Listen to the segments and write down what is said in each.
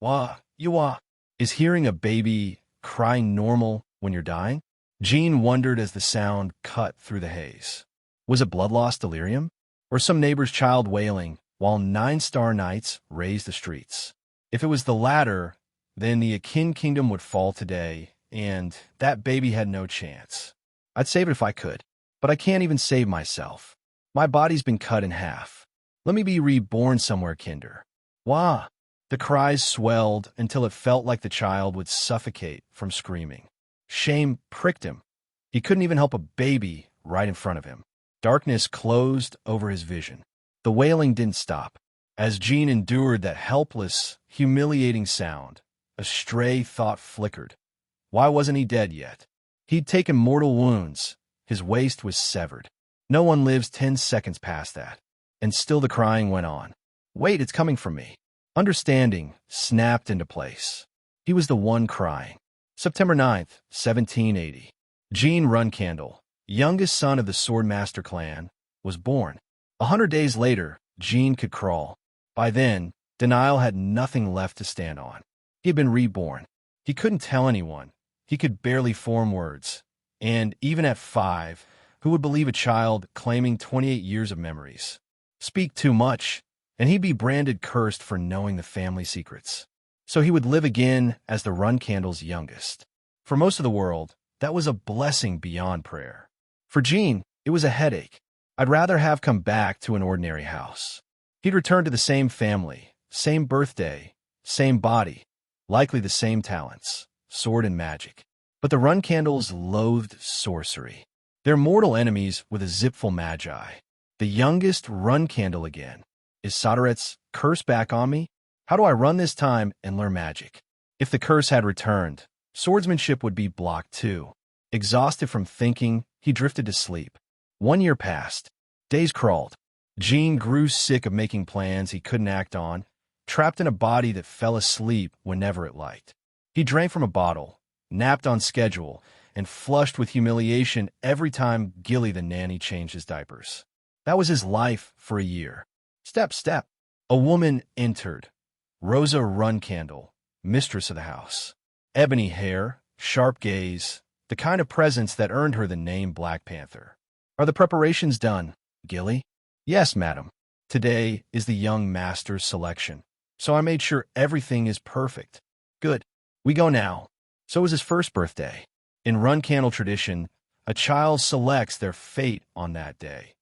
Is hearing a baby cry normal when you're dying? Jean wondered as the sound cut through the haze. Was it blood loss delirium? Or some neighbor's child wailing while 9-star nights raised the streets? If it was the latter, then the Akin Kingdom would fall today, and that baby had no chance. I'd save it if I could, but I can't even save myself. My body's been cut in half. Let me be reborn somewhere kinder. Wah! The cries swelled until it felt like the child would suffocate from screaming. Shame pricked him. He couldn't even help a baby right in front of him. Darkness closed over his vision. The wailing didn't stop. As Jean endured that helpless, humiliating sound, a stray thought flickered. Why wasn't he dead yet? He'd taken mortal wounds. His waist was severed. No one lives 10 seconds past that. And still the crying went on. Wait, it's coming from me. Understanding snapped into place. He was the one crying. September 9th, 1780. Jean Runcandle, youngest son of the Swordmaster clan, was born. 100 days later, Jean could crawl. By then, denial had nothing left to stand on. He had been reborn. He couldn't tell anyone. He could barely form words. And even at 5, who would believe a child claiming 28 years of memories? Speak too much, and he'd be branded cursed for knowing the family secrets. So he would live again as the Runcandle's youngest. For most of the world, that was a blessing beyond prayer. For Jean, it was a headache. I'd rather have come back to an ordinary house. He'd return to the same family, same birthday, same body, likely the same talents, sword and magic. But the Runcandles loathed sorcery. They're mortal enemies with a zipful magi. The youngest Runcandle again. Is Soderet's curse back on me? How do I run this time and learn magic? If the curse had returned, swordsmanship would be blocked too. Exhausted from thinking, he drifted to sleep. 1 year passed. Days crawled. Jean grew sick of making plans he couldn't act on, trapped in a body that fell asleep whenever it liked. He drank from a bottle, napped on schedule, and flushed with humiliation every time Gilly the nanny changed his diapers. That was his life for a year. Step, step. A woman entered. Rosa Runcandle, mistress of the house. Ebony hair, sharp gaze, the kind of presence that earned her the name Black Panther. Are the preparations done, Gilly? Yes, madam. Today is the young master's selection, so I made sure everything is perfect. Good. We go now. So is his first birthday. In Runcandle tradition, a child selects their fate on that day.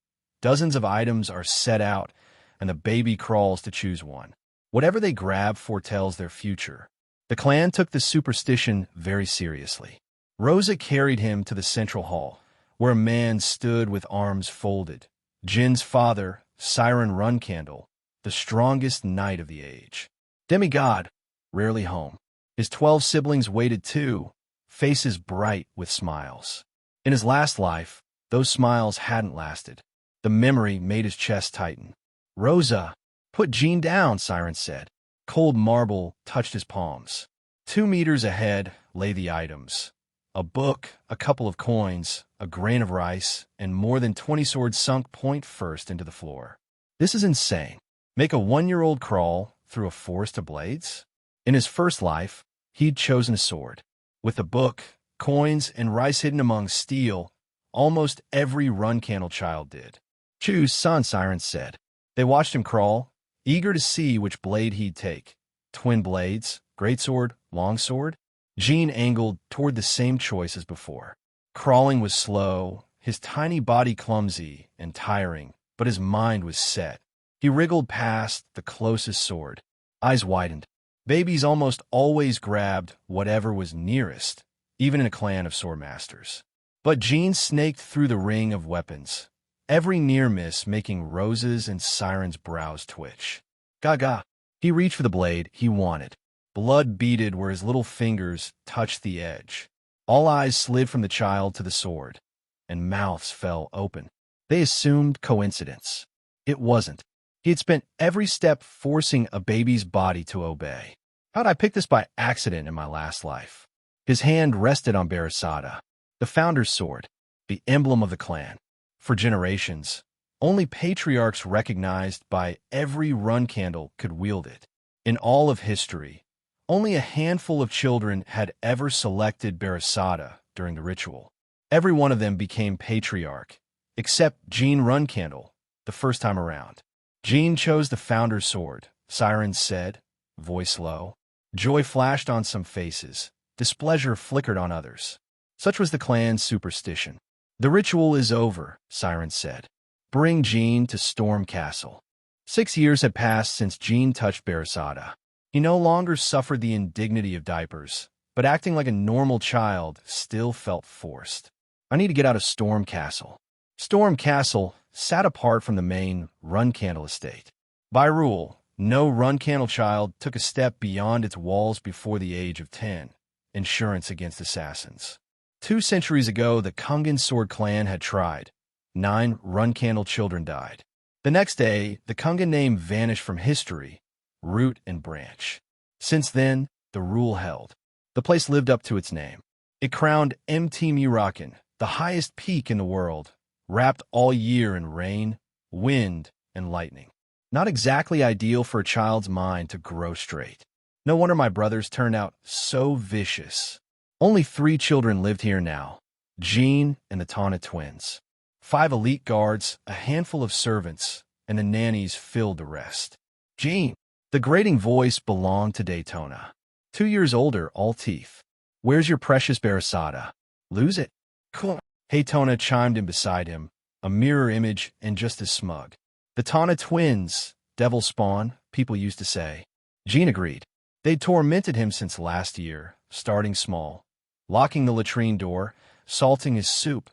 Dozens of items are set out, and the baby crawls to choose one. Whatever they grab foretells their future. The clan took the superstition very seriously. Rosa carried him to the central hall, where a man stood with arms folded. Jin's father, Siren Runcandle, the strongest knight of the age. Demigod, rarely home. His 12 siblings waited too, faces bright with smiles. In his last life, those smiles hadn't lasted. The memory made his chest tighten. Rosa, put Jean down, Siren said. Cold marble touched his palms. 2 meters ahead lay the items. A book, a couple of coins, a grain of rice, and more than 20 swords sunk point first into the floor. This is insane. Make a 1-year-old crawl through a forest of blades? In his first life, he'd chosen a sword. With the book, coins, and rice hidden among steel, almost every Runcandle child did. Choose, son, Siren said. They watched him crawl, eager to see which blade he'd take. Twin blades, greatsword, longsword. Jean angled toward the same choice as before. Crawling was slow, his tiny body clumsy and tiring, but his mind was set. He wriggled past the closest sword. Eyes widened. Babies almost always grabbed whatever was nearest, even in a clan of swordmasters. But Jean snaked through the ring of weapons, every near miss making Rosa's and Siren's brows twitch. Gaga. He reached for the blade he wanted. Blood beaded where his little fingers touched the edge. All eyes slid from the child to the sword, and mouths fell open. They assumed coincidence. It wasn't. He had spent every step forcing a baby's body to obey. How'd I pick this by accident in my last life? His hand rested on Barasada, the founder's sword, the emblem of the clan. For generations, only patriarchs recognized by every Runcandle could wield it. In all of history, Only a handful of children had ever selected Barasada during the ritual. Every one of them became patriarch, except Jean Runcandle, the first time around. Jean chose the founder's sword, Sirens said, voice low. Joy flashed on some faces. Displeasure flickered on others. Such was the clan's superstition. The ritual is over, Sirens said. Bring Jean to Storm Castle. 6 years had passed since Jean touched Barasada. He no longer suffered the indignity of diapers, but acting like a normal child still felt forced. I need to get out of Storm Castle. Storm Castle sat apart from the main Runcandle estate. By rule, no Runcandle child took a step beyond its walls before the age of 10, insurance against assassins. 2 centuries ago, the Kungan Sword clan had tried. 9 Runcandle children died. The next day, the Kungan name vanished from history, root and branch. Since then, the rule held. The place lived up to its name. It crowned Mt Murakan, the highest peak in the world, wrapped all year in rain, wind, and lightning. Not exactly ideal for a child's mind to grow straight. No wonder my brothers turned out so vicious. Only 3 children lived here now, Jean and the Tana twins. 5 elite guards, a handful of servants, and the nannies filled the rest. Jean, the grating voice belonged to Daytona. 2 years older, all teeth. Where's your precious Barasada? Lose it? Cool. Haytona chimed in beside him, a mirror image and just as smug. The Tana twins, devil spawn, people used to say. Jean agreed. They'd tormented him since last year, starting small, locking the latrine door, salting his soup,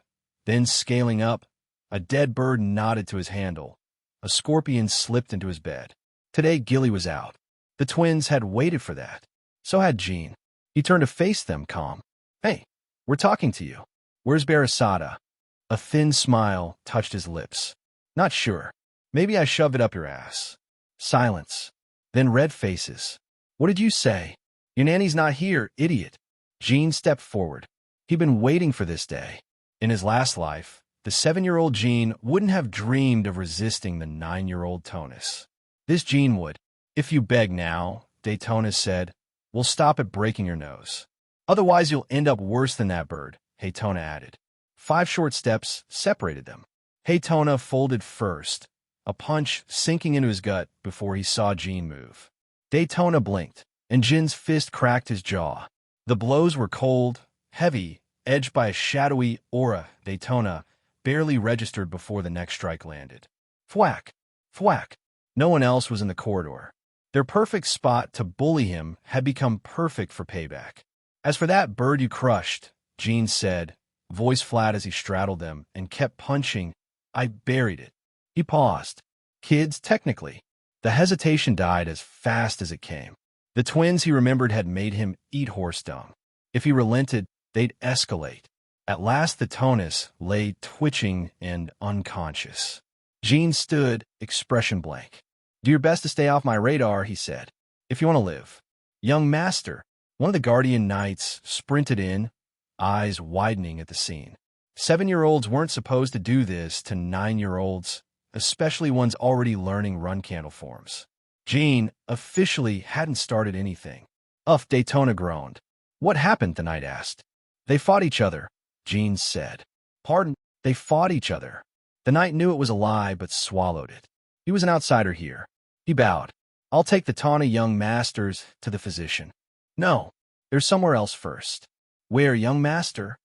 then scaling up. A dead bird nodded to his handle. A scorpion slipped into his bed. Today, Gilly was out. The twins had waited for that. So had Jean. He turned to face them, calm. Hey, we're talking to you. Where's Barasada? A thin smile touched his lips. Not sure. Maybe I shoved it up your ass. Silence. Then red faces. What did you say? Your nanny's not here, idiot. Jean stepped forward. He'd been waiting for this day. In his last life, the 7-year-old Jean wouldn't have dreamed of resisting the 9-year-old Tonus. This Jean would. If you beg now, Daytona said, we'll stop at breaking your nose. Otherwise you'll end up worse than that bird, Haytona added. 5 short steps separated them. Haytona folded first, a punch sinking into his gut before he saw Jean move. Daytona blinked, and Jin's fist cracked his jaw. The blows were cold, heavy, edged by a shadowy aura Daytona barely registered before the next strike landed. Thwack! Thwack! No one else was in the corridor. Their perfect spot to bully him had become perfect for payback. As for that bird you crushed, Jean said, voice flat as he straddled them and kept punching, I buried it. He paused. Kids, technically. The hesitation died as fast as it came. The twins he remembered had made him eat horse dung. If he relented, they'd escalate. At last the Tonus lay twitching and unconscious. Jean stood, expression blank. Do your best to stay off my radar, he said, if you want to live. Young master, one of the guardian knights, sprinted in, eyes widening at the scene. 7-year-olds weren't supposed to do this to 9-year-olds, especially ones already learning Runcandle forms. Jean officially hadn't started anything. Daytona groaned. What happened? The knight asked. They fought each other, Jean said. Pardon? They fought each other. The knight knew it was a lie, but swallowed it. He was an outsider here. He bowed. I'll take the Tana young masters to the physician. No, there's somewhere else first. Where, young master?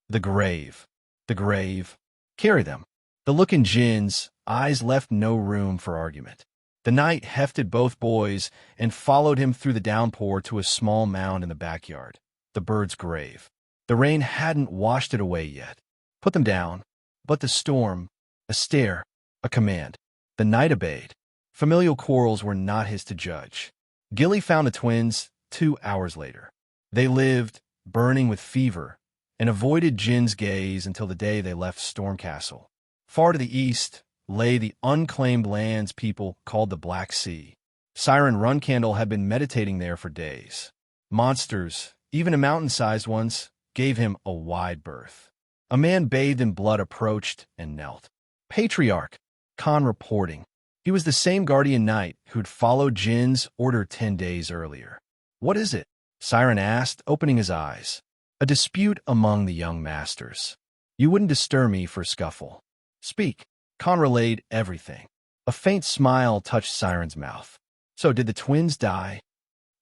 The grave. The grave. Carry them. The look in Jin's eyes left no room for argument. The knight hefted both boys and followed him through the downpour to a small mound in the backyard, the bird's grave. The rain hadn't washed it away yet. Put them down. But the storm, a stare, a command. The knight obeyed. Familial quarrels were not his to judge. Gilly found the twins 2 hours later. They lived, burning with fever, and avoided Jin's gaze until the day they left Storm Castle. Far to the east lay the unclaimed lands people called the Black Sea. Siren Runcandle had been meditating there for days. Monsters, even a mountain-sized ones, gave him a wide berth. A man bathed in blood approached and knelt. Patriarch, Khan reporting. He was the same guardian knight who'd followed Jin's order 10 days earlier. What is it? Siren asked, opening his eyes. A dispute among the young masters. You wouldn't disturb me for a scuffle. Speak. Khan relayed everything. A faint smile touched Siren's mouth. So did the twins die?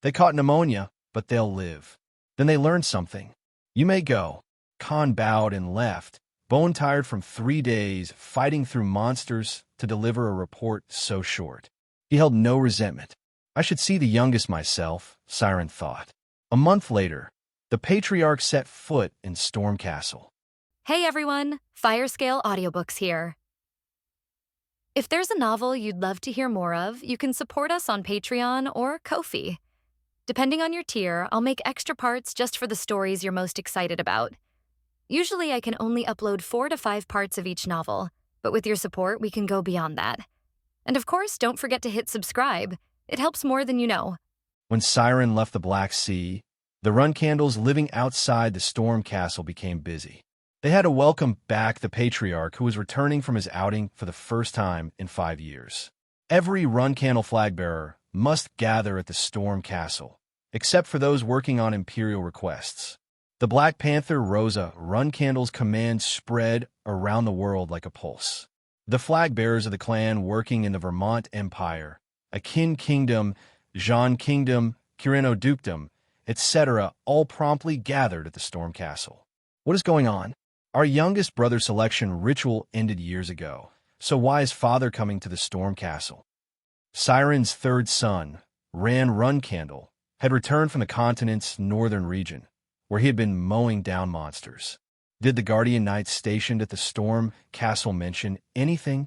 They caught pneumonia, but they'll live. Then they learned something. You may go. Khan bowed and left, bone-tired from 3 days fighting through monsters to deliver a report so short. He held no resentment. I should see the youngest myself, Siren thought. A month later, the patriarch set foot in Storm Castle. Hey everyone, Firescale Audiobooks here. If there's a novel you'd love to hear more of, you can support us on Patreon or Ko-fi. Depending on your tier, I'll make extra parts just for the stories you're most excited about. Usually I can only upload 4 to 5 parts of each novel, but with your support, we can go beyond that. And of course, don't forget to hit subscribe. It helps more than you know. When Siren left the Black Sea, the Runcandles living outside the Storm Castle became busy. They had to welcome back the patriarch who was returning from his outing for the first time in 5 years. Every Runcandle flagbearer must gather at the Storm Castle, except for those working on imperial requests. The Black Panther Rosa Runcandle's command spread around the world like a pulse. The flagbearers of the clan working in the Vermont Empire, Akin Kingdom, Jean Kingdom, Kireno Dukedom, etc., all promptly gathered at the Storm Castle. What is going on? Our youngest brother selection ritual ended years ago, so why is father coming to the Storm Castle? Siren's third son, Ran Runcandle, had returned from the continent's northern region, where he had been mowing down monsters. Did the Guardian Knights stationed at the Storm Castle mention anything?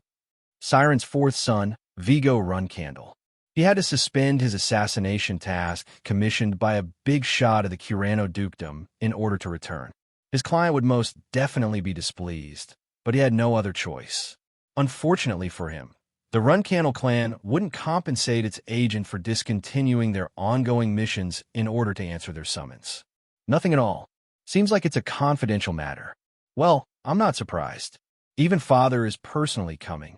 Siren's fourth son, Vigo Runcandle. He had to suspend his assassination task commissioned by a big shot of the Kireno Dukedom in order to return. His client would most definitely be displeased, but he had no other choice. Unfortunately for him, the Runcandle clan wouldn't compensate its agent for discontinuing their ongoing missions in order to answer their summons. Nothing at all. Seems like it's a confidential matter. Well, I'm not surprised. Even father is personally coming.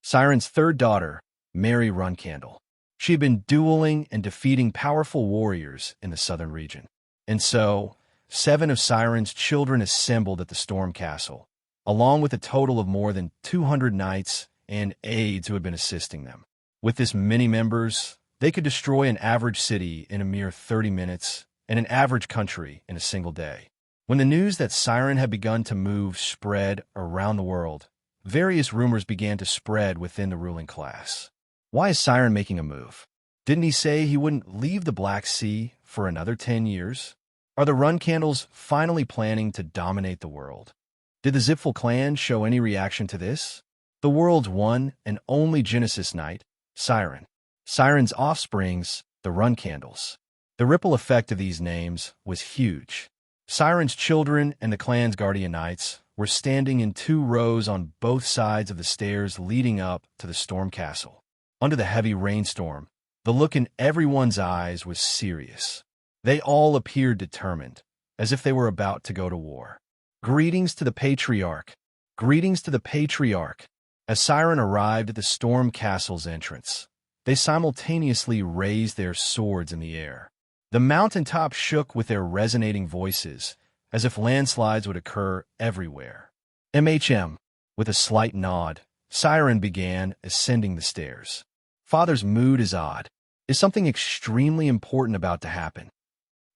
Siren's third daughter, Mary Runcandle. She had been dueling and defeating powerful warriors in the southern region. And so, 7 of Siren's children assembled at the Storm Castle, along with a total of more than 200 knights and aides who had been assisting them. With this many members, they could destroy an average city in a mere 30 minutes and an average country in a single day. When the news that Siren had begun to move spread around the world, various rumors began to spread within the ruling class. Why is Siren making a move? Didn't he say he wouldn't leave the Black Sea for another 10 years? Are the Runcandles finally planning to dominate the world? Did the Zipfel clan show any reaction to this? The world's one and only Genesis Knight, Siren. Siren's offsprings, the Runcandles. The ripple effect of these names was huge. Siren's children and the clan's guardian knights were standing in 2 rows on both sides of the stairs leading up to the Storm Castle. Under the heavy rainstorm, the look in everyone's eyes was serious. They all appeared determined, as if they were about to go to war. Greetings to the patriarch. Greetings to the patriarch. As Siren arrived at the Storm Castle's entrance, they simultaneously raised their swords in the air. The mountaintop shook with their resonating voices, as if landslides would occur everywhere. MHM. With a slight nod, Siren began ascending the stairs. Father's mood is odd. Is something extremely important about to happen?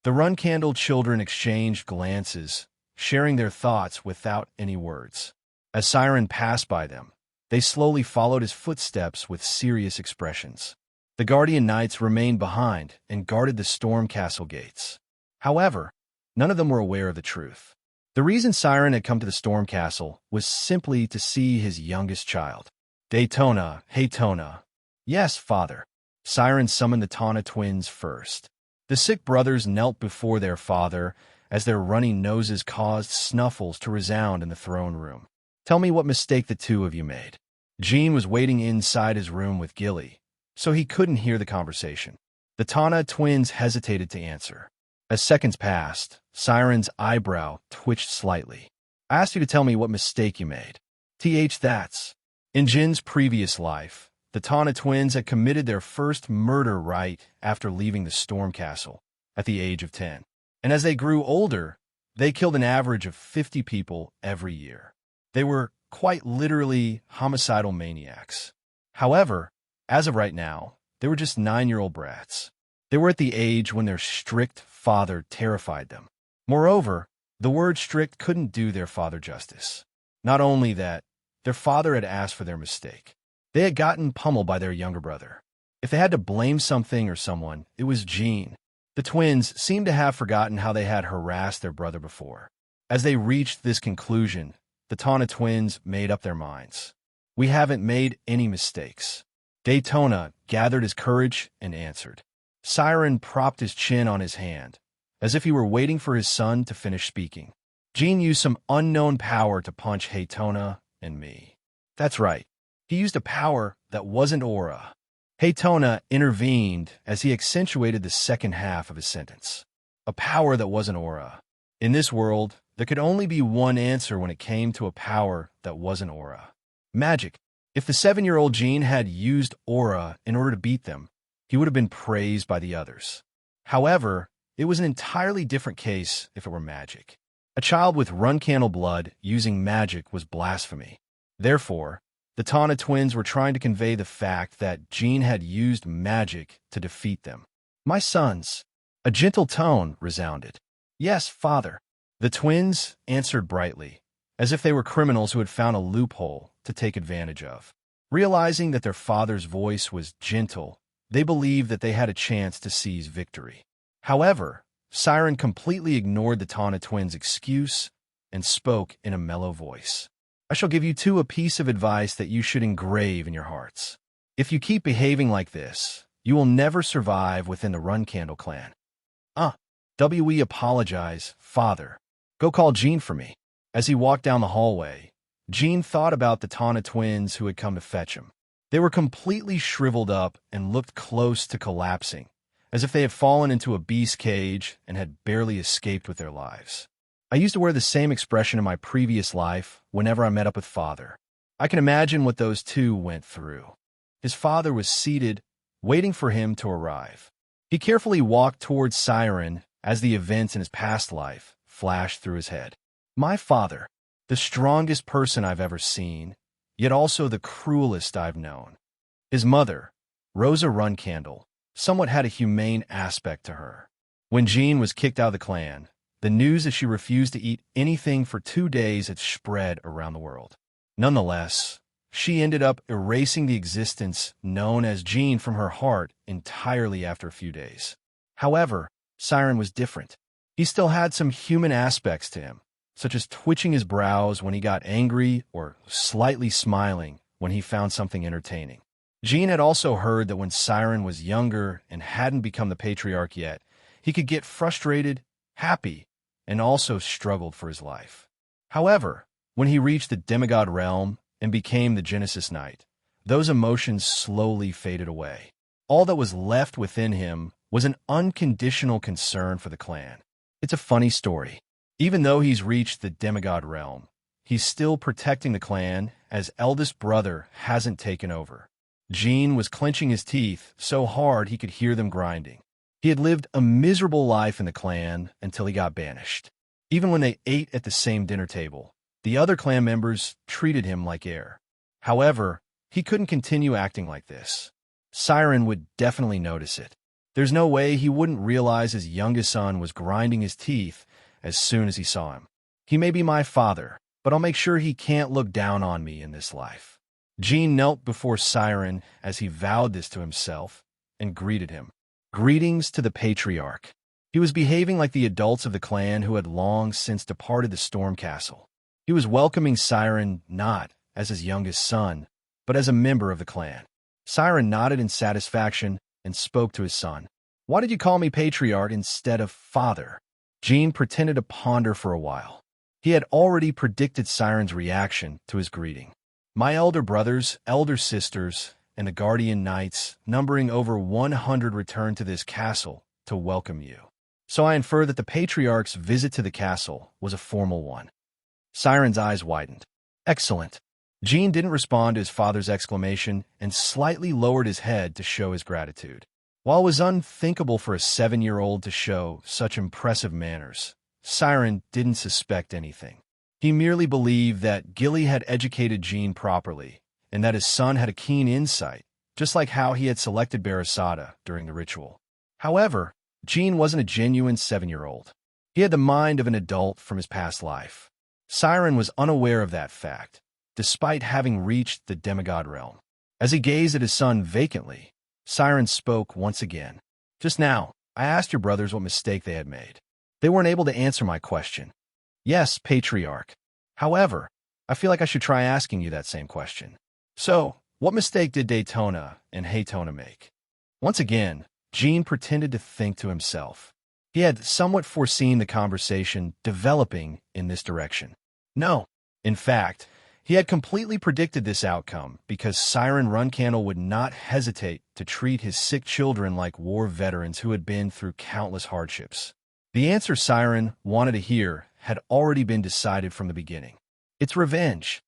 The Runcandle children exchanged glances, sharing their thoughts without any words. As Siren passed by them, they slowly followed his footsteps with serious expressions. The Guardian Knights remained behind and guarded the Storm Castle gates. However, none of them were aware of the truth. The reason Siren had come to the Storm Castle was simply to see his youngest child. Daytona, Haytona. Yes, father. Siren summoned the Tana twins first. The sick brothers knelt before their father as their runny noses caused snuffles to resound in the throne room. Tell me what mistake the 2 of you made. Jean was waiting inside his room with Gilly, so he couldn't hear the conversation. The Tana twins hesitated to answer. As seconds passed, Siren's eyebrow twitched slightly. I asked you to tell me what mistake you made. That's. In Jin's previous life, the Tana twins had committed their first murder right after leaving the Storm Castle. at the age of 10. And as they grew older, they killed an average of 50 people every year. They were quite literally homicidal maniacs. However, as of right now, they were just 9-year-old brats. They were at the age when their strict father terrified them. Moreover, the word strict couldn't do their father justice. Not only that, their father had asked for their mistake. They had gotten pummeled by their younger brother. If they had to blame something or someone, it was Jean. The twins seemed to have forgotten how they had harassed their brother before. As they reached this conclusion, the Tana twins made up their minds. We haven't made any mistakes. Daytona gathered his courage and answered. Siren propped his chin on his hand, as if he were waiting for his son to finish speaking. Jean used some unknown power to punch Haytona and me. That's right. He used a power that wasn't aura. Haytona intervened as he accentuated the second half of his sentence. A power that wasn't aura. In this world, there could only be one answer when it came to a power that wasn't aura. Magic. If the 7-year-old Jean had used aura in order to beat them, he would have been praised by the others. However, it was an entirely different case if it were magic. A child with run candle blood using magic was blasphemy. Therefore, the Tana twins were trying to convey the fact that Jean had used magic to defeat them. My sons. A gentle tone resounded. Yes, father. The twins answered brightly, as if they were criminals who had found a loophole to take advantage of. Realizing that their father's voice was gentle, they believed that they had a chance to seize victory. However, Siren completely ignored the Tana twins' excuse and spoke in a mellow voice. I shall give you two a piece of advice that you should engrave in your hearts. If you keep behaving like this, you will never survive within the Run Candle clan. We apologize, father. Go call Jean for me. As he walked down the hallway, Jean thought about the Tana twins who had come to fetch him. They were completely shriveled up and looked close to collapsing, as if they had fallen into a beast cage and had barely escaped with their lives. I used to wear the same expression in my previous life whenever I met up with father. I can imagine what those two went through. His father was seated, waiting for him to arrive. He carefully walked towards Siren as the events in his past life flashed through his head. My father, the strongest person I've ever seen, yet also the cruelest I've known. His mother, Rosa Runcandle, somewhat had a humane aspect to her. When Jean was kicked out of the clan, the news that she refused to eat anything for 2 days had spread around the world. Nonetheless, she ended up erasing the existence known as Jean from her heart entirely after a few days. However, Siren was different. He still had some human aspects to him, such as twitching his brows when he got angry or slightly smiling when he found something entertaining. Jean had also heard that when Siren was younger and hadn't become the patriarch yet, he could get frustrated, happy, and also struggled for his life. However, when he reached the demigod realm and became the Genesis Knight, those emotions slowly faded away. All that was left within him was an unconditional concern for the clan. It's a funny story. Even though he's reached the demigod realm, he's still protecting the clan as eldest brother hasn't taken over. Jean was clenching his teeth so hard he could hear them grinding. He had lived a miserable life in the clan until he got banished. Even when they ate at the same dinner table, the other clan members treated him like air. However, he couldn't continue acting like this. Siren would definitely notice it. There's no way he wouldn't realize his youngest son was grinding his teeth as soon as he saw him. He may be my father, but I'll make sure he can't look down on me in this life. Jean knelt before Siren as he vowed this to himself and greeted him. Greetings to the patriarch. He was behaving like the adults of the clan who had long since departed the Storm Castle. He was welcoming Siren not as his youngest son, but as a member of the clan. Siren nodded in satisfaction and spoke to his son. Why did you call me patriarch instead of father? Jean pretended to ponder for a while. He had already predicted Siren's reaction to his greeting. My elder brothers, elder sisters, and the guardian knights, numbering over 100, returned to this castle to welcome you. So I infer that the patriarch's visit to the castle was a formal one. Siren's eyes widened. Excellent. Jean didn't respond to his father's exclamation and slightly lowered his head to show his gratitude. While it was unthinkable for a 7-year-old to show such impressive manners, Siren didn't suspect anything. He merely believed that Gilly had educated Jean properly, and that his son had a keen insight, just like how he had selected Barasada during the ritual. However, Jean wasn't a genuine 7-year-old. He had the mind of an adult from his past life. Siren was unaware of that fact, despite having reached the demigod realm. As he gazed at his son vacantly, Siren spoke once again. Just now, I asked your brothers what mistake they had made. They weren't able to answer my question. Yes, Patriarch. However, I feel like I should try asking you that same question. So, what mistake did Daytona and Haytona make? Once again, Jean pretended to think to himself. He had somewhat foreseen the conversation developing in this direction. No, in fact, he had completely predicted this outcome because Siren Runcandle would not hesitate to treat his sick children like war veterans who had been through countless hardships. The answer Siren wanted to hear had already been decided from the beginning. It's revenge.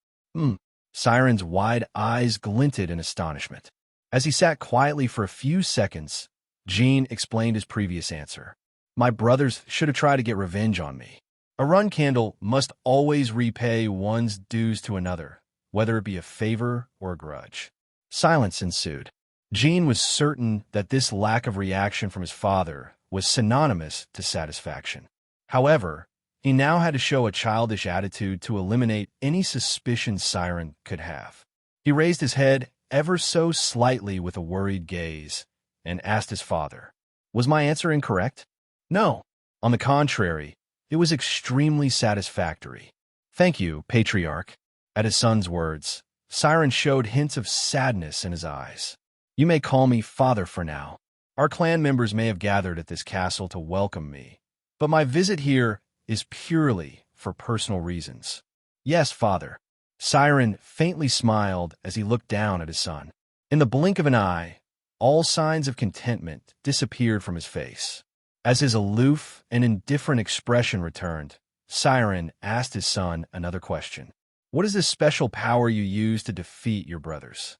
Siren's wide eyes glinted in astonishment. As he sat quietly for a few seconds, Jean explained his previous answer. My brothers should have tried to get revenge on me. A Runcandle must always repay one's dues to another, whether it be a favor or a grudge. Silence ensued. Jean was certain that this lack of reaction from his father was synonymous to satisfaction. However, he now had to show a childish attitude to eliminate any suspicion Siren could have. He raised his head ever so slightly with a worried gaze and asked his father, Was my answer incorrect? No. On the contrary, it was extremely satisfactory. Thank you, Patriarch. At his son's words, Siren showed hints of sadness in his eyes. You may call me father for now. Our clan members may have gathered at this castle to welcome me, but my visit here is purely for personal reasons. Yes, father. Siren faintly smiled as he looked down at his son. In the blink of an eye, all signs of contentment disappeared from his face. As his aloof and indifferent expression returned, Siren asked his son another question. What is this special power you use to defeat your brothers?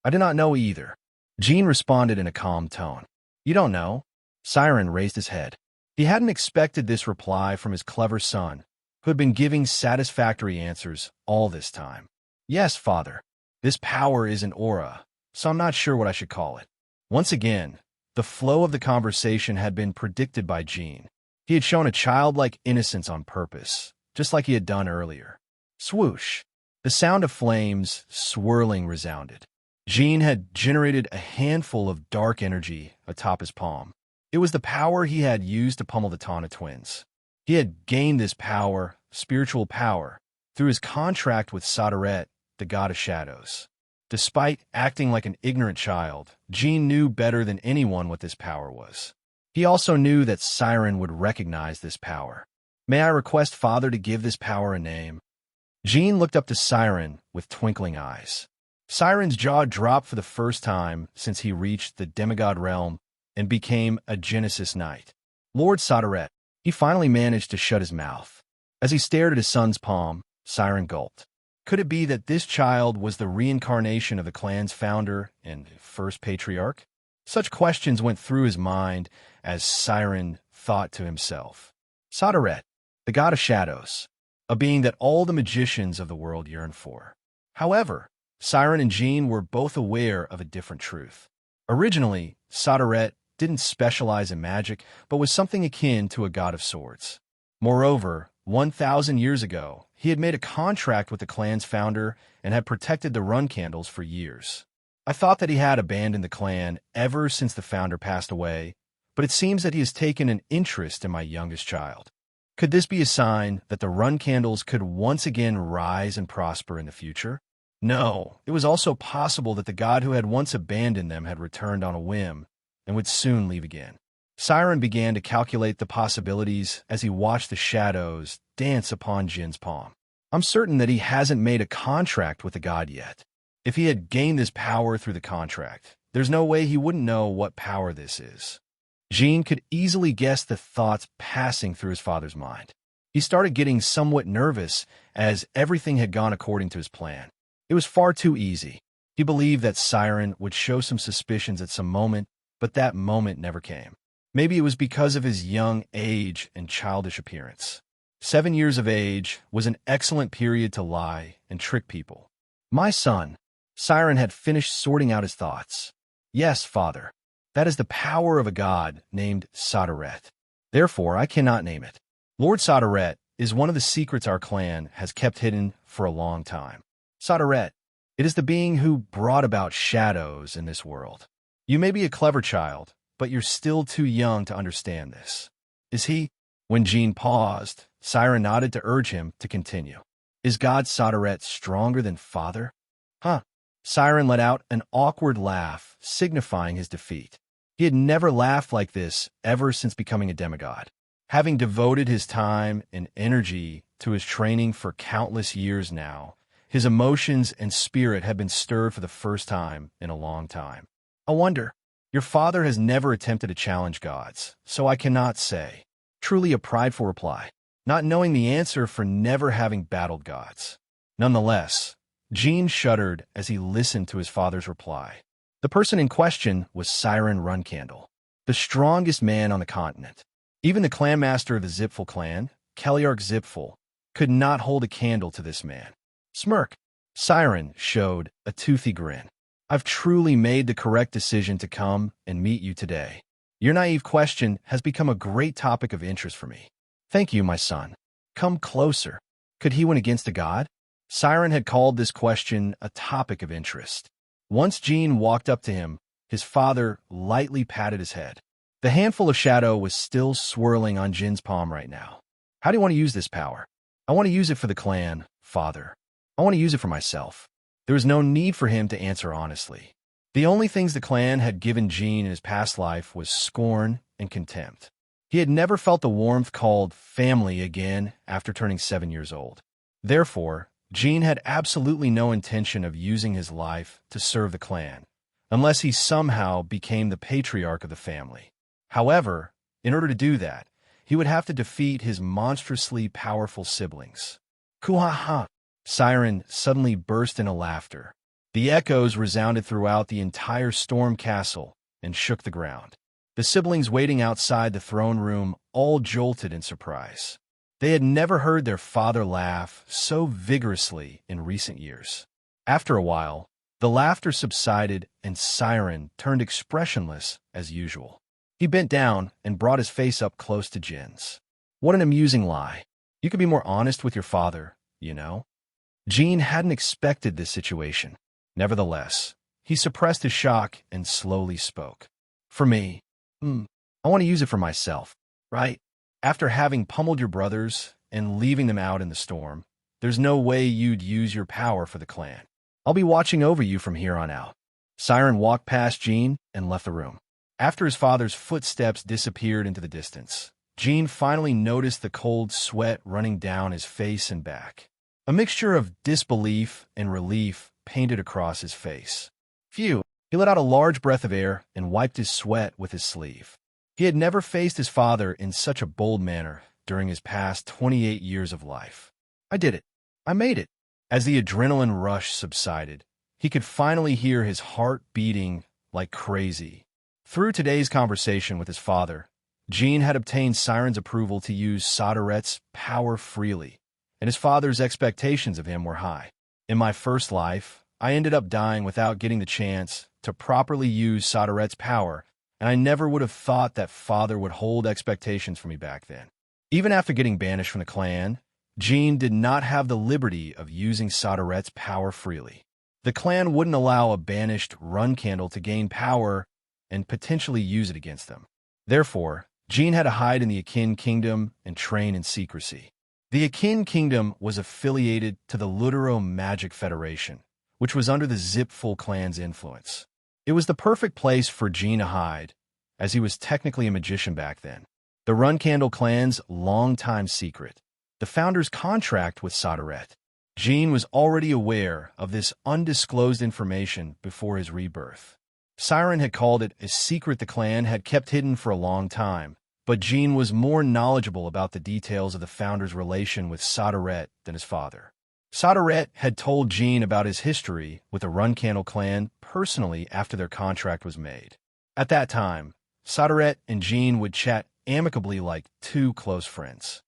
I do not know either. Jean responded in a calm tone. You don't know? Siren raised his head. He hadn't expected this reply from his clever son, who had been giving satisfactory answers all this time. Yes, father. This power is an aura, so I'm not sure what I should call it. Once again, the flow of the conversation had been predicted by Jean. He had shown a childlike innocence on purpose, just like he had done earlier. Swoosh! The sound of flames swirling resounded. Jean had generated a handful of dark energy atop his palm. It was the power he had used to pummel the Tana twins. He had gained this power, spiritual power, through his contract with Saderet, the god of shadows. Despite acting like an ignorant child, Jean knew better than anyone what this power was. He also knew that Siren would recognize this power. May I request Father to give this power a name? Jean looked up to Siren with twinkling eyes. Siren's jaw dropped for the first time since he reached the demigod realm and became a Genesis Knight. Lord Saderet. He finally managed to shut his mouth. As he stared at his son's palm, Siren gulped. Could it be that this child was the reincarnation of the clan's founder and first patriarch? Such questions went through his mind as Siren thought to himself. Saderet, the god of shadows, a being that all the magicians of the world yearn for. However, Siren and Jean were both aware of a different truth. Originally, Saderet didn't specialize in magic, but was something akin to a god of swords. Moreover, 1,000 years ago, he had made a contract with the clan's founder and had protected the Runcandles for years. I thought that he had abandoned the clan ever since the founder passed away, but it seems that he has taken an interest in my youngest child. Could this be a sign that the Runcandles could once again rise and prosper in the future? No, it was also possible that the god who had once abandoned them had returned on a whim and would soon leave again. Siren began to calculate the possibilities as he watched the shadows dance upon Jin's palm. I'm certain that he hasn't made a contract with the god yet. If he had gained this power through the contract, there's no way he wouldn't know what power this is. Jean could easily guess the thoughts passing through his father's mind. He started getting somewhat nervous as everything had gone according to his plan. It was far too easy. He believed that Siren would show some suspicions at some moment, but that moment never came. Maybe it was because of his young age and childish appearance. 7 years of age was an excellent period to lie and trick people. My son, Siren had finished sorting out his thoughts. Yes, father, that is the power of a god named Sodaret. Therefore, I cannot name it. Lord Sodaret is one of the secrets our clan has kept hidden for a long time. Sodaret, it is the being who brought about shadows in this world. You may be a clever child, but you're still too young to understand this. Is he? When Jean paused, Siren nodded to urge him to continue. Is God Sodaret stronger than father? Huh. Siren let out an awkward laugh, signifying his defeat. He had never laughed like this ever since becoming a demigod. Having devoted his time and energy to his training for countless years now, his emotions and spirit had been stirred for the first time in a long time. I wonder, your father has never attempted to challenge gods, so I cannot say. Truly a prideful reply, not knowing the answer for never having battled gods. Nonetheless, Jean shuddered as he listened to his father's reply. The person in question was Siren Runcandle, the strongest man on the continent. Even the clan master of the Zipful clan, Keliark Zipful, could not hold a candle to this man. Smirk. Siren showed a toothy grin. I've truly made the correct decision to come and meet you today. Your naive question has become a great topic of interest for me. Thank you, my son. Come closer. Could he win against a god? Siren had called this question a topic of interest. Once Jean walked up to him, his father lightly patted his head. The handful of shadow was still swirling on Jin's palm right now. How do you want to use this power? I want to use it for the clan, father. I want to use it for myself. There was no need for him to answer honestly. The only things the clan had given Jean in his past life was scorn and contempt. He had never felt the warmth called family again after turning 7 years old. Therefore, Jean had absolutely no intention of using his life to serve the clan, unless he somehow became the patriarch of the family. However, in order to do that, he would have to defeat his monstrously powerful siblings. Kuha-ha! Siren suddenly burst into laughter. The echoes resounded throughout the entire storm castle and shook the ground. The siblings waiting outside the throne room all jolted in surprise. They had never heard their father laugh so vigorously in recent years. After a while, the laughter subsided and Siren turned expressionless as usual. He bent down and brought his face up close to Jin's. What an amusing lie. You could be more honest with your father, you know? Jean hadn't expected this situation. Nevertheless, he suppressed his shock and slowly spoke. For me, I want to use it for myself, right? After having pummeled your brothers and leaving them out in the storm, there's no way you'd use your power for the clan. I'll be watching over you from here on out. Siren walked past Jean and left the room. After his father's footsteps disappeared into the distance, Jean finally noticed the cold sweat running down his face and back. A mixture of disbelief and relief painted across his face. Phew! He let out a large breath of air and wiped his sweat with his sleeve. He had never faced his father in such a bold manner during his past 28 years of life. I did it. I made it. As the adrenaline rush subsided, he could finally hear his heart beating like crazy. Through today's conversation with his father, Jean had obtained Siren's approval to use Sodaret's power freely, and his father's expectations of him were high. In my first life, I ended up dying without getting the chance to properly use Sodaret's power, and I never would have thought that father would hold expectations for me back then. Even after getting banished from the clan, Jean did not have the liberty of using Sodaret's power freely. The clan wouldn't allow a banished Runcandle to gain power and potentially use it against them. Therefore, Jean had to hide in the Akin Kingdom and train in secrecy. The Akin Kingdom was affiliated to the Lutero Magic Federation, which was under the Zipful clan's influence. It was the perfect place for Jean to hide, as he was technically a magician back then. The Runcandle clan's longtime secret, the founder's contract with Sodaret. Jean was already aware of this undisclosed information before his rebirth. Siren had called it a secret the clan had kept hidden for a long time, but Jean was more knowledgeable about the details of the founder's relation with Sodaret than his father. Sodaret had told Jean about his history with the Runcandle clan personally after their contract was made. At that time, Soderette and Jean would chat amicably like two close friends.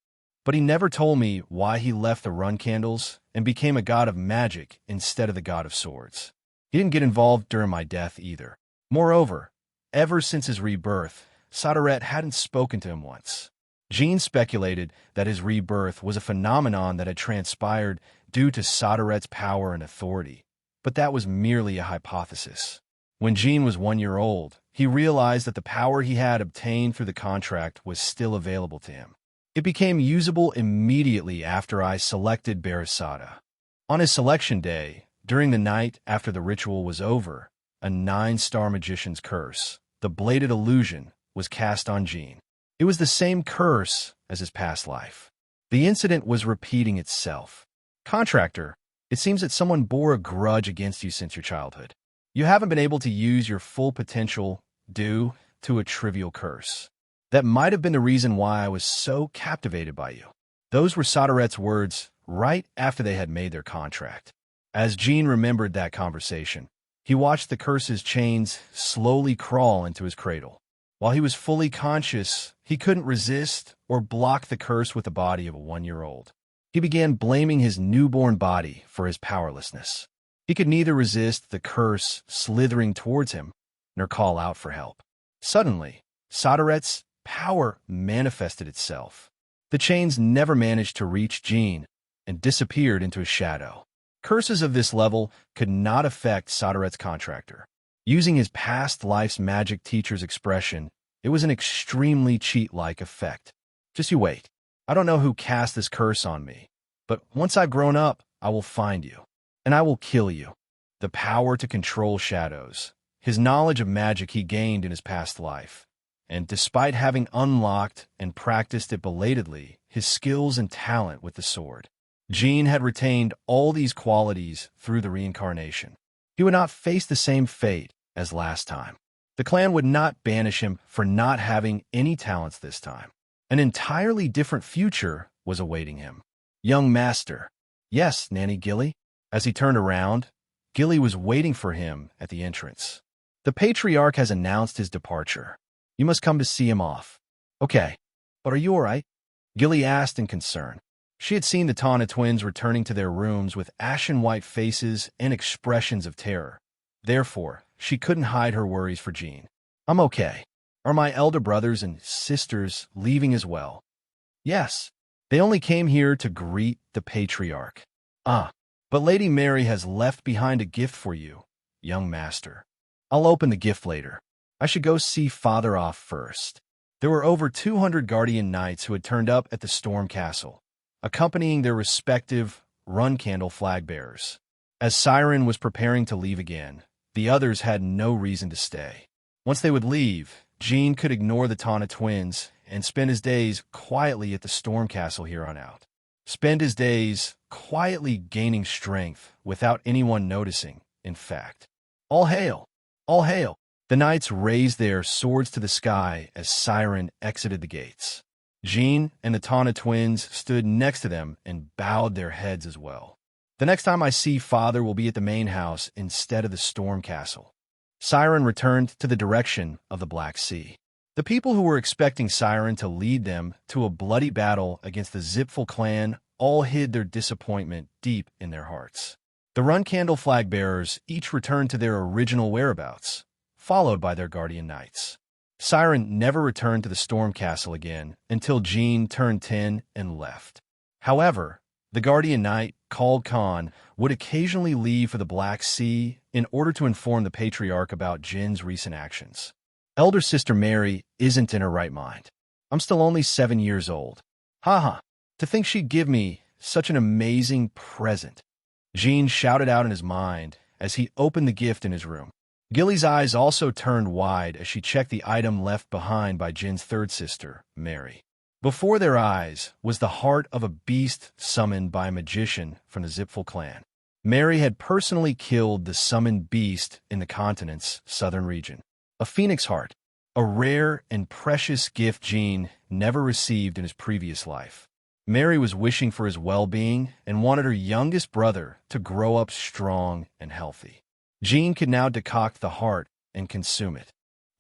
But he never told me why he left the run candles and became a god of magic instead of the god of swords. He didn't get involved during my death either. Moreover, ever since his rebirth, Soderette hadn't spoken to him once. Jean speculated that his rebirth was a phenomenon that had transpired due to Soderette's power and authority, but that was merely a hypothesis. When Jean was 1 year old, he realized that the power he had obtained through the contract was still available to him. It became usable immediately after I selected Barisada. On his selection day, during the night after the ritual was over, a 9-star magician's curse, the Bladed Illusion, was cast on Jean. It was the same curse as his past life. The incident was repeating itself. Contractor, it seems that someone bore a grudge against you since your childhood. You haven't been able to use your full potential due to a trivial curse. That might have been the reason why I was so captivated by you. Those were Soderette's words right after they had made their contract. As Jean remembered that conversation, he watched the curse's chains slowly crawl into his cradle. While he was fully conscious, he couldn't resist or block the curse with the body of a 1-year-old. He began blaming his newborn body for his powerlessness. He could neither resist the curse slithering towards him nor call out for help. Suddenly, Soderette's power manifested itself. The chains never managed to reach Jean and disappeared into a shadow. Curses of this level could not affect Soderette's contractor. Using his past life's magic teacher's expression, it was an extremely cheat-like effect. Just you wait. I don't know who cast this curse on me, but once I've grown up, I will find you, and I will kill you. The power to control shadows, his knowledge of magic he gained in his past life, and despite having unlocked and practiced it belatedly, his skills and talent with the sword. Jean had retained all these qualities through the reincarnation. He would not face the same fate as last time. The clan would not banish him for not having any talents this time. An entirely different future was awaiting him. Young master. Yes, Nanny Gilly. As he turned around, Gilly was waiting for him at the entrance. The patriarch has announced his departure. You must come to see him off. Okay, but are you all right? Gilly asked in concern. She had seen the Tana twins returning to their rooms with ashen-white faces and expressions of terror. Therefore, she couldn't hide her worries for Jean. I'm okay. Are my elder brothers and sisters leaving as well? Yes. They only came here to greet the patriarch. Ah, but Lady Mary has left behind a gift for you, young master. I'll open the gift later. I should go see Father off first. There were over 200 guardian knights who had turned up at the Storm Castle, accompanying their respective run candle flag bearers. As Siren was preparing to leave again, the others had no reason to stay. Once they would leave, Jean could ignore the Tana twins and spend his days quietly at the Storm Castle here on out. Spend his days quietly gaining strength without anyone noticing, in fact. All hail! All hail! The knights raised their swords to the sky as Siren exited the gates. Jean and the Tana twins stood next to them and bowed their heads as well. The next time I see Father will be at the main house instead of the Storm Castle. Siren returned to the direction of the Black Sea. The people who were expecting Siren to lead them to a bloody battle against the Zipfel clan all hid their disappointment deep in their hearts. The Run Candle flag bearers each returned to their original whereabouts, followed by their guardian knights. Siren never returned to the Storm Castle again until Jean turned 10 and left. However, the guardian knight, called Khan, would occasionally leave for the Black Sea in order to inform the patriarch about Jin's recent actions. Elder sister Mary isn't in her right mind. I'm still only 7 years old. Haha, to think she'd give me such an amazing present. Jean shouted out in his mind as he opened the gift in his room. Gilly's eyes also turned wide as she checked the item left behind by Jin's third sister, Mary. Before their eyes was the heart of a beast summoned by a magician from the Zipfel clan. Mary had personally killed the summoned beast in the continent's southern region. A phoenix heart, a rare and precious gift Jean never received in his previous life. Mary was wishing for his well-being and wanted her youngest brother to grow up strong and healthy. Jean could now decoct the heart and consume it.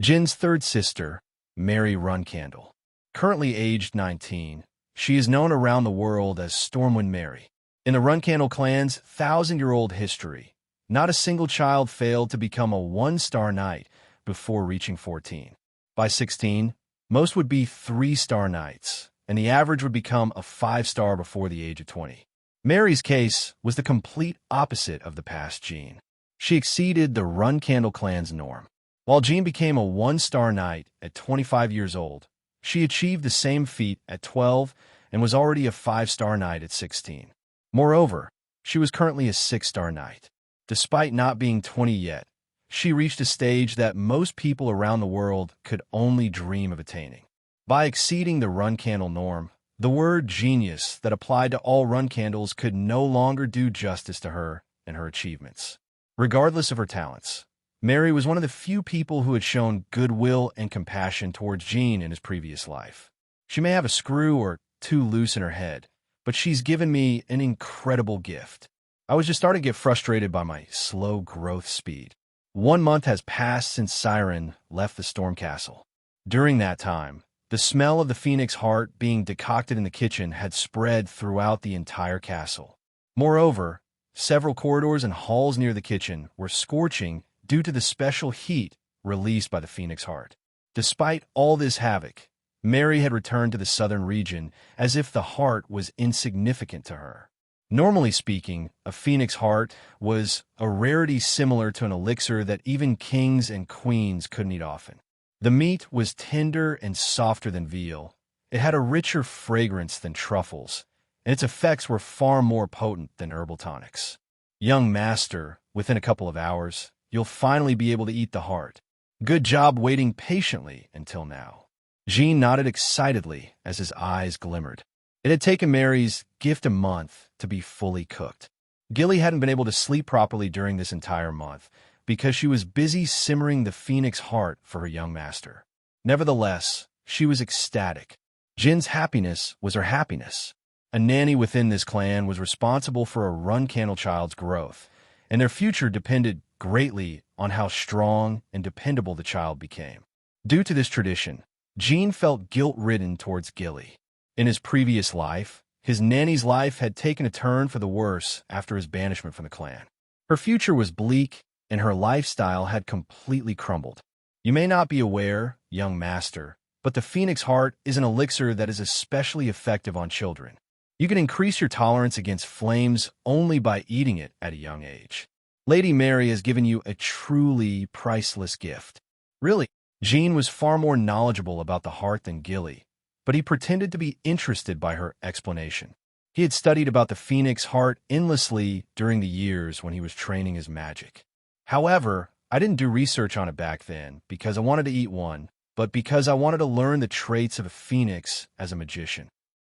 Jin's third sister, Mary Runcandle. Currently aged 19, she is known around the world as Stormwind Mary. In the Runcandle clan's thousand-year-old history, not a single child failed to become a one-star knight before reaching 14. By 16, most would be three-star knights, and the average would become a five-star before the age of 20. Mary's case was the complete opposite of the past Jean. She exceeded the Runcandle clan's norm. While Jean became a one-star knight at 25 years old, she achieved the same feat at 12 and was already a five-star knight at 16. Moreover, she was currently a six-star knight. Despite not being 20 yet, she reached a stage that most people around the world could only dream of attaining. By exceeding the Runcandle norm, the word genius that applied to all Runcandles could no longer do justice to her and her achievements. Regardless of her talents, Mary was one of the few people who had shown goodwill and compassion towards Jean in his previous life. She may have a screw or two loose in her head, but she's given me an incredible gift. I was just starting to get frustrated by my slow growth speed. 1 month has passed since Siren left the Storm Castle. During that time, the smell of the phoenix heart being decocted in the kitchen had spread throughout the entire castle. Moreover, several corridors and halls near the kitchen were scorching due to the special heat released by the phoenix heart. Despite all this havoc, Mary had returned to the southern region as if the heart was insignificant to her. Normally speaking, a phoenix heart was a rarity similar to an elixir that even kings and queens couldn't eat often. The meat was tender and softer than veal. It had a richer fragrance than truffles, and its effects were far more potent than herbal tonics. Young master, within a couple of hours, you'll finally be able to eat the heart. Good job waiting patiently until now. Jean nodded excitedly as his eyes glimmered. It had taken Mary's gift a month to be fully cooked. Gilly hadn't been able to sleep properly during this entire month because she was busy simmering the phoenix heart for her young master. Nevertheless, she was ecstatic. Jin's happiness was her happiness. A nanny within this clan was responsible for a Runcandle child's growth, and their future depended greatly on how strong and dependable the child became. Due to this tradition, Jean felt guilt-ridden towards Gilly. In his previous life, his nanny's life had taken a turn for the worse after his banishment from the clan. Her future was bleak, and her lifestyle had completely crumbled. You may not be aware, young master, but the phoenix heart is an elixir that is especially effective on children. You can increase your tolerance against flames only by eating it at a young age. Lady Mary has given you a truly priceless gift. Really, Jean was far more knowledgeable about the heart than Gilly, but he pretended to be interested by her explanation. He had studied about the phoenix heart endlessly during the years when he was training his magic. However, I didn't do research on it back then because I wanted to eat one, but because I wanted to learn the traits of a phoenix as a magician.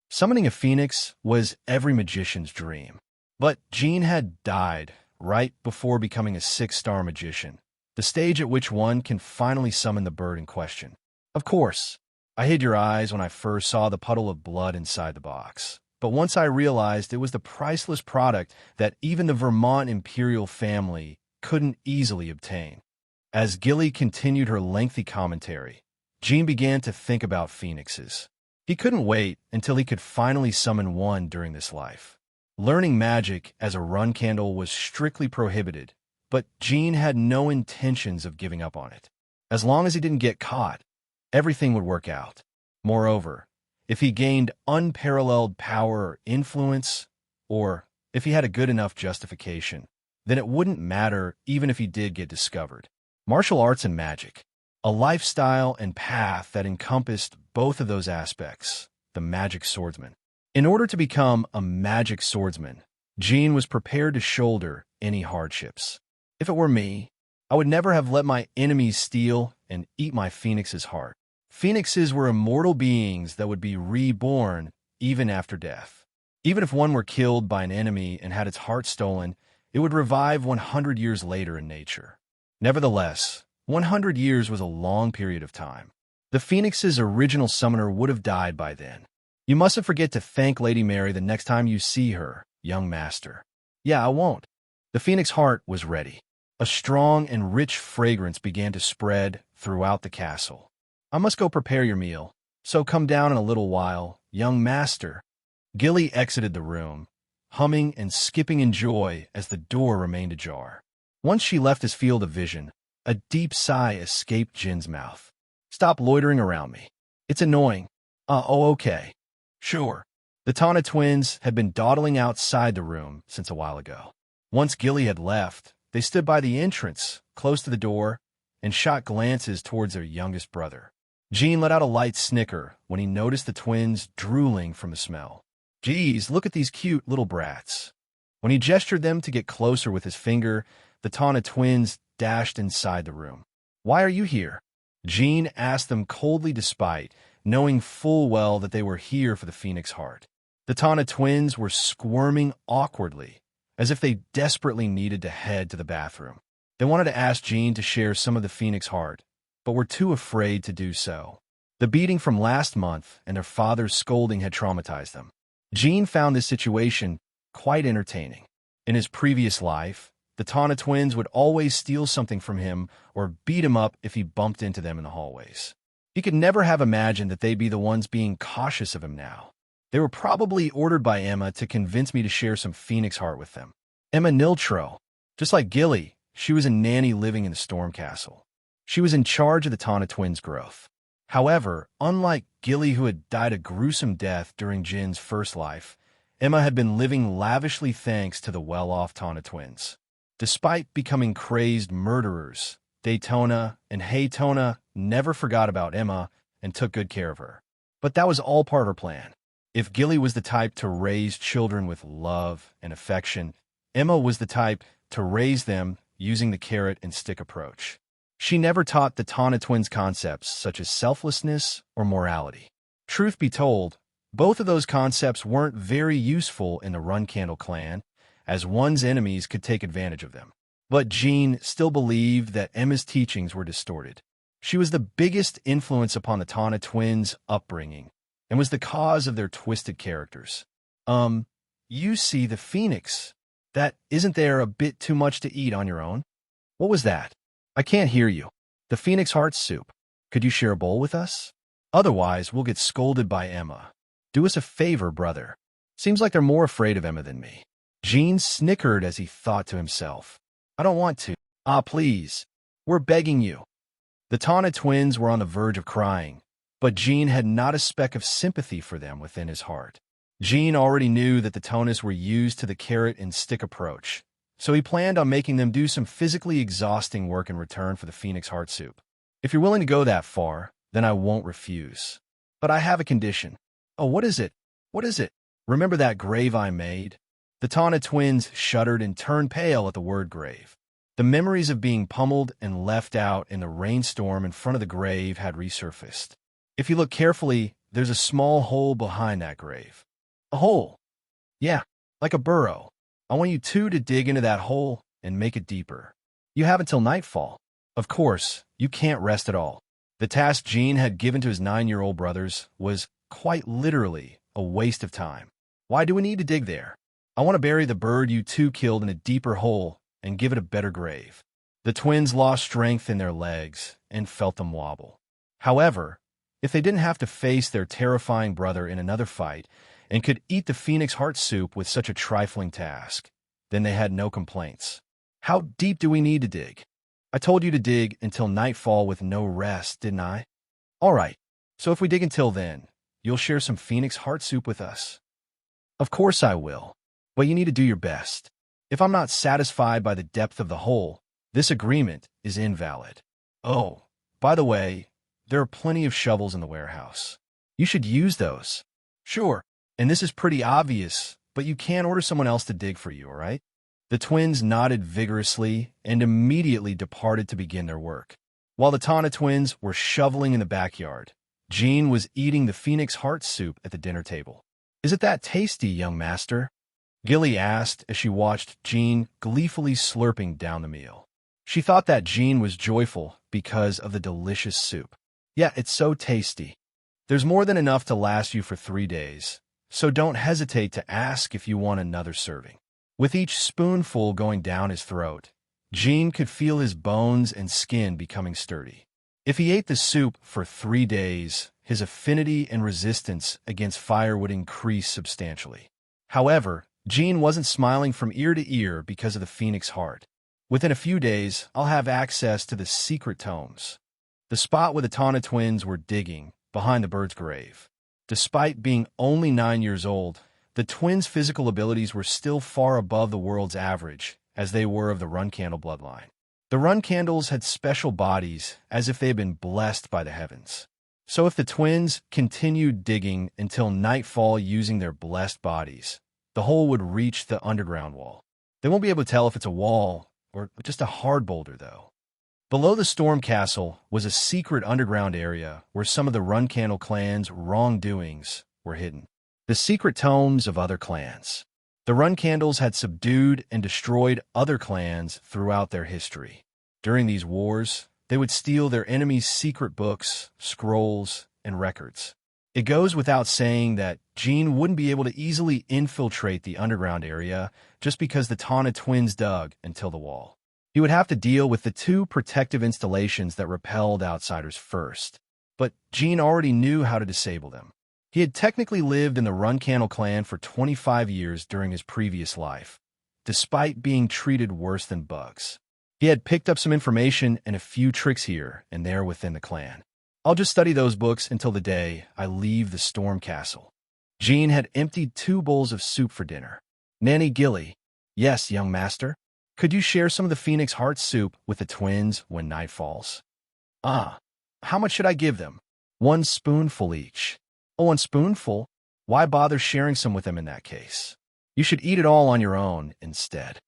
Summoning a phoenix was every magician's dream. But Jean had died right before becoming a six-star magician, the stage at which one can finally summon the bird in question. Of course, I hid your eyes when I first saw the puddle of blood inside the box. But once I realized it was the priceless product that even the Vermont imperial family couldn't easily obtain. As Gilly continued her lengthy commentary, Jean began to think about phoenixes. He couldn't wait until he could finally summon one during this life. Learning magic as a Runcandle was strictly prohibited, but Jean had no intentions of giving up on it. As long as he didn't get caught, everything would work out. Moreover, if he gained unparalleled power or influence, or if he had a good enough justification, then it wouldn't matter even if he did get discovered. Martial arts and magic, a lifestyle and path that encompassed both of those aspects, the magic swordsman. In order to become a magic swordsman, Jean was prepared to shoulder any hardships. If it were me, I would never have let my enemies steal and eat my phoenix's heart. Phoenixes were immortal beings that would be reborn even after death. Even if one were killed by an enemy and had its heart stolen, it would revive 100 years later in nature. Nevertheless, 100 years was a long period of time. The phoenix's original summoner would have died by then. You mustn't forget to thank Lady Mary the next time you see her, young master. Yeah, I won't. The phoenix heart was ready. A strong and rich fragrance began to spread throughout the castle. I must go prepare your meal, so come down in a little while, young master. Gilly exited the room, humming and skipping in joy as the door remained ajar. Once she left his field of vision, a deep sigh escaped Jin's mouth. Stop loitering around me. It's annoying. Okay. Sure. The Tana twins had been dawdling outside the room since a while ago. Once Gilly had left, they stood by the entrance, close to the door, and shot glances towards their youngest brother. Jin let out a light snicker when he noticed the twins drooling from the smell. Geez, look at these cute little brats. When he gestured them to get closer with his finger, the Tana twins dashed inside the room. Why are you here? Jin asked them coldly despite knowing full well that they were here for the Phoenix Heart. The Tana twins were squirming awkwardly, as if they desperately needed to head to the bathroom. They wanted to ask Jin to share some of the Phoenix Heart, but were too afraid to do so. The beating from last month and their father's scolding had traumatized them. Jin found this situation quite entertaining. In his previous life, the Tana twins would always steal something from him or beat him up if he bumped into them in the hallways. He could never have imagined that they'd be the ones being cautious of him now. They were probably ordered by Emma to convince me to share some Phoenix Heart with them. Emma Niltro. Just like Gilly, she was a nanny living in the Storm Castle. She was in charge of the Tana twins' growth. However, unlike Gilly, who had died a gruesome death during Jin's first life, Emma had been living lavishly thanks to the well-off Tana twins. Despite becoming crazed murderers, Daytona and Haytona never forgot about Emma and took good care of her. But that was all part of her plan. If Gilly was the type to raise children with love and affection, Emma was the type to raise them using the carrot and stick approach. She never taught the Tana twins concepts such as selflessness or morality. Truth be told, both of those concepts weren't very useful in the Run Candle clan, as one's enemies could take advantage of them. But Jean still believed that Emma's teachings were distorted. She was the biggest influence upon the Tana twins' upbringing and was the cause of their twisted characters. You see the Phoenix. That isn't there a bit too much to eat on your own? What was that? I can't hear you. The Phoenix Heart soup. Could you share a bowl with us? Otherwise, we'll get scolded by Emma. Do us a favor, brother. Seems like they're more afraid of Emma than me. Jean snickered as he thought to himself. I don't want to. Please. We're begging you. The Tana twins were on the verge of crying, but Jean had not a speck of sympathy for them within his heart. Jean already knew that the Tonas were used to the carrot and stick approach, so he planned on making them do some physically exhausting work in return for the Phoenix Heart soup. If you're willing to go that far, then I won't refuse. But I have a condition. Oh, what is it? What is it? Remember that grave I made? The Tana twins shuddered and turned pale at the word grave. The memories of being pummeled and left out in the rainstorm in front of the grave had resurfaced. If you look carefully, there's a small hole behind that grave. A hole? Yeah, like a burrow. I want you two to dig into that hole and make it deeper. You have until nightfall. Of course, you can't rest at all. The task Jean had given to his 9-year-old brothers was, quite literally, a waste of time. Why do we need to dig there? I want to bury the bird you two killed in a deeper hole and give it a better grave. The twins lost strength in their legs and felt them wobble. However, if they didn't have to face their terrifying brother in another fight and could eat the Phoenix Heart soup with such a trifling task, then they had no complaints. How deep do we need to dig? I told you to dig until nightfall with no rest, didn't I? All right, so if we dig until then, you'll share some Phoenix Heart soup with us. Of course I will, but you need to do your best. If I'm not satisfied by the depth of the hole, this agreement is invalid. Oh, by the way, there are plenty of shovels in the warehouse. You should use those. Sure, and this is pretty obvious, but you can order someone else to dig for you, all right? The twins nodded vigorously and immediately departed to begin their work. While the Tana twins were shoveling in the backyard, Jean was eating the Phoenix Heart soup at the dinner table. Is it that tasty, young master? Gilly asked as she watched Jean gleefully slurping down the meal. She thought that Jean was joyful because of the delicious soup. Yeah, it's so tasty. There's more than enough to last you for 3 days, so don't hesitate to ask if you want another serving. With each spoonful going down his throat, Jean could feel his bones and skin becoming sturdy. If he ate the soup for 3 days, his affinity and resistance against fire would increase substantially. However, Jean wasn't smiling from ear to ear because of the phoenix heart. Within a few days, I'll have access to the secret tomes, the spot where the Tana twins were digging, behind the bird's grave. Despite being only 9 years old, the twins' physical abilities were still far above the world's average, as they were of the Runcandle bloodline. The Runcandles had special bodies, as if they had been blessed by the heavens. So if the twins continued digging until nightfall using their blessed bodies, the hole would reach the underground wall. They won't be able to tell if it's a wall or just a hard boulder, though. Below the Storm Castle was a secret underground area where some of the Runcandle clan's wrongdoings were hidden. The secret tomes of other clans. The Runcandles had subdued and destroyed other clans throughout their history. During these wars, they would steal their enemies' secret books, scrolls, and records. It goes without saying that Jean wouldn't be able to easily infiltrate the underground area just because the Tana twins dug until the wall. He would have to deal with the 2 protective installations that repelled outsiders first. But Jean already knew how to disable them. He had technically lived in the Runcandle clan for 25 years during his previous life, despite being treated worse than bugs. He had picked up some information and a few tricks here and there within the clan. I'll just study those books until the day I leave the Storm Castle. Jean had emptied 2 bowls of soup for dinner. Nanny Gilly, yes, young master, could you share some of the Phoenix Heart soup with the twins when night falls? How much should I give them? 1 spoonful each. Oh, 1 spoonful? Why bother sharing some with them in that case? You should eat it all on your own instead.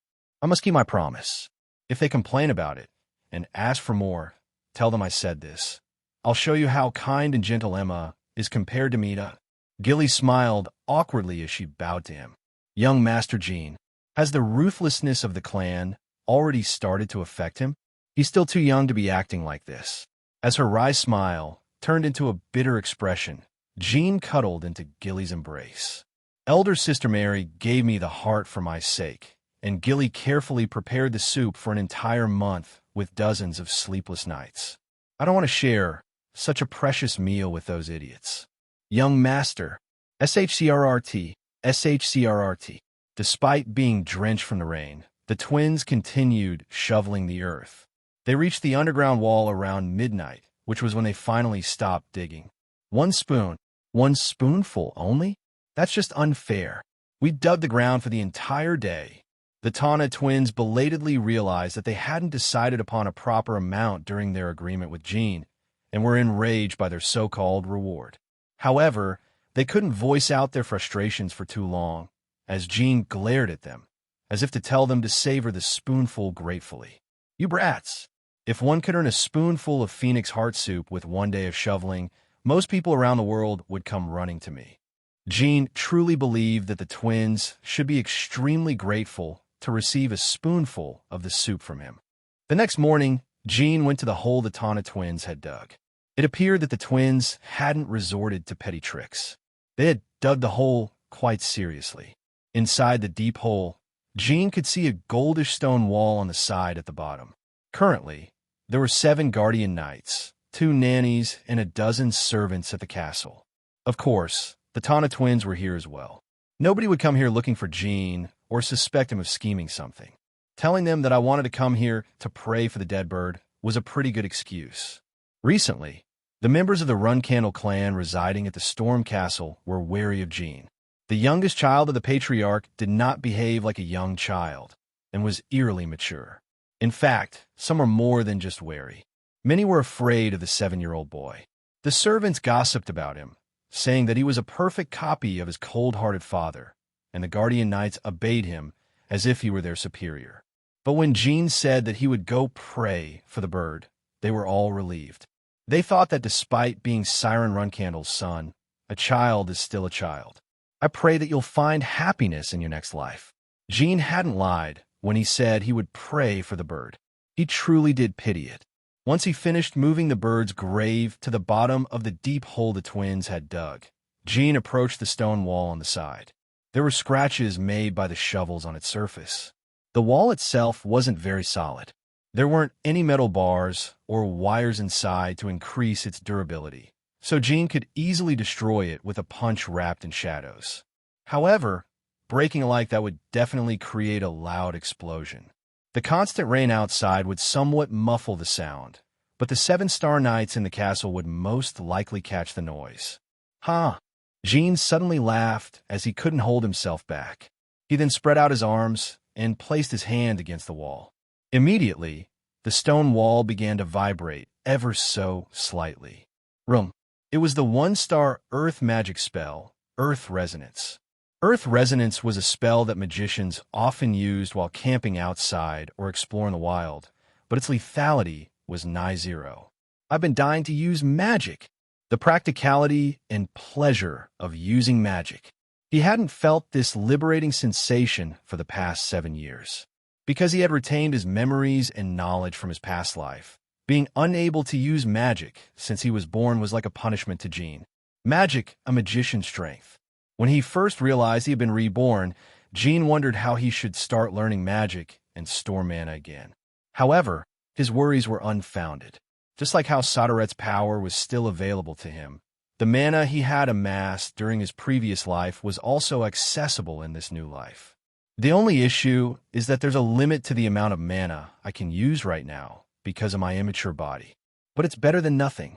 I must keep my promise. If they complain about it and ask for more, tell them I said this. I'll show you how kind and gentle Emma is compared to Mita. Gilly smiled awkwardly as she bowed to him. Young Master Jean, has the ruthlessness of the clan already started to affect him? He's still too young to be acting like this. As her wry smile turned into a bitter expression, Jean cuddled into Gilly's embrace. Elder Sister Mary gave me the heart for my sake, and Gilly carefully prepared the soup for an entire month with dozens of sleepless nights. I don't want to share such a precious meal with those idiots. Young Master, SHCRRT, SHCRRT. Despite being drenched from the rain, the twins continued shoveling the earth. They reached the underground wall around midnight, which was when they finally stopped digging. 1 spoon, 1 spoonful only? That's just unfair. We dug the ground for the entire day. The Tana twins belatedly realized that they hadn't decided upon a proper amount during their agreement with Jean, and were enraged by their so-called reward. However, they couldn't voice out their frustrations for too long, as Jean glared at them, as if to tell them to savor the spoonful gratefully. You brats! If one could earn a spoonful of Phoenix Heart soup with 1 day of shoveling, most people around the world would come running to me. Jean truly believed that the twins should be extremely grateful to receive a spoonful of the soup from him. The next morning, Jean went to the hole the Tana twins had dug. It appeared that the twins hadn't resorted to petty tricks. They had dug the hole quite seriously. Inside the deep hole, Jean could see a goldish stone wall on the side at the bottom. Currently, there were 7 guardian knights, 2 nannies, and a dozen servants at the castle. Of course, the Tana twins were here as well. Nobody would come here looking for Jean or suspect him of scheming something. Telling them that I wanted to come here to pray for the dead bird was a pretty good excuse. Recently, the members of the Runcandle clan residing at the Storm Castle were wary of Jean. The youngest child of the patriarch did not behave like a young child and was eerily mature. In fact, some were more than just wary. Many were afraid of the 7-year-old boy. The servants gossiped about him, saying that he was a perfect copy of his cold-hearted father, and the guardian knights obeyed him as if he were their superior. But when Jean said that he would go pray for the bird, they were all relieved. They thought that despite being Siren Runcandle's son, a child is still a child. I pray that you'll find happiness in your next life. Jean hadn't lied when he said he would pray for the bird. He truly did pity it. Once he finished moving the bird's grave to the bottom of the deep hole the twins had dug, Jean approached the stone wall on the side. There were scratches made by the shovels on its surface. The wall itself wasn't very solid. There weren't any metal bars or wires inside to increase its durability, so Jean could easily destroy it with a punch wrapped in shadows. However, breaking like that would definitely create a loud explosion. The constant rain outside would somewhat muffle the sound, but the 7-star knights in the castle would most likely catch the noise. Huh. Jean suddenly laughed as he couldn't hold himself back. He then spread out his arms and placed his hand against the wall. Immediately, the stone wall began to vibrate ever so slightly. Room. It was the 1-star earth magic spell, Earth Resonance. Earth Resonance was a spell that magicians often used while camping outside or exploring the wild, but its lethality was nigh zero. I've been dying to use magic. The practicality and pleasure of using magic. He hadn't felt this liberating sensation for the past 7 years. Because he had retained his memories and knowledge from his past life, being unable to use magic since he was born was like a punishment to Jean. Magic, a magician's strength. When he first realized he had been reborn, Jean wondered how he should start learning magic and store mana again. However, his worries were unfounded. Just like how Soderet's power was still available to him, the mana he had amassed during his previous life was also accessible in this new life. The only issue is that there's a limit to the amount of mana I can use right now because of my immature body. But it's better than nothing.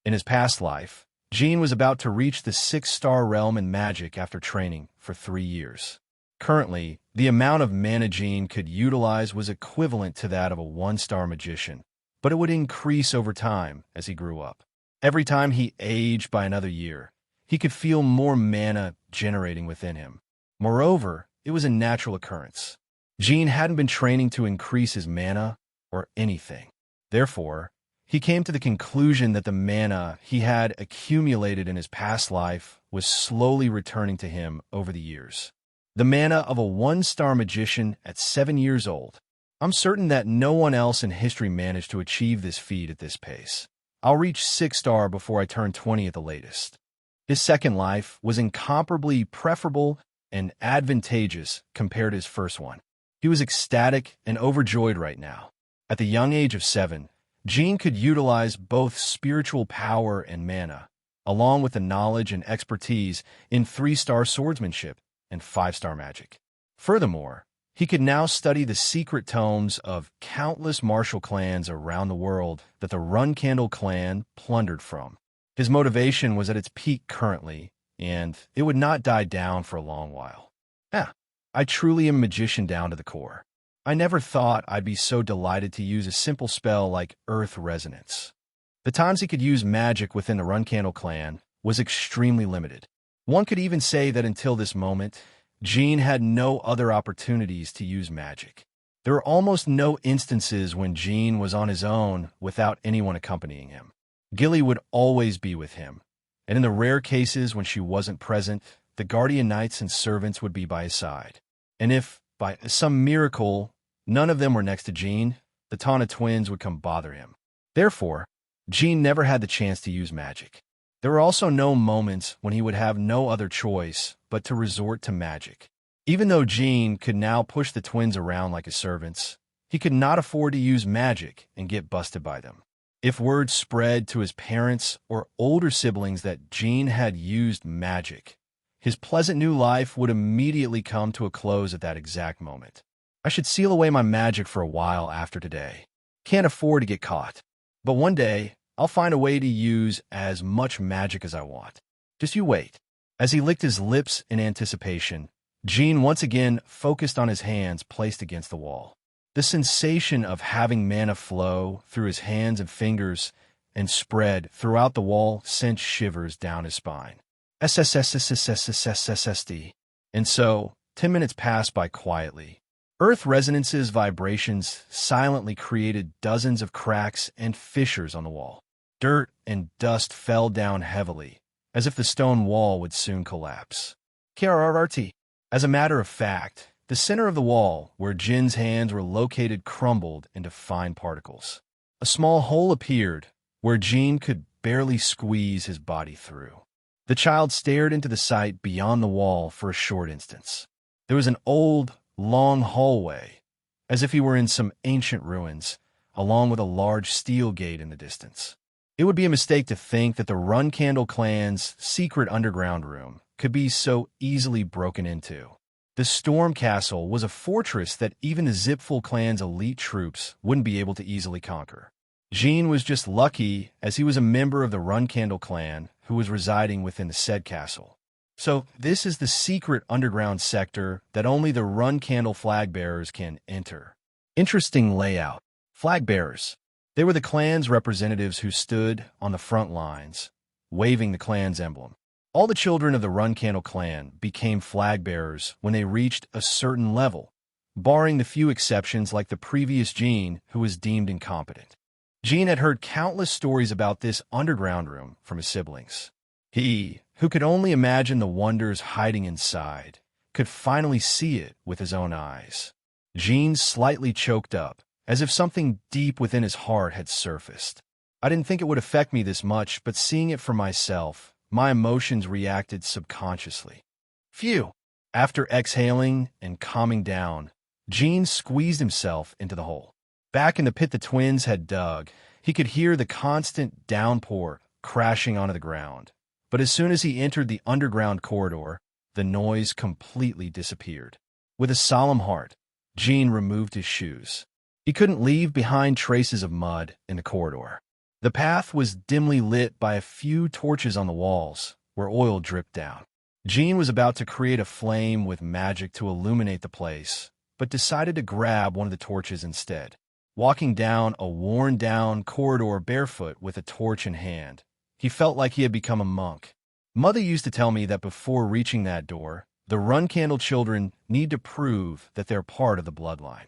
In his past life, Jean was about to reach the 6-star realm in magic after training for 3 years. Currently, the amount of mana Jean could utilize was equivalent to that of a 1-star magician, but it would increase over time as he grew up. Every time he aged by another year, he could feel more mana generating within him. Moreover, it was a natural occurrence. Jean hadn't been training to increase his mana or anything. Therefore, he came to the conclusion that the mana he had accumulated in his past life was slowly returning to him over the years. The mana of a 1-star magician at 7 years old. I'm certain that no one else in history managed to achieve this feat at this pace. I'll reach 6-star before I turn 20 at the latest. His second life was incomparably preferable and advantageous compared to his first one. He was ecstatic and overjoyed right now. At the young age of 7, Jean could utilize both spiritual power and mana, along with the knowledge and expertise in 3-star swordsmanship and 5-star magic. Furthermore, he could now study the secret tomes of countless martial clans around the world that the Run Candle clan plundered from. His motivation was at its peak currently, and it would not die down for a long while. I truly am a magician down to the core. I never thought I'd be so delighted to use a simple spell like Earth Resonance. The times he could use magic within the Run Candle clan was extremely limited. One could even say that until this moment, Jean had no other opportunities to use magic. There were almost no instances when Jean was on his own without anyone accompanying him. Gilly would always be with him, and in the rare cases when she wasn't present, the guardian knights and servants would be by his side. And if, by some miracle, none of them were next to Jean, the Tana twins would come bother him. Therefore, Jean never had the chance to use magic. There were also no moments when he would have no other choice but to resort to magic. Even though Jean could now push the twins around like his servants, he could not afford to use magic and get busted by them. If word spread to his parents or older siblings that Jean had used magic, his pleasant new life would immediately come to a close at that exact moment. I should seal away my magic for a while after today. Can't afford to get caught. But one day, I'll find a way to use as much magic as I want. Just you wait. As he licked his lips in anticipation, Jean once again focused on his hands placed against the wall. The sensation of having mana flow through his hands and fingers and spread throughout the wall sent shivers down his spine. SSSSSSSSSD. And so, 10 minutes passed by quietly. Earth Resonance's vibrations silently created dozens of cracks and fissures on the wall. Dirt and dust fell down heavily, as if the stone wall would soon collapse. KRRT. As a matter of fact, the center of the wall, where Jin's hands were located, crumbled into fine particles. A small hole appeared, where Jin could barely squeeze his body through. The child stared into the sight beyond the wall for a short instant. There was an old, long hallway, as if he were in some ancient ruins, along with a large steel gate in the distance. It would be a mistake to think that the Run Candle clan's secret underground room could be so easily broken into. The Storm Castle was a fortress that even the Zipful clan's elite troops wouldn't be able to easily conquer. Jean was just lucky as he was a member of the Run Candle clan who was residing within the said castle. So this is the secret underground sector that only the Run Candle flag bearers can enter. Interesting layout. Flag bearers. They were the clan's representatives who stood on the front lines, waving the clan's emblem. All the children of the Run Candle clan became flag bearers when they reached a certain level, barring the few exceptions like the previous Jean, who was deemed incompetent. Jean had heard countless stories about this underground room from his siblings. He, who could only imagine the wonders hiding inside, could finally see it with his own eyes. Jean slightly choked up, as if something deep within his heart had surfaced. I didn't think it would affect me this much, but seeing it for myself, my emotions reacted subconsciously. Phew! After exhaling and calming down, Jean squeezed himself into the hole. Back in the pit the twins had dug, he could hear the constant downpour crashing onto the ground. But as soon as he entered the underground corridor, the noise completely disappeared. With a solemn heart, Jean removed his shoes. He couldn't leave behind traces of mud in the corridor. The path was dimly lit by a few torches on the walls, where oil dripped down. Jean was about to create a flame with magic to illuminate the place, but decided to grab one of the torches instead. Walking down a worn-down corridor barefoot with a torch in hand, he felt like he had become a monk. Mother used to tell me that before reaching that door, the Run Candle children need to prove that they're part of the bloodline.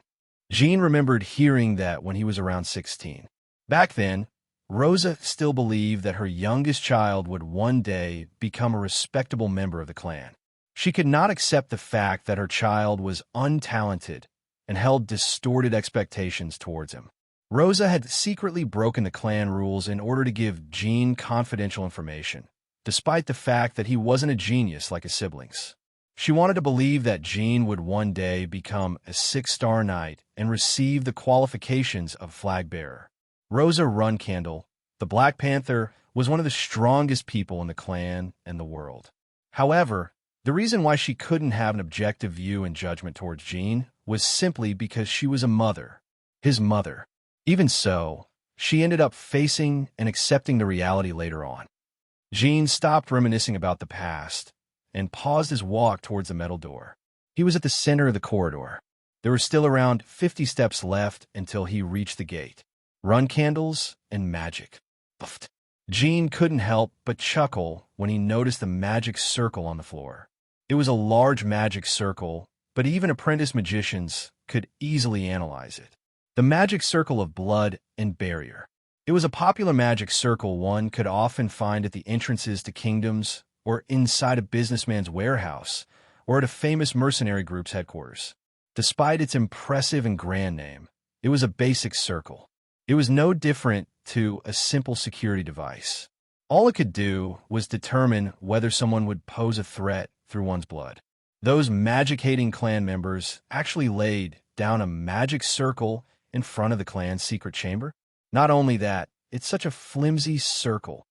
Jean remembered hearing that when he was around 16. Back then, Rosa still believed that her youngest child would one day become a respectable member of the clan. She could not accept the fact that her child was untalented and held distorted expectations towards him. Rosa had secretly broken the clan rules in order to give Jean confidential information, despite the fact that he wasn't a genius like his siblings. She wanted to believe that Jean would one day become a 6-star knight and receive the qualifications of flag bearer. Rosa Run Candle, the Black Panther, was one of the strongest people in the clan and the world. However, the reason why she couldn't have an objective view and judgment towards Jean was simply because she was a mother, his mother. Even so, she ended up facing and accepting the reality later on. Jean stopped reminiscing about the past and paused his walk towards the metal door. He was at the center of the corridor. There were still around 50 steps left until he reached the gate. Run Candles and magic. Puffed. Jean couldn't help but chuckle when he noticed the magic circle on the floor. It was a large magic circle, but even apprentice magicians could easily analyze it. The magic circle of blood and barrier. It was a popular magic circle one could often find at the entrances to kingdoms or inside a businessman's warehouse or at a famous mercenary group's headquarters. Despite its impressive and grand name, it was a basic circle. It was no different to a simple security device. All it could do was determine whether someone would pose a threat through one's blood. Those magic-hating clan members actually laid down a magic circle in front of the clan's secret chamber. Not only that, it's such a flimsy circle.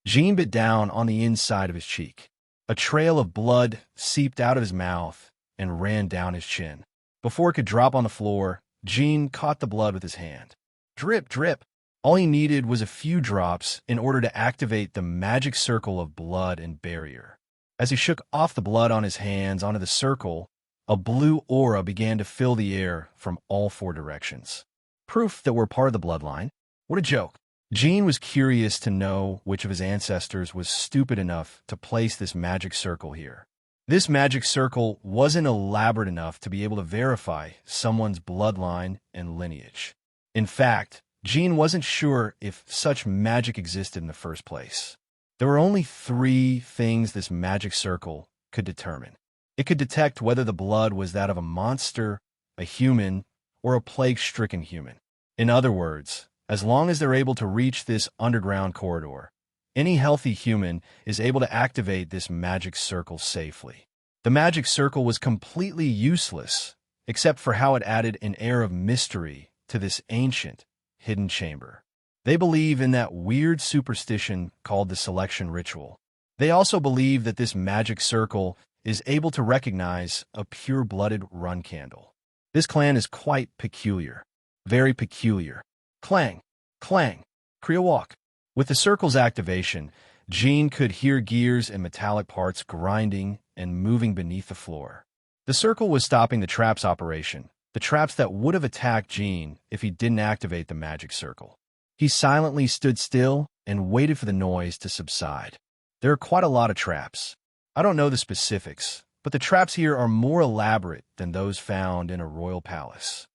Jean bit down on the inside of his cheek. A trail of blood seeped out of his mouth and ran down his chin. Before it could drop on the floor, Jean caught the blood with his hand. Drip, drip. All he needed was a few drops in order to activate the magic circle of blood and barrier. As he shook off the blood on his hands onto the circle, a blue aura began to fill the air from all 4 directions. Proof that we're part of the bloodline? What a joke. Jean was curious to know which of his ancestors was stupid enough to place this magic circle here. This magic circle wasn't elaborate enough to be able to verify someone's bloodline and lineage. In fact, Jean wasn't sure if such magic existed in the first place. There were only 3 things this magic circle could determine. It could detect whether the blood was that of a monster, a human, or a plague-stricken human. In other words, as long as they're able to reach this underground corridor, any healthy human is able to activate this magic circle safely. The magic circle was completely useless except for how it added an air of mystery to this ancient, hidden chamber. They believe in that weird superstition called the selection ritual. They also believe that this magic circle is able to recognize a pure-blooded run candle. This clan is quite peculiar. Very peculiar. Clang, clang, Kriawalk. With the circle's activation, Jean could hear gears and metallic parts grinding and moving beneath the floor. The circle was stopping the traps operation, the traps that would have attacked Jean if he didn't activate the magic circle. He silently stood still and waited for the noise to subside. There are quite a lot of traps. I don't know the specifics, but the traps here are more elaborate than those found in a royal palace.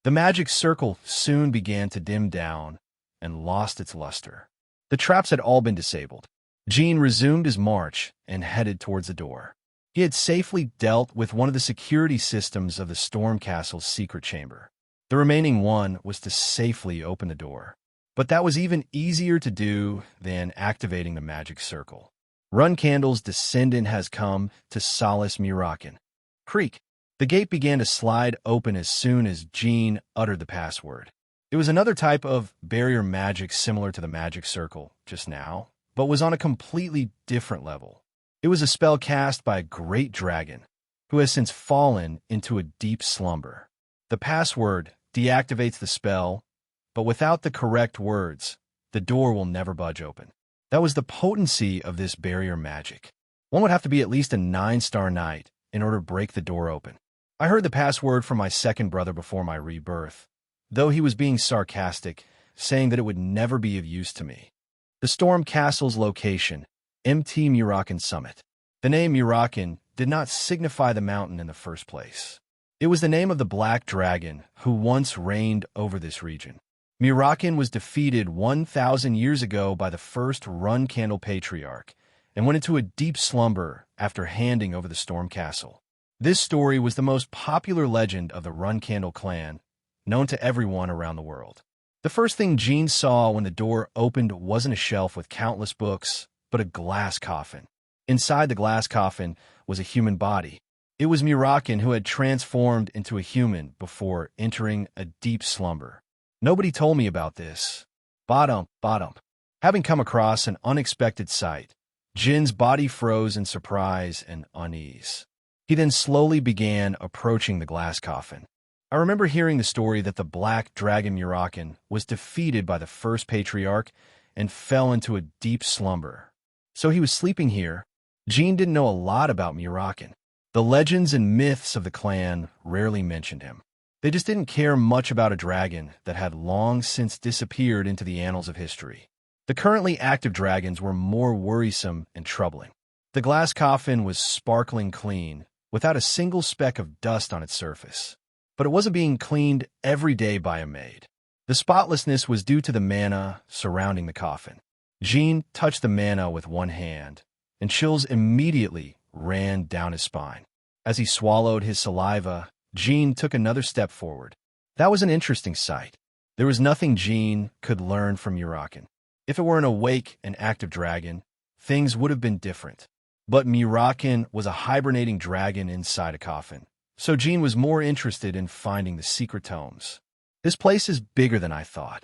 The magic circle soon began to dim down and lost its luster. The traps had all been disabled. Jean resumed his march and headed towards the door. He had safely dealt with one of the security systems of the Storm Castle's secret chamber. The remaining one was to safely open the door. But that was even easier to do than activating the magic circle. Run Candle's descendant has come to solace Murakin. Creak. The gate began to slide open as soon as Jean uttered the password. It was another type of barrier magic similar to the magic circle just now, but was on a completely different level. It was a spell cast by a great dragon, who has since fallen into a deep slumber. The password deactivates the spell, but without the correct words, the door will never budge open. That was the potency of this barrier magic. One would have to be at least a 9-star knight in order to break the door open. I heard the password from my second brother before my rebirth, though he was being sarcastic, saying that it would never be of use to me. The Storm Castle's location, MT Murakin Summit. The name Murakin did not signify the mountain in the first place. It was the name of the black dragon who once reigned over this region. Murakin was defeated 1,000 years ago by the first Run Candle Patriarch and went into a deep slumber after handing over the Storm Castle. This story was the most popular legend of the Run Candle clan, known to everyone around the world. The first thing Jean saw when the door opened wasn't a shelf with countless books, but a glass coffin. Inside the glass coffin was a human body. It was Murakin who had transformed into a human before entering a deep slumber. Nobody told me about this. Bottom. Having come across an unexpected sight, Jin's body froze in surprise and unease. He then slowly began approaching the glass coffin. I remember hearing the story that the black dragon Murakin was defeated by the first patriarch and fell into a deep slumber. So he was sleeping here. Jean didn't know a lot about Murakin. The legends and myths of the clan rarely mentioned him. They just didn't care much about a dragon that had long since disappeared into the annals of history. The currently active dragons were more worrisome and troubling. The glass coffin was sparkling clean, without a single speck of dust on its surface. But it wasn't being cleaned every day by a maid. The spotlessness was due to the mana surrounding the coffin. Jean touched the mana with one hand, and chills immediately ran down his spine. As he swallowed his saliva, Jean took another step forward. That was an interesting sight. There was nothing Jean could learn from Murakin. If it were an awake and active dragon, things would have been different. But Murakin was a hibernating dragon inside a coffin, so Jean was more interested in finding the secret tomes. This place is bigger than I thought.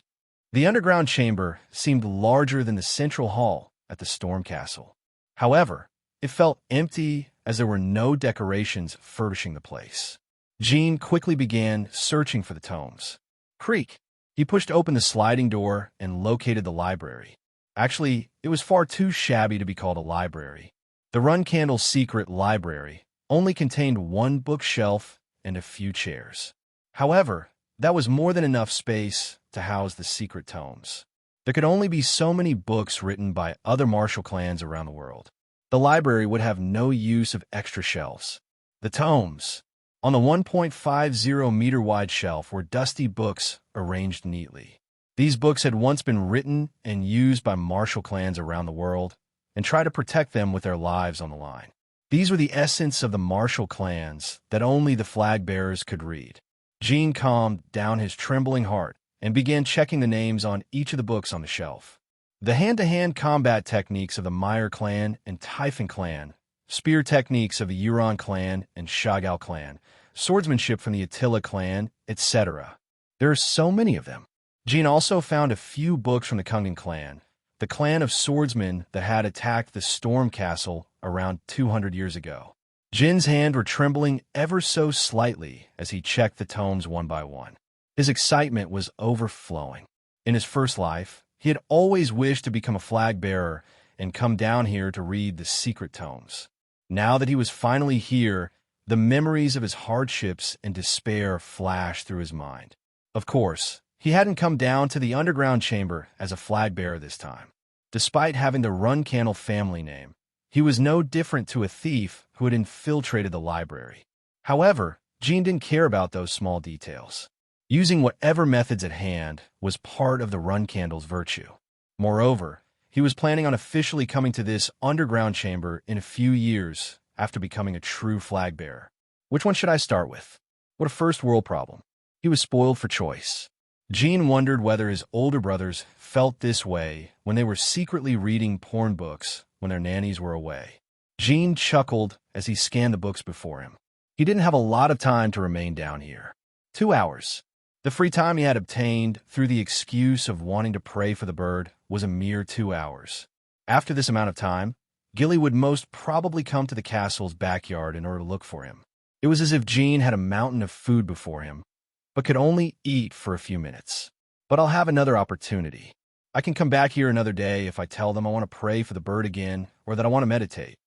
The underground chamber seemed larger than the central hall at the Storm Castle. However, it felt empty as there were no decorations furnishing the place. Jean quickly began searching for the tomes. Creak. He pushed open the sliding door and located the library. Actually, it was far too shabby to be called a library. The Run Candle's secret library only contained one bookshelf and a few chairs. However, that was more than enough space to house the secret tomes. There could only be so many books written by other martial clans around the world. The library would have no use of extra shelves. The tomes. On the 1.50-meter wide shelf were dusty books arranged neatly. These books had once been written and used by martial clans around the world and tried to protect them with their lives on the line. These were the essence of the martial clans that only the flag bearers could read. Jean calmed down his trembling heart and began checking the names on each of the books on the shelf. The hand-to-hand combat techniques of the Meyer clan and Typhon clan spear techniques of the Yuron clan and Shagal clan, swordsmanship from the Attila clan, etc. There are so many of them. Jean also found a few books from the Kungan clan, the clan of swordsmen that had attacked the Storm Castle around 200 years ago. Jin's hands were trembling ever so slightly as he checked the tomes one by one. His excitement was overflowing. In his first life, he had always wished to become a flag bearer and come down here to read the secret tomes. Now that he was finally here, the memories of his hardships and despair flashed through his mind. Of course, he hadn't come down to the underground chamber as a flag bearer this time. Despite having the Runcandle family name, he was no different to a thief who had infiltrated the library. However, Jean didn't care about those small details. Using whatever methods at hand was part of the Runcandle's virtue. Moreover, he was planning on officially coming to this underground chamber in a few years after becoming a true flag bearer. Which one should I start with? What a first world problem. He was spoiled for choice. Jean wondered whether his older brothers felt this way when they were secretly reading porn books when their nannies were away. Jean chuckled as he scanned the books before him. He didn't have a lot of time to remain down here. 2 hours. The free time he had obtained through the excuse of wanting to pray for the bird was a mere 2 hours. After this amount of time, Gilly would most probably come to the castle's backyard in order to look for him. It was as if Jean had a mountain of food before him, but could only eat for a few minutes. But I'll have another opportunity. I can come back here another day if I tell them I want to pray for the bird again or that I want to meditate.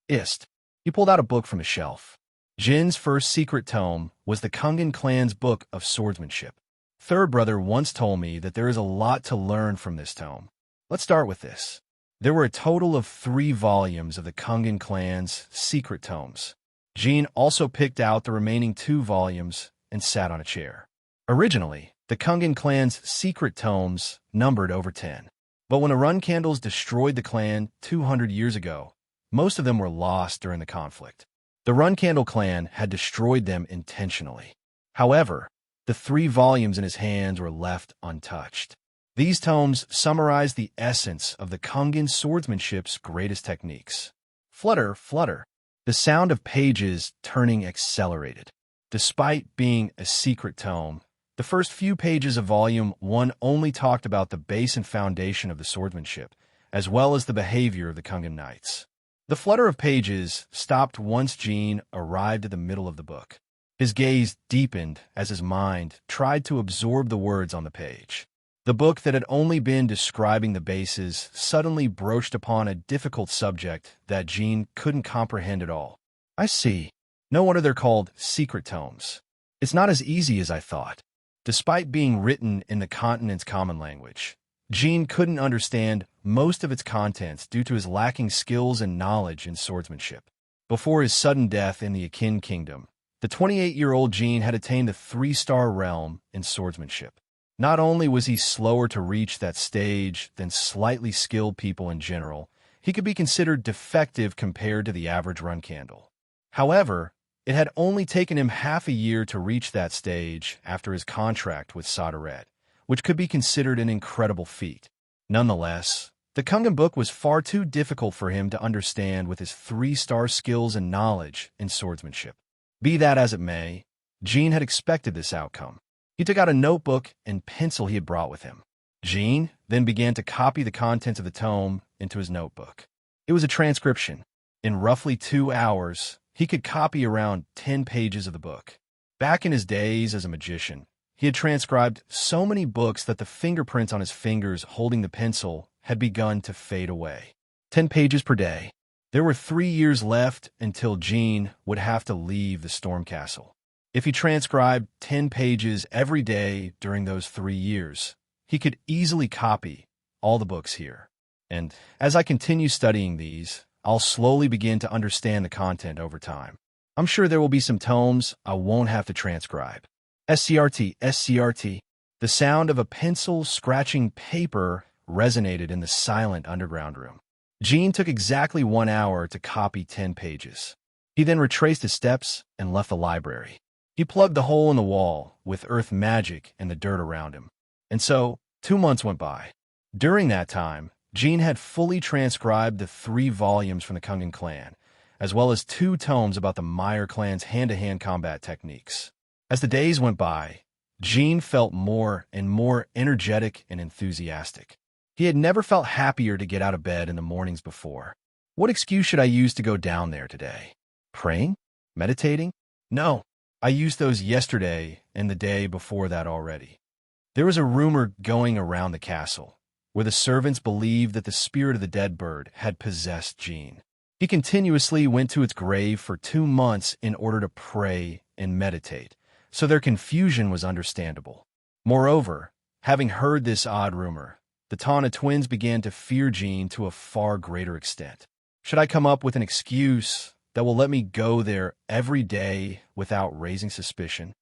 Ist. He pulled out a book from his shelf. Jin's first secret tome was the Kungan clan's book of swordsmanship. Third brother once told me that there is a lot to learn from this tome. Let's start with this. There were a total of 3 volumes of the Kungan clan's secret tomes. Jean also picked out the remaining 2 volumes and sat on a chair. Originally, the Kungan clan's secret tomes numbered over 10. But when the Runcandles destroyed the clan 200 years ago, most of them were lost during the conflict. The Runcandle clan had destroyed them intentionally. However, the 3 volumes in his hands were left untouched. These tomes summarize the essence of the Kungan swordsmanship's greatest techniques. Flutter, flutter. The sound of pages turning accelerated. Despite being a secret tome, the first few pages of Volume 1 only talked about the base and foundation of the swordsmanship, as well as the behavior of the Kungan knights. The flutter of pages stopped once Jean arrived at the middle of the book. His gaze deepened as his mind tried to absorb the words on the page. The book that had only been describing the bases suddenly broached upon a difficult subject that Jean couldn't comprehend at all. I see. No wonder they're called secret tomes. It's not as easy as I thought. Despite being written in the continent's common language, Jean couldn't understand most of its contents due to his lacking skills and knowledge in swordsmanship. Before his sudden death in the Akin Kingdom, the 28-year-old Jean had attained the 3-star realm in swordsmanship. Not only was he slower to reach that stage than slightly skilled people in general, he could be considered defective compared to the average Runcandle. However, it had only taken him half a year to reach that stage after his contract with Sodaret, which could be considered an incredible feat. Nonetheless, the Kungan book was far too difficult for him to understand with his 3-star skills and knowledge in swordsmanship. Be that as it may, Jean had expected this outcome. He took out a notebook and pencil he had brought with him. Jean then began to copy the contents of the tome into his notebook. It was a transcription. In roughly 2 hours, he could copy around 10 pages of the book. Back in his days as a magician, he had transcribed so many books that the fingerprints on his fingers holding the pencil had begun to fade away. 10 pages per day. There were 3 years left until Jean would have to leave the Storm Castle. If he transcribed 10 pages every day during those 3 years, he could easily copy all the books here. And as I continue studying these, I'll slowly begin to understand the content over time. I'm sure there will be some tomes I won't have to transcribe. SCRT, SCRT. The sound of a pencil scratching paper resonated in the silent underground room. Jean took exactly 1 hour to copy 10 pages. He then retraced his steps and left the library. He plugged the hole in the wall with earth magic and the dirt around him. And so, 2 months went by. During that time, Jean had fully transcribed the 3 volumes from the Kungan clan, as well as 2 tomes about the Meyer clan's hand-to-hand combat techniques. As the days went by, Gene felt more and more energetic and enthusiastic. He had never felt happier to get out of bed in the mornings before. What excuse should I use to go down there today? Praying? Meditating? No, I used those yesterday and the day before that already. There was a rumor going around the castle, where the servants believed that the spirit of the dead bird had possessed Gene. He continuously went to its grave for 2 months in order to pray and meditate, so their confusion was understandable. Moreover, having heard this odd rumor, the Tana twins began to fear Gene to a far greater extent. Should I come up with an excuse that will let me go there every day without raising suspicion?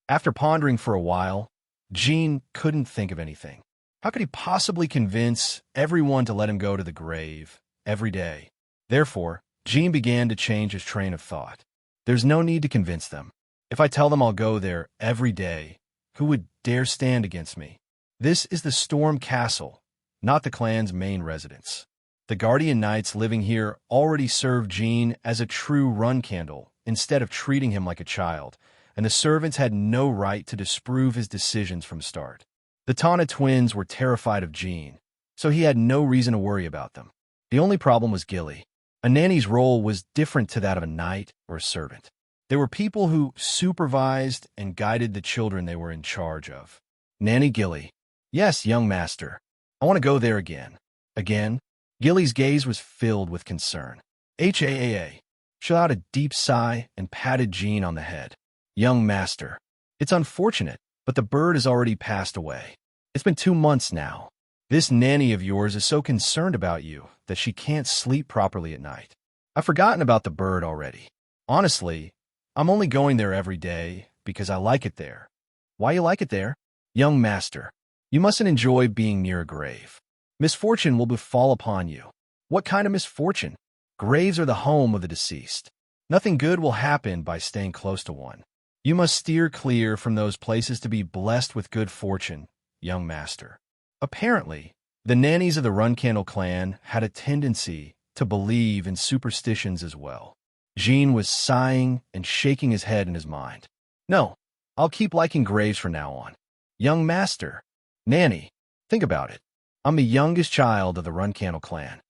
After pondering for a while, Gene couldn't think of anything. How could he possibly convince everyone to let him go to the grave every day? Therefore, Gene began to change his train of thought. There's no need to convince them. If I tell them I'll go there every day, who would dare stand against me? This is the Storm Castle, not the clan's main residence. The Guardian Knights living here already served Gene as a true run candle instead of treating him like a child, and the servants had no right to disprove his decisions from start. The Tana twins were terrified of Gene, so he had no reason to worry about them. The only problem was Gilly. A nanny's role was different to that of a knight or a servant. They were people who supervised and guided the children they were in charge of. Nanny Gilly. Yes, young master. I want to go there again. Again? Gilly's gaze was filled with concern. Haa. She out a deep sigh and patted Gene on the head. Young master. It's unfortunate, but the bird has already passed away. It's been 2 months now. This nanny of yours is so concerned about you that she can't sleep properly at night. I've forgotten about the bird already. Honestly, I'm only going there every day because I like it there. Why you like it there? Young master, you mustn't enjoy being near a grave. Misfortune will befall upon you. What kind of misfortune? Graves are the home of the deceased. Nothing good will happen by staying close to one. You must steer clear from those places to be blessed with good fortune, young master. Apparently, the nannies of the Runcandle clan had a tendency to believe in superstitions as well. Gene was sighing and shaking his head in his mind. No, I'll keep liking graves from now on. Young master, nanny, think about it. I'm the youngest child of the Runcandle clan.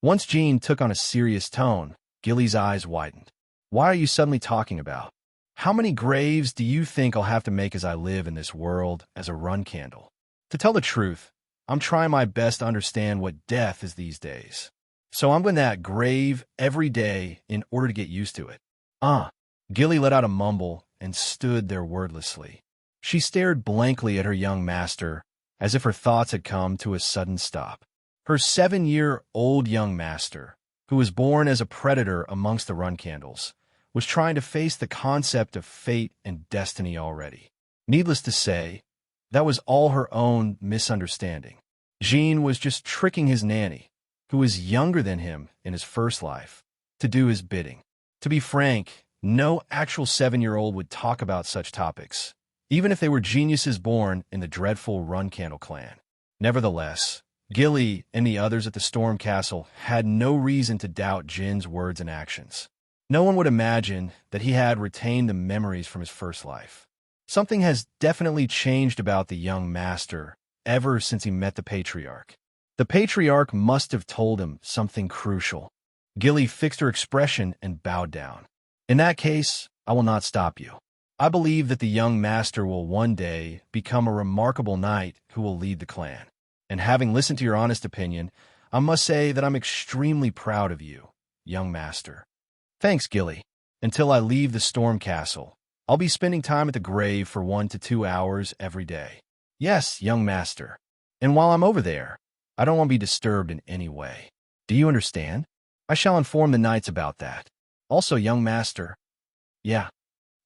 Once Gene took on a serious tone, Gilly's eyes widened. Why are you suddenly talking about? How many graves do you think I'll have to make as I live in this world as a Runcandle? To tell the truth, I'm trying my best to understand what death is these days. So I'm going to that grave every day in order to get used to it. Gilly let out a mumble and stood there wordlessly. She stared blankly at her young master, as if her thoughts had come to a sudden stop. Her 7-year-old young master, who was born as a predator amongst the Runcandles, was trying to face the concept of fate and destiny already. Needless to say, that was all her own misunderstanding. Gene was just tricking his nanny, who was younger than him in his first life, to do his bidding. To be frank, no actual 7-year-old would talk about such topics, even if they were geniuses born in the dreadful Runcandle clan. Nevertheless, Gilly and the others at the Storm Castle had no reason to doubt Jin's words and actions. No one would imagine that he had retained the memories from his first life. Something has definitely changed about the young master ever since he met the Patriarch. The Patriarch must have told him something crucial. Gilly fixed her expression and bowed down. In that case, I will not stop you. I believe that the young master will one day become a remarkable knight who will lead the clan. And having listened to your honest opinion, I must say that I'm extremely proud of you, young master. Thanks, Gilly. Until I leave the Storm Castle, I'll be spending time at the grave for 1 to 2 hours every day. Yes, young master. And while I'm over there, I don't want to be disturbed in any way. Do you understand? I shall inform the knights about that. Also, young master. Yeah.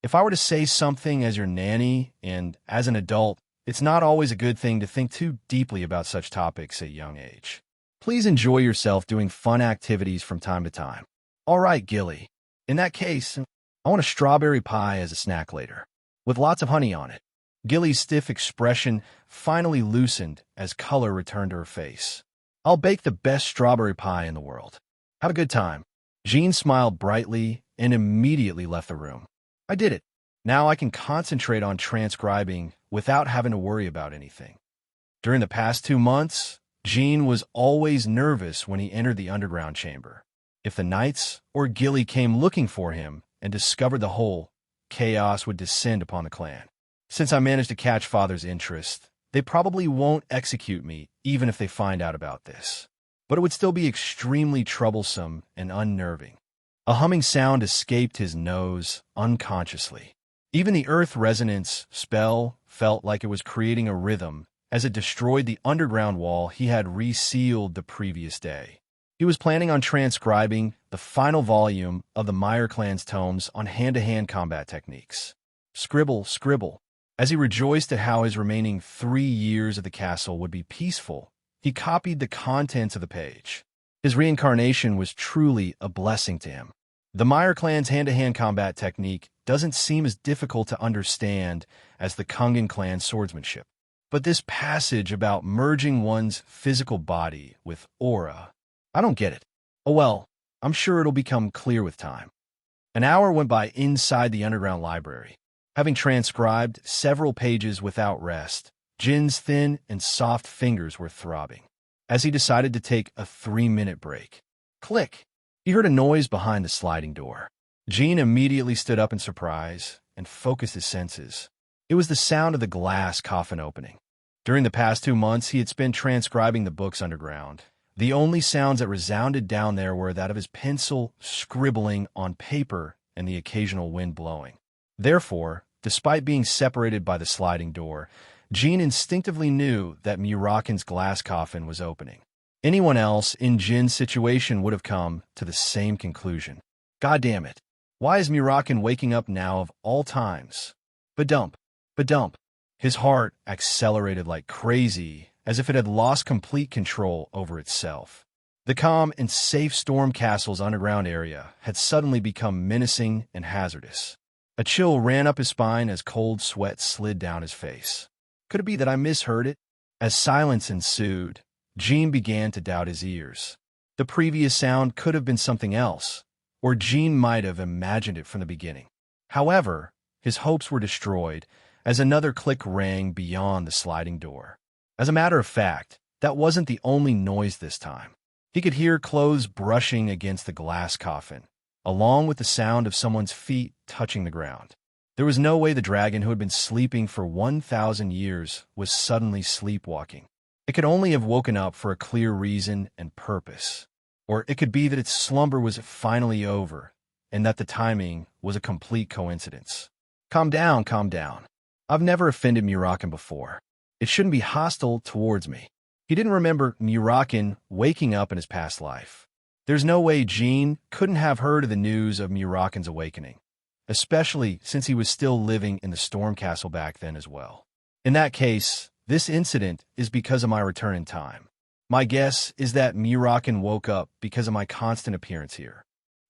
If I were to say something as your nanny and as an adult, it's not always a good thing to think too deeply about such topics at a young age. Please enjoy yourself doing fun activities from time to time. All right, Gilly. In that case, I want a strawberry pie as a snack later, with lots of honey on it. Gilly's stiff expression finally loosened as color returned to her face. I'll bake the best strawberry pie in the world. Have a good time. Jean smiled brightly and immediately left the room. I did it. Now I can concentrate on transcribing without having to worry about anything. During the past 2 months, Jean was always nervous when he entered the underground chamber. If the knights or Gilly came looking for him and discovered the hole, chaos would descend upon the clan. Since I managed to catch Father's interest, they probably won't execute me even if they find out about this. But it would still be extremely troublesome and unnerving. A humming sound escaped his nose unconsciously. Even the earth resonance spell felt like it was creating a rhythm as it destroyed the underground wall he had resealed the previous day. He was planning on transcribing the final volume of the Meyer clan's tomes on hand-to-hand combat techniques. Scribble, scribble. As he rejoiced at how his remaining 3 years at the castle would be peaceful, he copied the contents of the page. His reincarnation was truly a blessing to him. The Meyer clan's hand-to-hand combat technique doesn't seem as difficult to understand as the Kungan clan's swordsmanship. But this passage about merging one's physical body with aura, I don't get it. Oh well, I'm sure it'll become clear with time. An hour went by inside the underground library. Having transcribed several pages without rest, Jin's thin and soft fingers were throbbing. As he decided to take a 3-minute break. Click! He heard a noise behind the sliding door. Jin immediately stood up in surprise and focused his senses. It was the sound of the glass coffin opening. During the past 2 months, he had spent transcribing the books underground. The only sounds that resounded down there were that of his pencil scribbling on paper and the occasional wind blowing. Therefore, despite being separated by the sliding door, Jin instinctively knew that Murakin's glass coffin was opening. Anyone else in Jin's situation would have come to the same conclusion. God damn it. Why is Murakin waking up now of all times? Badump, badump. His heart accelerated like crazy, as if it had lost complete control over itself. The calm and safe Storm Castle's underground area had suddenly become menacing and hazardous. A chill ran up his spine as cold sweat slid down his face. Could it be that I misheard it? As silence ensued, Jean began to doubt his ears. The previous sound could have been something else, or Jean might have imagined it from the beginning. However, his hopes were destroyed as another click rang beyond the sliding door. As a matter of fact, that wasn't the only noise this time. He could hear clothes brushing against the glass coffin, along with the sound of someone's feet touching the ground. There was no way the dragon who had been sleeping for 1,000 years was suddenly sleepwalking. It could only have woken up for a clear reason and purpose. Or it could be that its slumber was finally over, and that the timing was a complete coincidence. Calm down, calm down. I've never offended Murakin before. It shouldn't be hostile towards me. He didn't remember Murakin waking up in his past life. There's no way Jean couldn't have heard of the news of Murakin's awakening, especially since he was still living in the Storm Castle back then as well. In that case, this incident is because of my return in time. My guess is that Murakin woke up because of my constant appearance here.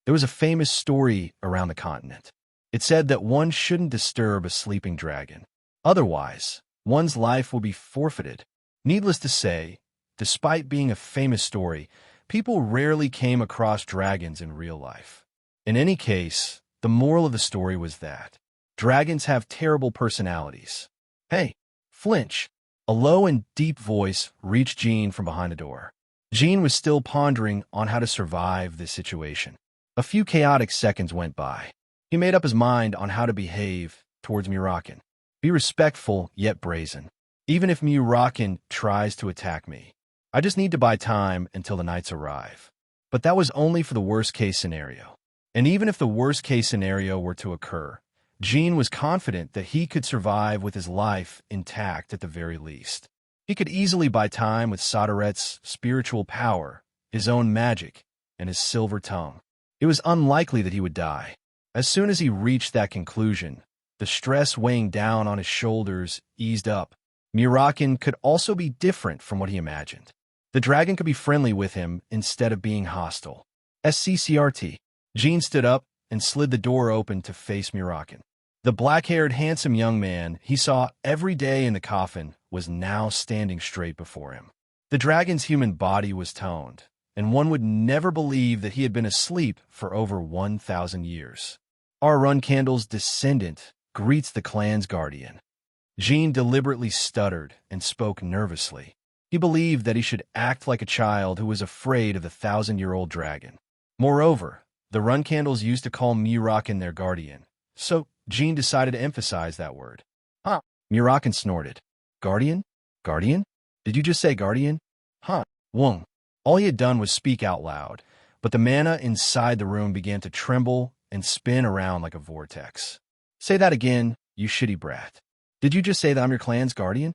There was a famous story around the continent. It said that one shouldn't disturb a sleeping dragon. Otherwise, one's life will be forfeited. Needless to say, despite being a famous story, people rarely came across dragons in real life. In any case, the moral of the story was that dragons have terrible personalities. Hey, flinch. A low and deep voice reached Jean from behind the door. Jean was still pondering on how to survive this situation. A few chaotic seconds went by. He made up his mind on how to behave towards Murakin. Be respectful yet brazen. Even if Murakin tries to attack me, I just need to buy time until the knights arrive. But that was only for the worst-case scenario. And even if the worst-case scenario were to occur, Jean was confident that he could survive with his life intact at the very least. He could easily buy time with Soderet's spiritual power, his own magic, and his silver tongue. It was unlikely that he would die. As soon as he reached that conclusion, the stress weighing down on his shoulders eased up. Murakin could also be different from what he imagined. The dragon could be friendly with him instead of being hostile. SCCRT. Jean stood up and slid the door open to face Murakin. The black-haired, handsome young man he saw every day in the coffin was now standing straight before him. The dragon's human body was toned, and one would never believe that he had been asleep for over 1,000 years. Our Runcandle's descendant greets the clan's guardian. Jean deliberately stuttered and spoke nervously. He believed that he should act like a child who was afraid of the 1,000-year-old dragon. Moreover, the Runcandles used to call Murakin their guardian, so Jean decided to emphasize that word. Huh? Murakin snorted. Guardian? Guardian? Did you just say guardian? Huh? Wung. All he had done was speak out loud, but the mana inside the room began to tremble and spin around like a vortex. Say that again, you shitty brat. Did you just say that I'm your clan's guardian?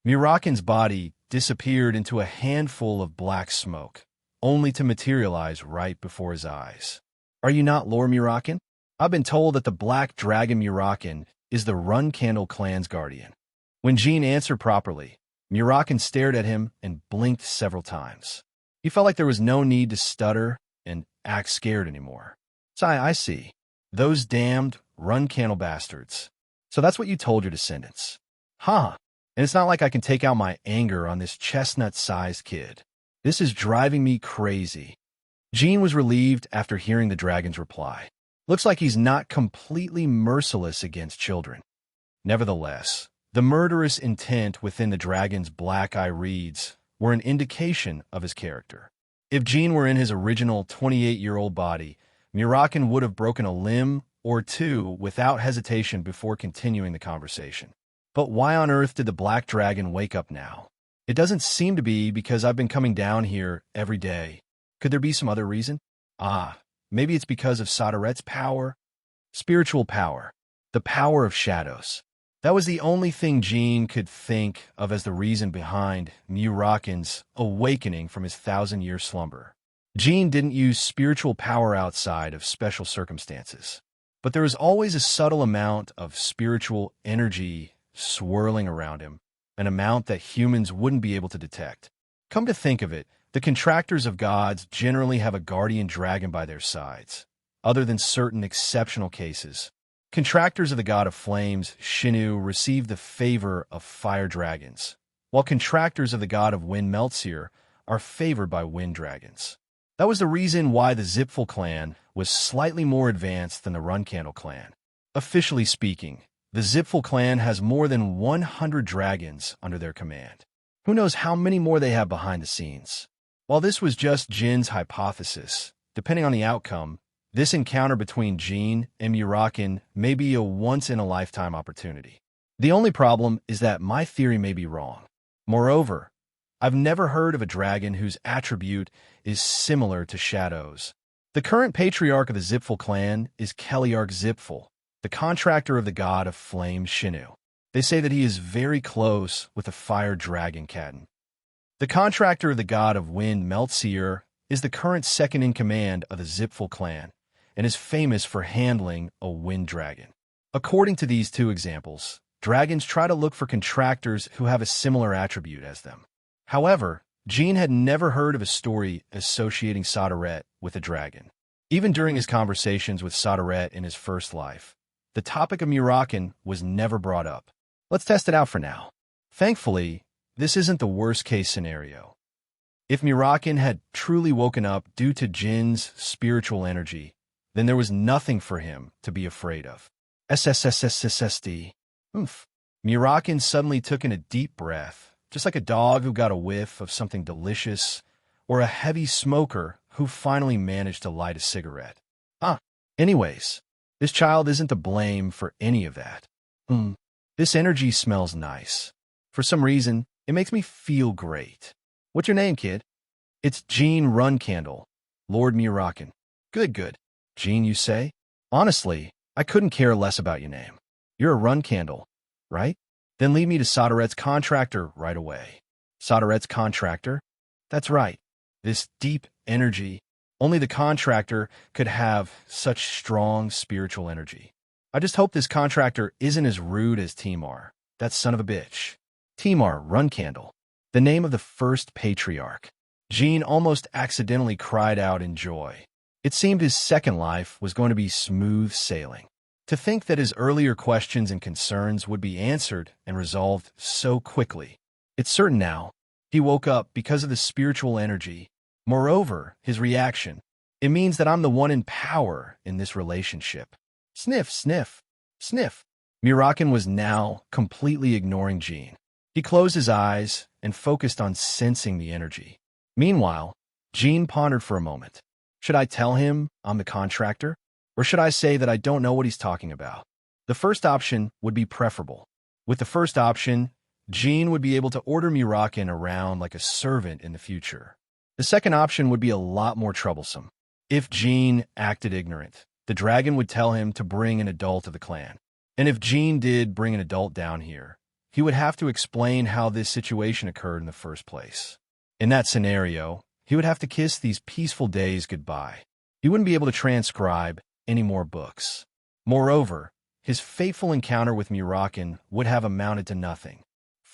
Murakin's body disappeared into a handful of black smoke, only to materialize right before his eyes. Are you not Lord Murakin? I've been told that the Black Dragon Murakin is the Runcandle clan's guardian. When Jean answered properly, Murakin stared at him and blinked several times. He felt like there was no need to stutter and act scared anymore. So I see. Those damned Runcandle bastards. So that's what you told your descendants. Huh. And it's not like I can take out my anger on this chestnut-sized kid. This is driving me crazy. Jean was relieved after hearing the dragon's reply. Looks like he's not completely merciless against children. Nevertheless, the murderous intent within the dragon's black eye reeds were an indication of his character. If Jean were in his original 28-year-old body, Murakin would have broken a limb or two without hesitation before continuing the conversation. But why on earth did the black dragon wake up now? It doesn't seem to be because I've been coming down here every day. Could there be some other reason? Maybe it's because of Sodaret's power? Spiritual power. The power of shadows. That was the only thing Jean could think of as the reason behind Murakin's awakening from his 1,000-year slumber. Jean didn't use spiritual power outside of special circumstances, but there was always a subtle amount of spiritual energy swirling around him, an amount that humans wouldn't be able to detect. Come to think of it, the contractors of gods generally have a guardian dragon by their sides, other than certain exceptional cases. Contractors of the god of flames, Shinu, receive the favor of fire dragons, while contractors of the god of wind, Meltsier, are favored by wind dragons. That was the reason why the Zipfel clan was slightly more advanced than the Runcandle clan. Officially speaking, the Zipfel clan has more than 100 dragons under their command. Who knows how many more they have behind the scenes? While this was just Jin's hypothesis, depending on the outcome, this encounter between Jean and Murakin may be a once-in-a-lifetime opportunity. The only problem is that my theory may be wrong. Moreover, I've never heard of a dragon whose attribute is similar to shadows. The current patriarch of the Zipfel clan is Keliark Zipfel, the contractor of the god of flame Shinu. They say that he is very close with the fire dragon Kaden. The contractor of the god of wind Meltsier is the current second-in-command of the Zipfel clan, and is famous for handling a wind dragon. According to these two examples, dragons try to look for contractors who have a similar attribute as them. However, Jean had never heard of a story associating Sodaret with a dragon. Even during his conversations with Sodaret in his first life, the topic of Murakin was never brought up. Let's test it out for now. Thankfully, this isn't the worst-case scenario. If Murakin had truly woken up due to Jin's spiritual energy, then there was nothing for him to be afraid of. SSSSSSD. Murakin suddenly took in a deep breath, just like a dog who got a whiff of something delicious, or a heavy smoker who finally managed to light a cigarette. Anyways, this child isn't to blame for any of that. This energy smells nice. For some reason, it makes me feel great. What's your name, kid? It's Jean Runcandle, Lord Murakin. Good. Jean, you say? Honestly, I couldn't care less about your name. You're a Runcandle, right? Then lead me to Sodaret's contractor right away. Sodaret's contractor? That's right. This deep energy. Only the contractor could have such strong spiritual energy. I just hope this contractor isn't as rude as Timar, that son of a bitch. Timar Runcandle, the name of the first patriarch. Jean almost accidentally cried out in joy. It seemed his second life was going to be smooth sailing. To think that his earlier questions and concerns would be answered and resolved so quickly. It's certain now. He woke up because of the spiritual energy, Moreover, his reaction. It means that I'm the one in power in this relationship. Sniff, sniff, sniff. Murakin was now completely ignoring Jean. He closed his eyes and focused on sensing the energy. Meanwhile, Jean pondered for a moment. Should I tell him I'm the contractor? Or should I say that I don't know what he's talking about? The first option would be preferable. With the first option, Jean would be able to order Murakin around like a servant in the future. The second option would be a lot more troublesome. If Jean acted ignorant, the dragon would tell him to bring an adult to the clan. And if Jean did bring an adult down here, he would have to explain how this situation occurred in the first place. In that scenario, he would have to kiss these peaceful days goodbye. He wouldn't be able to transcribe any more books. Moreover, his fateful encounter with Murakin would have amounted to nothing.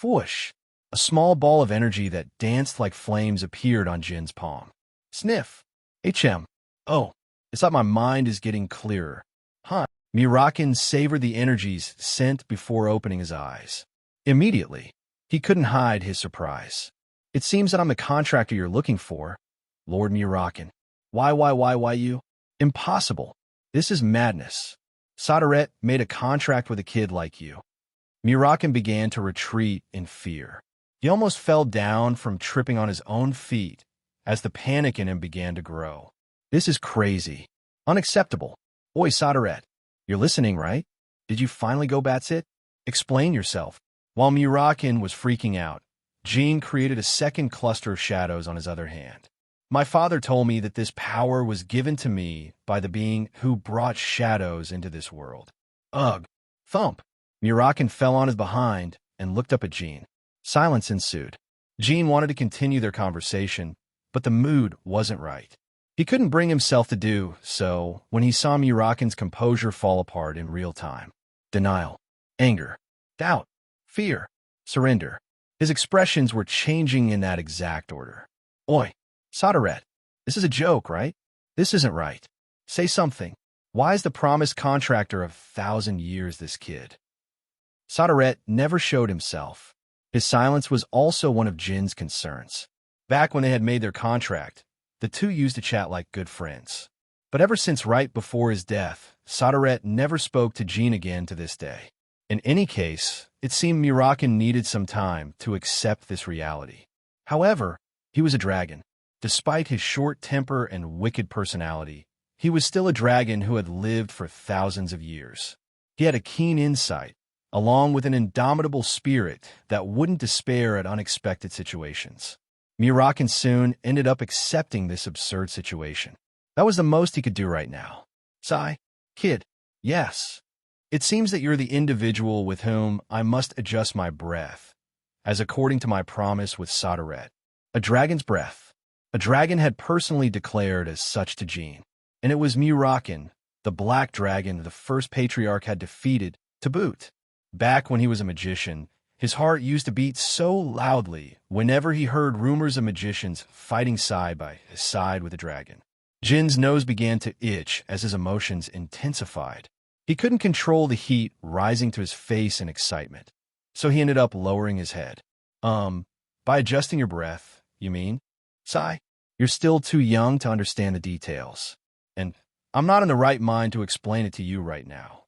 Whoosh! A small ball of energy that danced like flames appeared on Jin's palm. Sniff! HM! Oh, it's like my mind is getting clearer. Huh? Murakin savored the energies sent before opening his eyes. Immediately, he couldn't hide his surprise. It seems that I'm the contractor you're looking for, Lord Murakin. Why you? Impossible. This is madness. Sodaret made a contract with a kid like you. Murakin began to retreat in fear. He almost fell down from tripping on his own feet as the panic in him began to grow. This is crazy. Unacceptable. Oi, Sodaret. You're listening, right? Did you finally go batshit? Explain yourself. While Murakin was freaking out, Jean created a second cluster of shadows on his other hand. My father told me that this power was given to me by the being who brought shadows into this world. Ugh. Thump. Murakin fell on his behind and looked up at Jean. Silence ensued. Jean wanted to continue their conversation, but the mood wasn't right. He couldn't bring himself to do so when he saw Murakin's composure fall apart in real time. Denial, anger, doubt, fear, surrender. His expressions were changing in that exact order. Oi, Sodaret, this is a joke, right? This isn't right. Say something. Why is the promised contractor of 1,000 years this kid? Sodaret never showed himself. His silence was also one of Jin's concerns. Back when they had made their contract, the two used to chat like good friends. But ever since right before his death, Sodaret never spoke to Jin again to this day. In any case, it seemed Murakin needed some time to accept this reality. However, he was a dragon. Despite his short temper and wicked personality, he was still a dragon who had lived for thousands of years. He had a keen insight, along with an indomitable spirit that wouldn't despair at unexpected situations. Murakin soon ended up accepting this absurd situation. That was the most he could do right now. Sigh, kid, yes. It seems that you're the individual with whom I must adjust my breath, as according to my promise with Sodaret. A dragon's breath. A dragon had personally declared as such to Jean, and it was Murakin, the black dragon the first patriarch had defeated, to boot. Back when he was a magician, his heart used to beat so loudly whenever he heard rumors of magicians fighting side by side with a dragon. Jin's nose began to itch as his emotions intensified. He couldn't control the heat rising to his face in excitement, so he ended up lowering his head. By adjusting your breath, you mean? Sigh, you're still too young to understand the details, and I'm not in the right mind to explain it to you right now.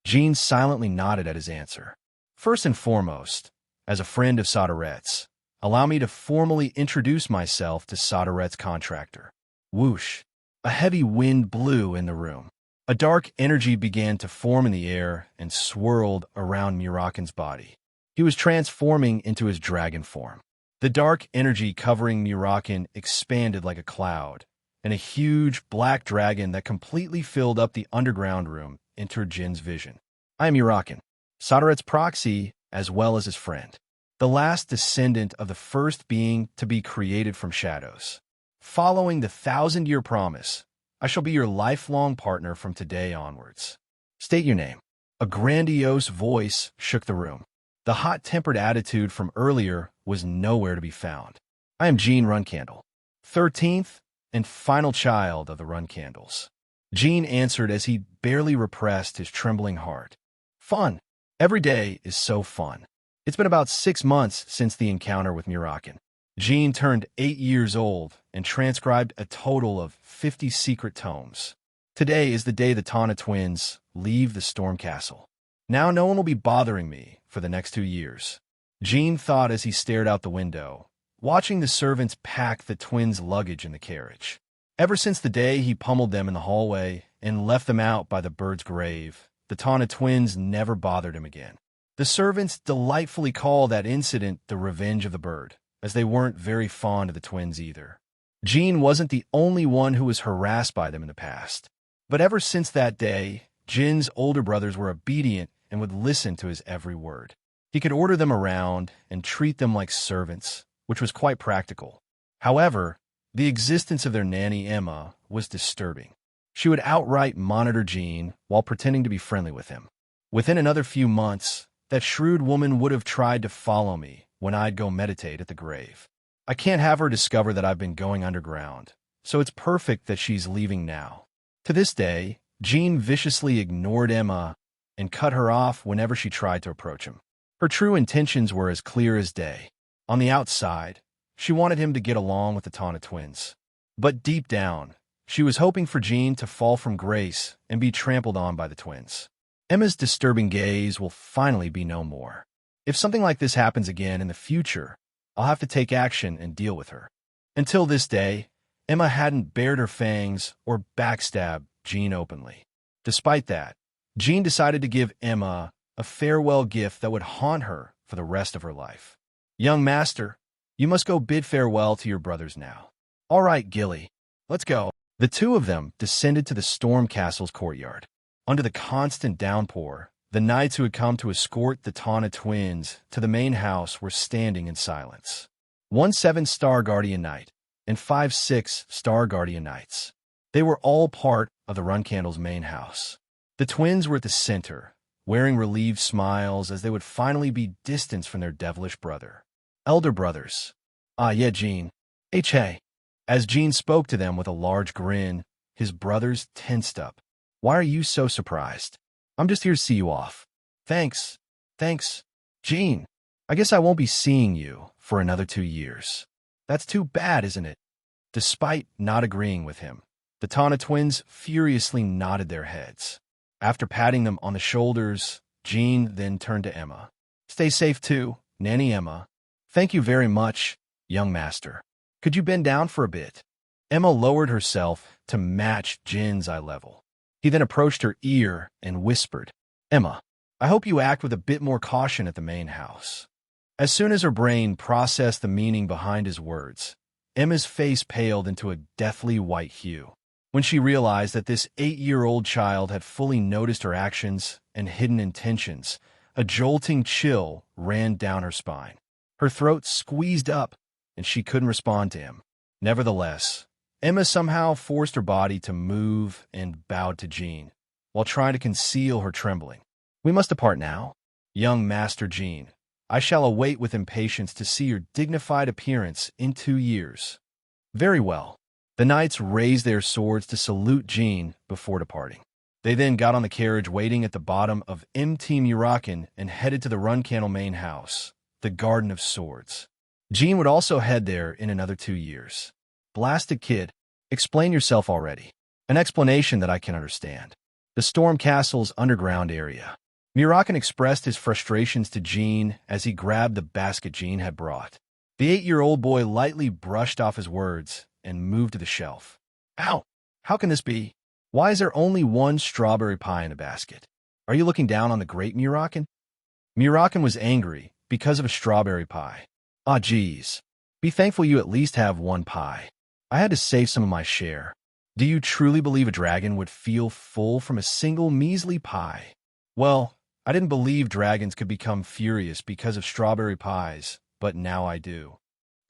Jean silently nodded at his answer. First and foremost, as a friend of Sodaret's, allow me to formally introduce myself to Sodaret's contractor. Whoosh! A heavy wind blew in the room. A dark energy began to form in the air and swirled around Murakin's body. He was transforming into his dragon form. The dark energy covering Murakin expanded like a cloud, and a huge black dragon that completely filled up the underground room entered Jin's vision. I am Murakin, Sodaret's proxy as well as his friend, the last descendant of the first being to be created from shadows. Following the 1,000-year promise, I shall be your lifelong partner from today onwards. State your name. A grandiose voice shook the room. The hot-tempered attitude from earlier was nowhere to be found. I am Jean Runcandle, 13th and final child of the Runcandles. Jean answered as he barely repressed his trembling heart. Fun. Every day is so fun. It's been about 6 months since the encounter with Murakin. Jean turned 8 years old and transcribed a total of 50 secret tomes. Today is the day the Tana twins leave the storm castle. Now no one will be bothering me for the next 2 years. Jean thought as he stared out the window, watching the servants pack the twins' luggage in the carriage. Ever since the day he pummeled them in the hallway and left them out by the bird's grave, the Tana twins never bothered him again. The servants delightfully call that incident the revenge of the bird, as they weren't very fond of the twins either. Jean wasn't the only one who was harassed by them in the past. But ever since that day, Jin's older brothers were obedient and would listen to his every word. He could order them around and treat them like servants, which was quite practical. However, the existence of their nanny Emma was disturbing. She would outright monitor Jean while pretending to be friendly with him. Within another few months, that shrewd woman would have tried to follow me when I'd go meditate at the grave. I can't have her discover that I've been going underground, so it's perfect that she's leaving now. To this day, Jean viciously ignored Emma and cut her off whenever she tried to approach him. Her true intentions were as clear as day. On the outside, she wanted him to get along with the Tana twins. But deep down, she was hoping for Jean to fall from grace and be trampled on by the twins. Emma's disturbing gaze will finally be no more. If something like this happens again in the future, I'll have to take action and deal with her. Until this day, Emma hadn't bared her fangs or backstabbed Jean openly. Despite that, Jean decided to give Emma a farewell gift that would haunt her for the rest of her life. Young master, you must go bid farewell to your brothers now. All right, Gilly, let's go. The two of them descended to the storm castle's courtyard. Under the constant downpour, the knights who had come to escort the Tana twins to the main house were standing in silence. 1 7-star guardian knight and 5 6-star guardian knights. They were all part of the Runcandle's main house. The twins were at the center, wearing relieved smiles as they would finally be distanced from their devilish brother. Elder brothers. Ah, yeah, Jean. Hey. As Jean spoke to them with a large grin, his brothers tensed up. Why are you so surprised? I'm just here to see you off. Thanks. Jean, I guess I won't be seeing you for another 2 years. That's too bad, isn't it? Despite not agreeing with him, the Tana twins furiously nodded their heads. After patting them on the shoulders, Jean then turned to Emma. Stay safe too, Nanny Emma. Thank you very much, young master. Could you bend down for a bit? Emma lowered herself to match Jin's eye level. He then approached her ear and whispered, Emma, I hope you act with a bit more caution at the main house. As soon as her brain processed the meaning behind his words, Emma's face paled into a deathly white hue. When she realized that this 8-year-old child had fully noticed her actions and hidden intentions, a jolting chill ran down her spine. Her throat squeezed up, and she couldn't respond to him. Nevertheless, Emma somehow forced her body to move and bowed to Jean, while trying to conceal her trembling. We must depart now. Young Master Jean, I shall await with impatience to see your dignified appearance in 2 years. Very well. The knights raised their swords to salute Jean before departing. They then got on the carriage waiting at the bottom of MT Murakan and headed to the Runcandle main house, the Garden of Swords. Jean would also head there in another 2 years. Blasted kid, explain yourself already. An explanation that I can understand. The Storm Castle's underground area. Murakan expressed his frustrations to Jean as he grabbed the basket Jean had brought. The 8-year-old boy lightly brushed off his words and moved to the shelf. Ow! How can this be? Why is there only 1 strawberry pie in the basket? Are you looking down on the great Murakan? Murakan was angry because of a strawberry pie. Ah, geez. Be thankful you at least have 1 pie. I had to save some of my share. Do you truly believe a dragon would feel full from a single measly pie? Well, I didn't believe dragons could become furious because of strawberry pies, but now I do.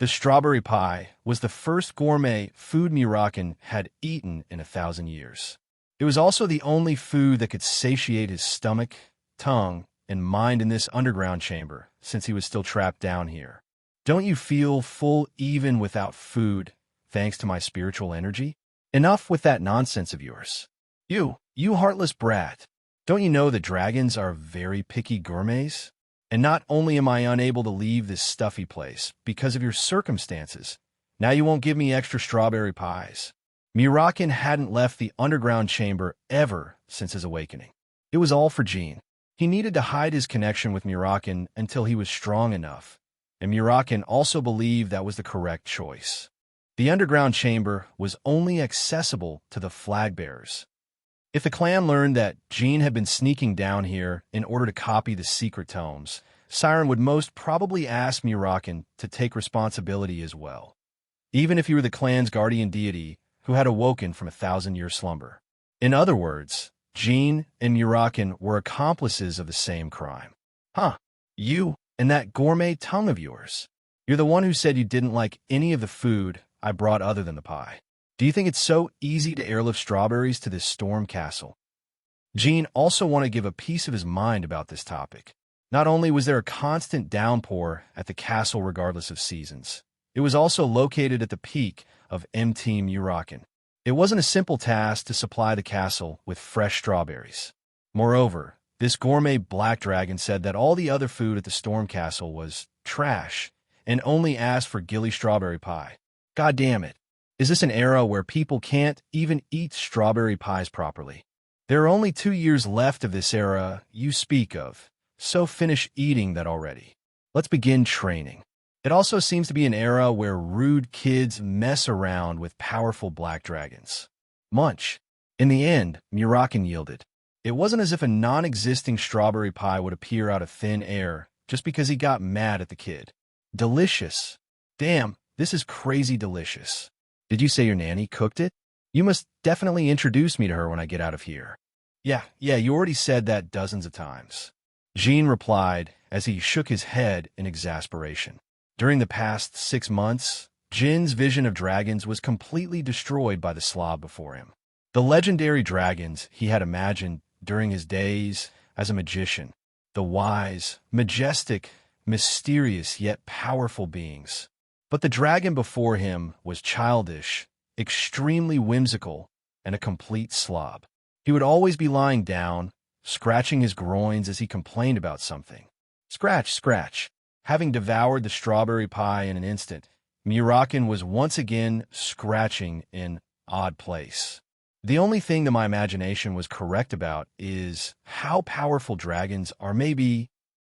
The strawberry pie was the first gourmet food Murakan had eaten in 1,000 years. It was also the only food that could satiate his stomach, tongue, and mind in this underground chamber, since he was still trapped down here. Don't you feel full even without food, thanks to my spiritual energy? Enough with that nonsense of yours. You heartless brat. Don't you know that dragons are very picky gourmets? And not only am I unable to leave this stuffy place because of your circumstances, now you won't give me extra strawberry pies. Murakin hadn't left the underground chamber ever since his awakening. It was all for Jean. He needed to hide his connection with Murakin until he was strong enough, and Murakin also believed that was the correct choice. The underground chamber was only accessible to the flag bearers. If the clan learned that Jean had been sneaking down here in order to copy the secret tomes, Siren would most probably ask Murakin to take responsibility as well, even if he were the clan's guardian deity who had awoken from a 1,000-year slumber. In other words, Jean and Murakin were accomplices of the same crime. Huh, you and that gourmet tongue of yours. You're the one who said you didn't like any of the food I brought other than the pie. Do you think it's so easy to airlift strawberries to this storm castle? Jean also wanted to give a piece of his mind about this topic. Not only was there a constant downpour at the castle regardless of seasons, it was also located at the peak of Team Murakin. It wasn't a simple task to supply the castle with fresh strawberries. Moreover, this gourmet black dragon said that all the other food at the storm castle was trash and only asked for gilly strawberry pie. God damn it. Is this an era where people can't even eat strawberry pies properly? There are only 2 years left of this era you speak of, so finish eating that already. Let's begin training. It also seems to be an era where rude kids mess around with powerful black dragons. Munch. In the end, Murakin yielded. It wasn't as if a non-existing strawberry pie would appear out of thin air just because he got mad at the kid. Delicious. Damn, this is crazy delicious. Did you say your nanny cooked it? You must definitely introduce me to her when I get out of here. Yeah, you already said that dozens of times. Jean replied as he shook his head in exasperation. During the past 6 months, Jin's vision of dragons was completely destroyed by the slob before him. The legendary dragons he had imagined during his days as a magician. The wise, majestic, mysterious yet powerful beings. But the dragon before him was childish, extremely whimsical, and a complete slob. He would always be lying down, scratching his groins as he complained about something. Scratch, scratch. Having devoured the strawberry pie in an instant, Murakin was once again scratching in odd place. The only thing that my imagination was correct about is how powerful dragons are. Maybe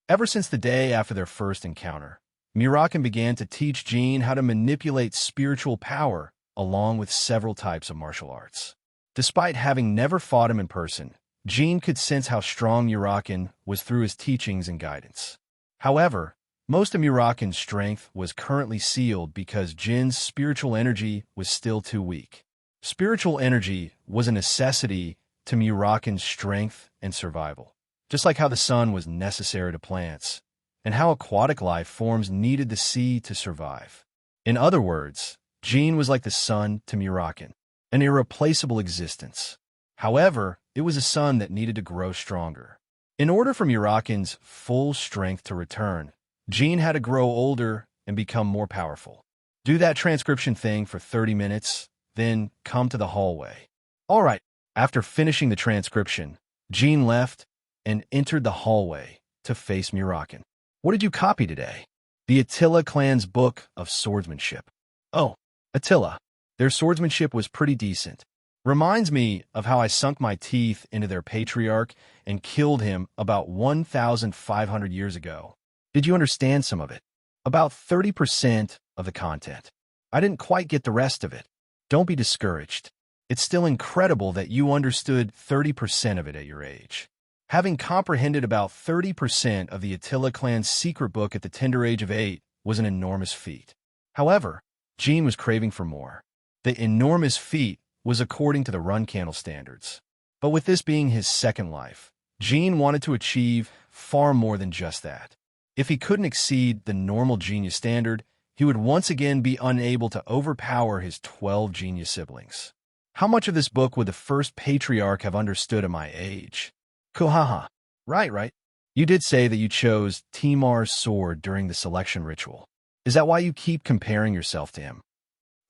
ever since the day after their first encounter, Murakin began to teach Jean how to manipulate spiritual power along with several types of martial arts. Despite having never fought him in person, Jean could sense how strong Murakin was through his teachings and guidance. However, most of Murakin's strength was currently sealed because Jin's spiritual energy was still too weak. Spiritual energy was a necessity to Murakin's strength and survival, just like how the sun was necessary to plants, and how aquatic life forms needed the sea to survive. In other words, Jean was like the sun to Murakin, an irreplaceable existence. However, it was a sun that needed to grow stronger. In order for Murakin's full strength to return, Jean had to grow older and become more powerful. Do that transcription thing for 30 minutes, then come to the hallway. All right, after finishing the transcription, Jean left and entered the hallway to face Murakin. What did you copy today? The Attila clan's book of swordsmanship. Oh, Attila. Their swordsmanship was pretty decent. Reminds me of how I sunk my teeth into their patriarch and killed him about 1,500 years ago. Did you understand some of it? About 30% of the content. I didn't quite get the rest of it. Don't be discouraged. It's still incredible that you understood 30% of it at your age. Having comprehended about 30% of the Attila clan's secret book at the tender age of 8 was an enormous feat. However, Jean was craving for more. The enormous feat was according to the run candle standards. But with this being his second life, Jean wanted to achieve far more than just that. If he couldn't exceed the normal genius standard, he would once again be unable to overpower his 12 genius siblings. How much of this book would the first patriarch have understood at my age? Kuhaha. Right. You did say that you chose Timar's sword during the selection ritual. Is that why you keep comparing yourself to him?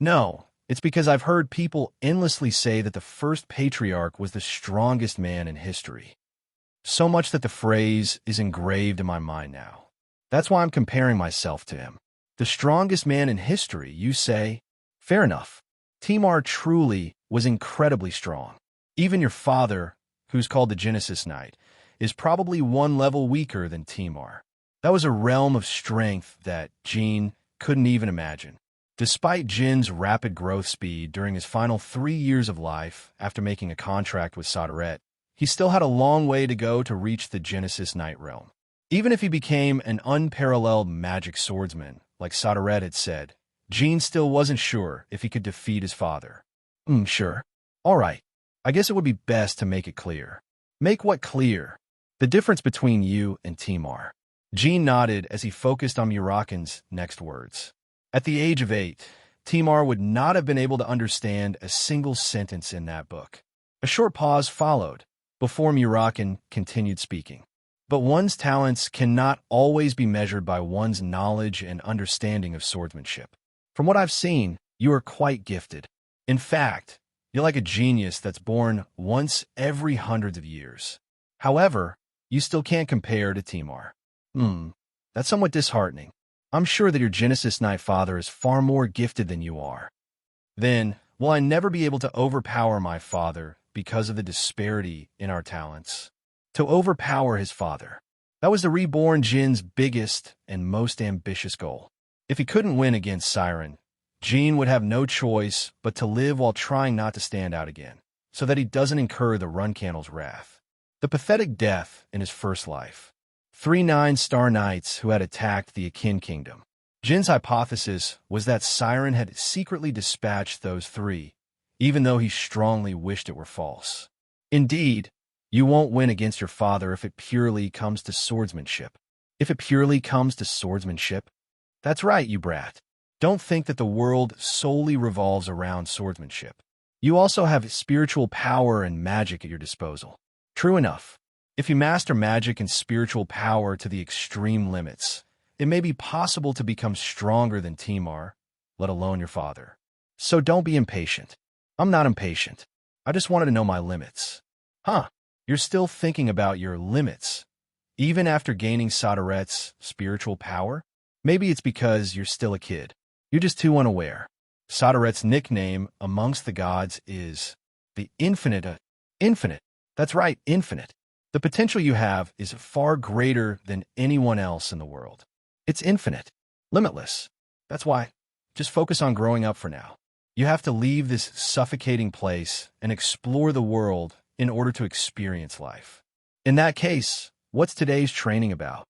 No, it's because I've heard people endlessly say that the first patriarch was the strongest man in history. So much that the phrase is engraved in my mind now. That's why I'm comparing myself to him. The strongest man in history, you say? Fair enough. Timar truly was incredibly strong. Even your father, who's called the Genesis Knight, is probably one level weaker than Timar. That was a realm of strength that Jin couldn't even imagine. Despite Jin's rapid growth speed during his final 3 years of life after making a contract with Saderet, he still had a long way to go to reach the Genesis Knight realm. Even if he became an unparalleled magic swordsman, like Saderet had said, Jin still wasn't sure if he could defeat his father. Sure. All right. I guess it would be best to make it clear. Make what clear? The difference between you and Timar. Jin nodded as he focused on Muraken's next words. At the age of 8, Timar would not have been able to understand a single sentence in that book. A short pause followed before Muraken continued speaking. But one's talents cannot always be measured by one's knowledge and understanding of swordsmanship. From what I've seen, you are quite gifted. In fact, you're like a genius that's born once every hundreds of years. However, you still can't compare to Timar. That's somewhat disheartening. I'm sure that your Genesis Knight father is far more gifted than you are. Then, will I never be able to overpower my father because of the disparity in our talents? To overpower his father. That was the reborn Jin's biggest and most ambitious goal. If he couldn't win against Siren, Jin would have no choice but to live while trying not to stand out again, so that he doesn't incur the Runcanal's wrath. The pathetic death in his first life. 3 9-star knights who had attacked the Akin Kingdom. Jin's hypothesis was that Siren had secretly dispatched those 3, even though he strongly wished it were false. Indeed, you won't win against your father if it purely comes to swordsmanship. If it purely comes to swordsmanship? That's right, you brat. Don't think that the world solely revolves around swordsmanship. You also have spiritual power and magic at your disposal. True enough. If you master magic and spiritual power to the extreme limits, it may be possible to become stronger than Timar, let alone your father. So don't be impatient. I'm not impatient. I just wanted to know my limits. You're still thinking about your limits, even after gaining Saderet's spiritual power? Maybe it's because you're still a kid. You're just too unaware. Saderet's nickname amongst the gods is the Infinite. Infinite. That's right, infinite. The potential you have is far greater than anyone else in the world. It's infinite, limitless. That's why, just focus on growing up for now. You have to leave this suffocating place and explore the world in order to experience life. In that case, what's today's training about?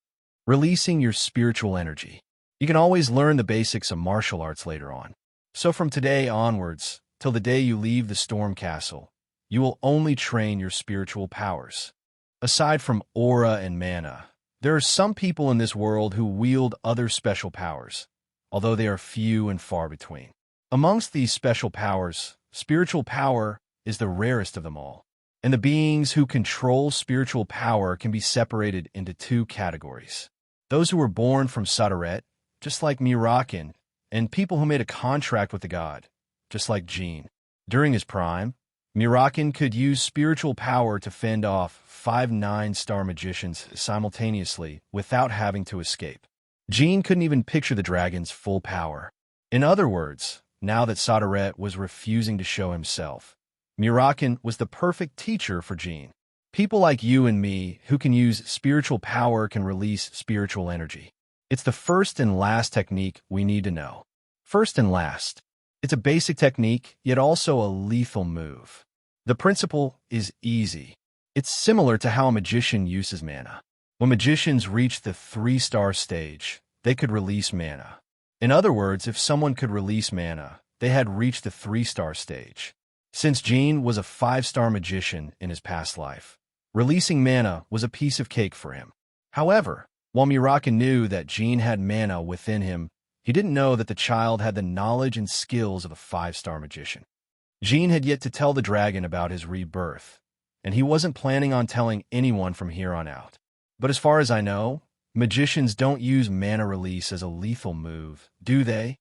Releasing your spiritual energy. You can always learn the basics of martial arts later on. So from today onwards, till the day you leave the Storm Castle, you will only train your spiritual powers. Aside from aura and mana, there are some people in this world who wield other special powers, although they are few and far between. Amongst these special powers, spiritual power is the rarest of them all, and the beings who control spiritual power can be separated into 2 categories. Those who were born from Saderet, just like Muraken, and people who made a contract with the god, just like Jin. During his prime, Muraken could use spiritual power to fend off 5 9-star magicians simultaneously without having to escape. Jin couldn't even picture the dragon's full power. In other words, now that Saderet was refusing to show himself, Muraken was the perfect teacher for Jin. People like you and me who can use spiritual power can release spiritual energy. It's the first and last technique we need to know. First and last. It's a basic technique, yet also a lethal move. The principle is easy. It's similar to how a magician uses mana. When magicians reach the 3-star stage, they could release mana. In other words, if someone could release mana, they had reached the 3-star stage. Since Jin was a 5-star magician in his past life, releasing mana was a piece of cake for him. However, while Muraken knew that Jin had mana within him, he didn't know that the child had the knowledge and skills of a 5-star magician. Jin had yet to tell the dragon about his rebirth, and he wasn't planning on telling anyone from here on out. But as far as I know, magicians don't use mana release as a lethal move, do they?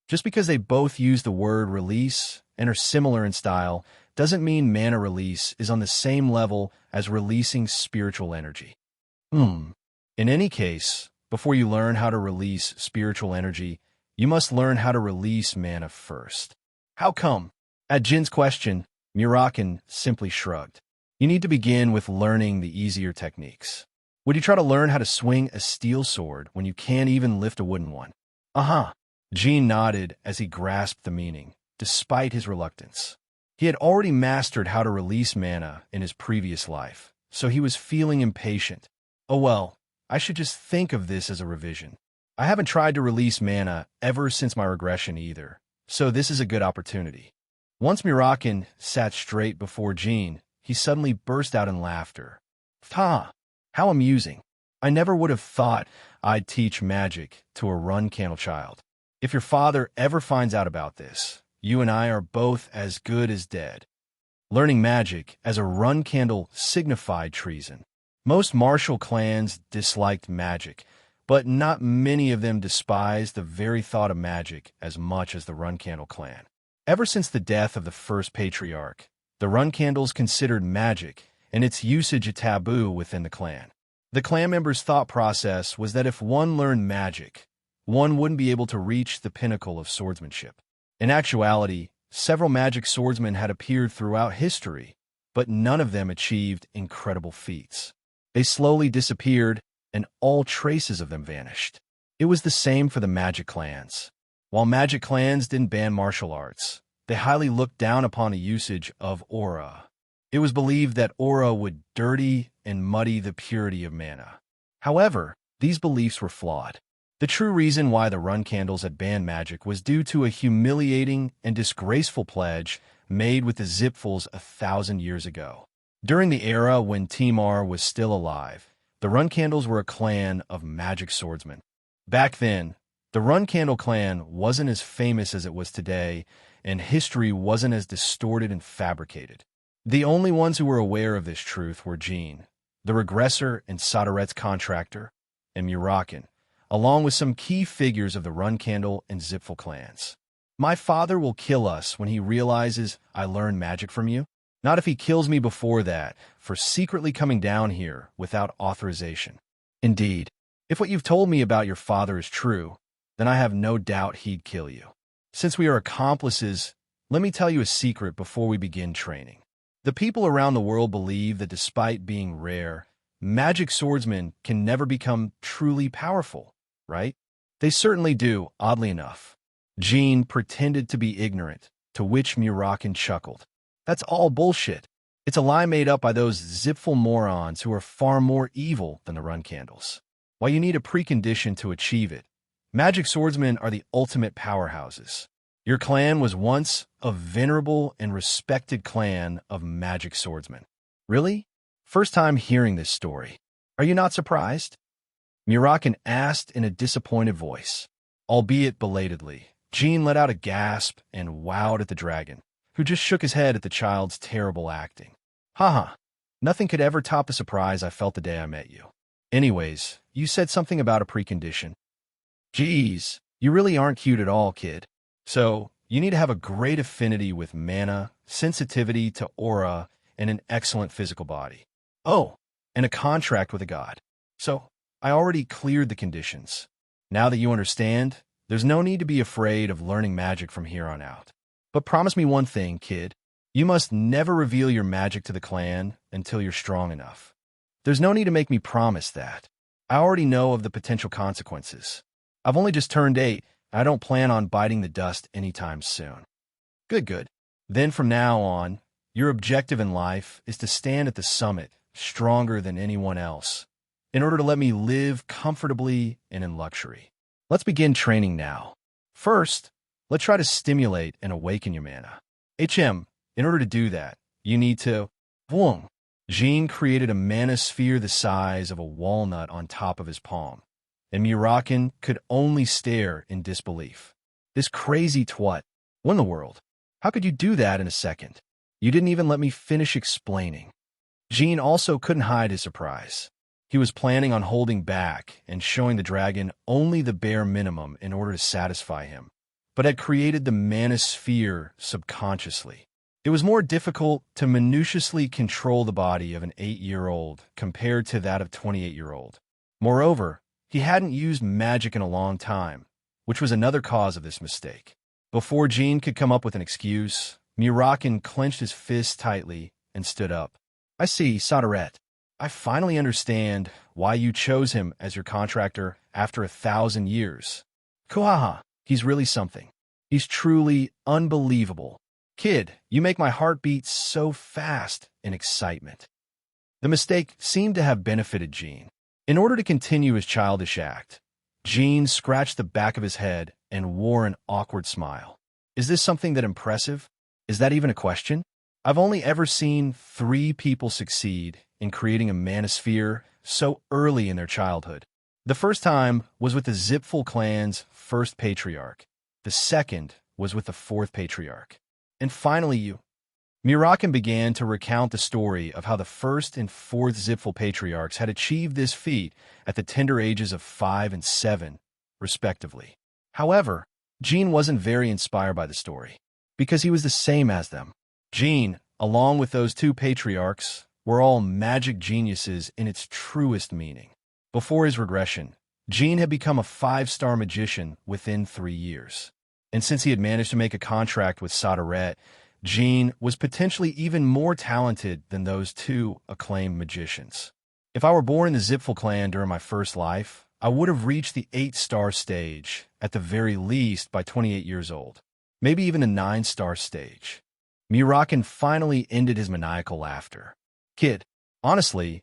Just because they both use the word release and are similar in style doesn't mean mana release is on the same level as releasing spiritual energy. In any case, before you learn how to release spiritual energy, you must learn how to release mana first. How come? At Jin's question, Murakin simply shrugged. You need to begin with learning the easier techniques. Would you try to learn how to swing a steel sword when you can't even lift a wooden one? Uh-huh. Jin nodded as he grasped the meaning, despite his reluctance. He had already mastered how to release mana in his previous life, so he was feeling impatient. Oh well, I should just think of this as a revision. I haven't tried to release mana ever since my regression either, so this is a good opportunity. Once Murakin sat straight before Jin, he suddenly burst out in laughter. Ha! How amusing. I never would have thought I'd teach magic to a run candle child. If your father ever finds out about this, you and I are both as good as dead. Learning magic as a run candle signified treason. Most martial clans disliked magic, but not many of them despised the very thought of magic as much as the Run Candle clan. Ever since the death of the first patriarch, the Run Candles considered magic and its usage a taboo within the clan. The clan members' thought process was that if one learned magic, one wouldn't be able to reach the pinnacle of swordsmanship. In actuality, several magic swordsmen had appeared throughout history, but none of them achieved incredible feats. They slowly disappeared, and all traces of them vanished. It was the same for the magic clans. While magic clans didn't ban martial arts, they highly looked down upon the usage of aura. It was believed that aura would dirty and muddy the purity of mana. However, these beliefs were flawed. The true reason why the Run Candles had banned magic was due to a humiliating and disgraceful pledge made with the Zipfuls 1,000 years ago. During the era when Timar was still alive, the Run Candles were a clan of magic swordsmen. Back then, the Run Candle clan wasn't as famous as it was today, and history wasn't as distorted and fabricated. The only ones who were aware of this truth were Jin, the regressor and Sodaret's contractor, and Murakin, along with some key figures of the Run Candle and Zipful clans. My father will kill us when he realizes I learned magic from you. Not if he kills me before that, for secretly coming down here without authorization. Indeed, if what you've told me about your father is true, then I have no doubt he'd kill you. Since we are accomplices, let me tell you a secret before we begin training. The people around the world believe that despite being rare, magic swordsmen can never become truly powerful, right? They certainly do, oddly enough. Jin pretended to be ignorant, to which Murakin chuckled. That's all bullshit. It's a lie made up by those zipful morons who are far more evil than the Run Candles. While you need a precondition to achieve it, magic swordsmen are the ultimate powerhouses. Your clan was once a venerable and respected clan of magic swordsmen. Really? First time hearing this story. Are you not surprised? Murakin asked in a disappointed voice. Albeit belatedly, Jin let out a gasp and wowed at the dragon, who just shook his head at the child's terrible acting. Haha, nothing could ever top the surprise I felt the day I met you. Anyways, you said something about a precondition. Geez, you really aren't cute at all, kid. So, you need to have a great affinity with mana, sensitivity to aura, and an excellent physical body. Oh, and a contract with a god. So, I already cleared the conditions. Now that you understand, there's no need to be afraid of learning magic from here on out. But promise me one thing, kid. You must never reveal your magic to the clan until you're strong enough. There's no need to make me promise that. I already know of the potential consequences. I've only just turned 8, and I don't plan on biting the dust anytime soon. Good. Then from now on, your objective in life is to stand at the summit, stronger than anyone else, in order to let me live comfortably and in luxury. Let's begin training now. First, let's try to stimulate and awaken your mana. In order to do that, you need to... Boom! Jin created a mana sphere the size of a walnut on top of his palm, and Murakin could only stare in disbelief. This crazy twat. What in the world? How could you do that in a second? You didn't even let me finish explaining. Jin also couldn't hide his surprise. He was planning on holding back and showing the dragon only the bare minimum in order to satisfy him, but had created the mana sphere subconsciously. It was more difficult to minutiously control the body of an 8-year-old compared to that of a 28-year-old. Moreover, he hadn't used magic in a long time, which was another cause of this mistake. Before Jean could come up with an excuse, Murakin clenched his fists tightly and stood up. I see, Soderette. I finally understand why you chose him as your contractor after 1,000 years. Kuhaha, he's really something. He's truly unbelievable. Kid, you make my heart beat so fast in excitement. The mistake seemed to have benefited Jean. In order to continue his childish act, Jean scratched the back of his head and wore an awkward smile. Is this something that impressive? Is that even a question? I've only ever seen 3 people succeed in creating a manosphere so early in their childhood. The first time was with the Zipful clan's first patriarch. The second was with the 4th patriarch. And finally you. Murakin began to recount the story of how the 1st and 4th Zipful patriarchs had achieved this feat at the tender ages of 5 and 7, respectively. However, Jean wasn't very inspired by the story, because he was the same as them. Jean, along with those 2 patriarchs, were all magic geniuses in its truest meaning. Before his regression, Jean had become a 5-star magician within 3 years. And since he had managed to make a contract with Soderette, Jean was potentially even more talented than those 2 acclaimed magicians. If I were born in the Zipful clan during my first life, I would have reached the 8-star stage, at the very least by 28 years old. Maybe even a 9-star stage. Murakin finally ended his maniacal laughter. Kid, honestly,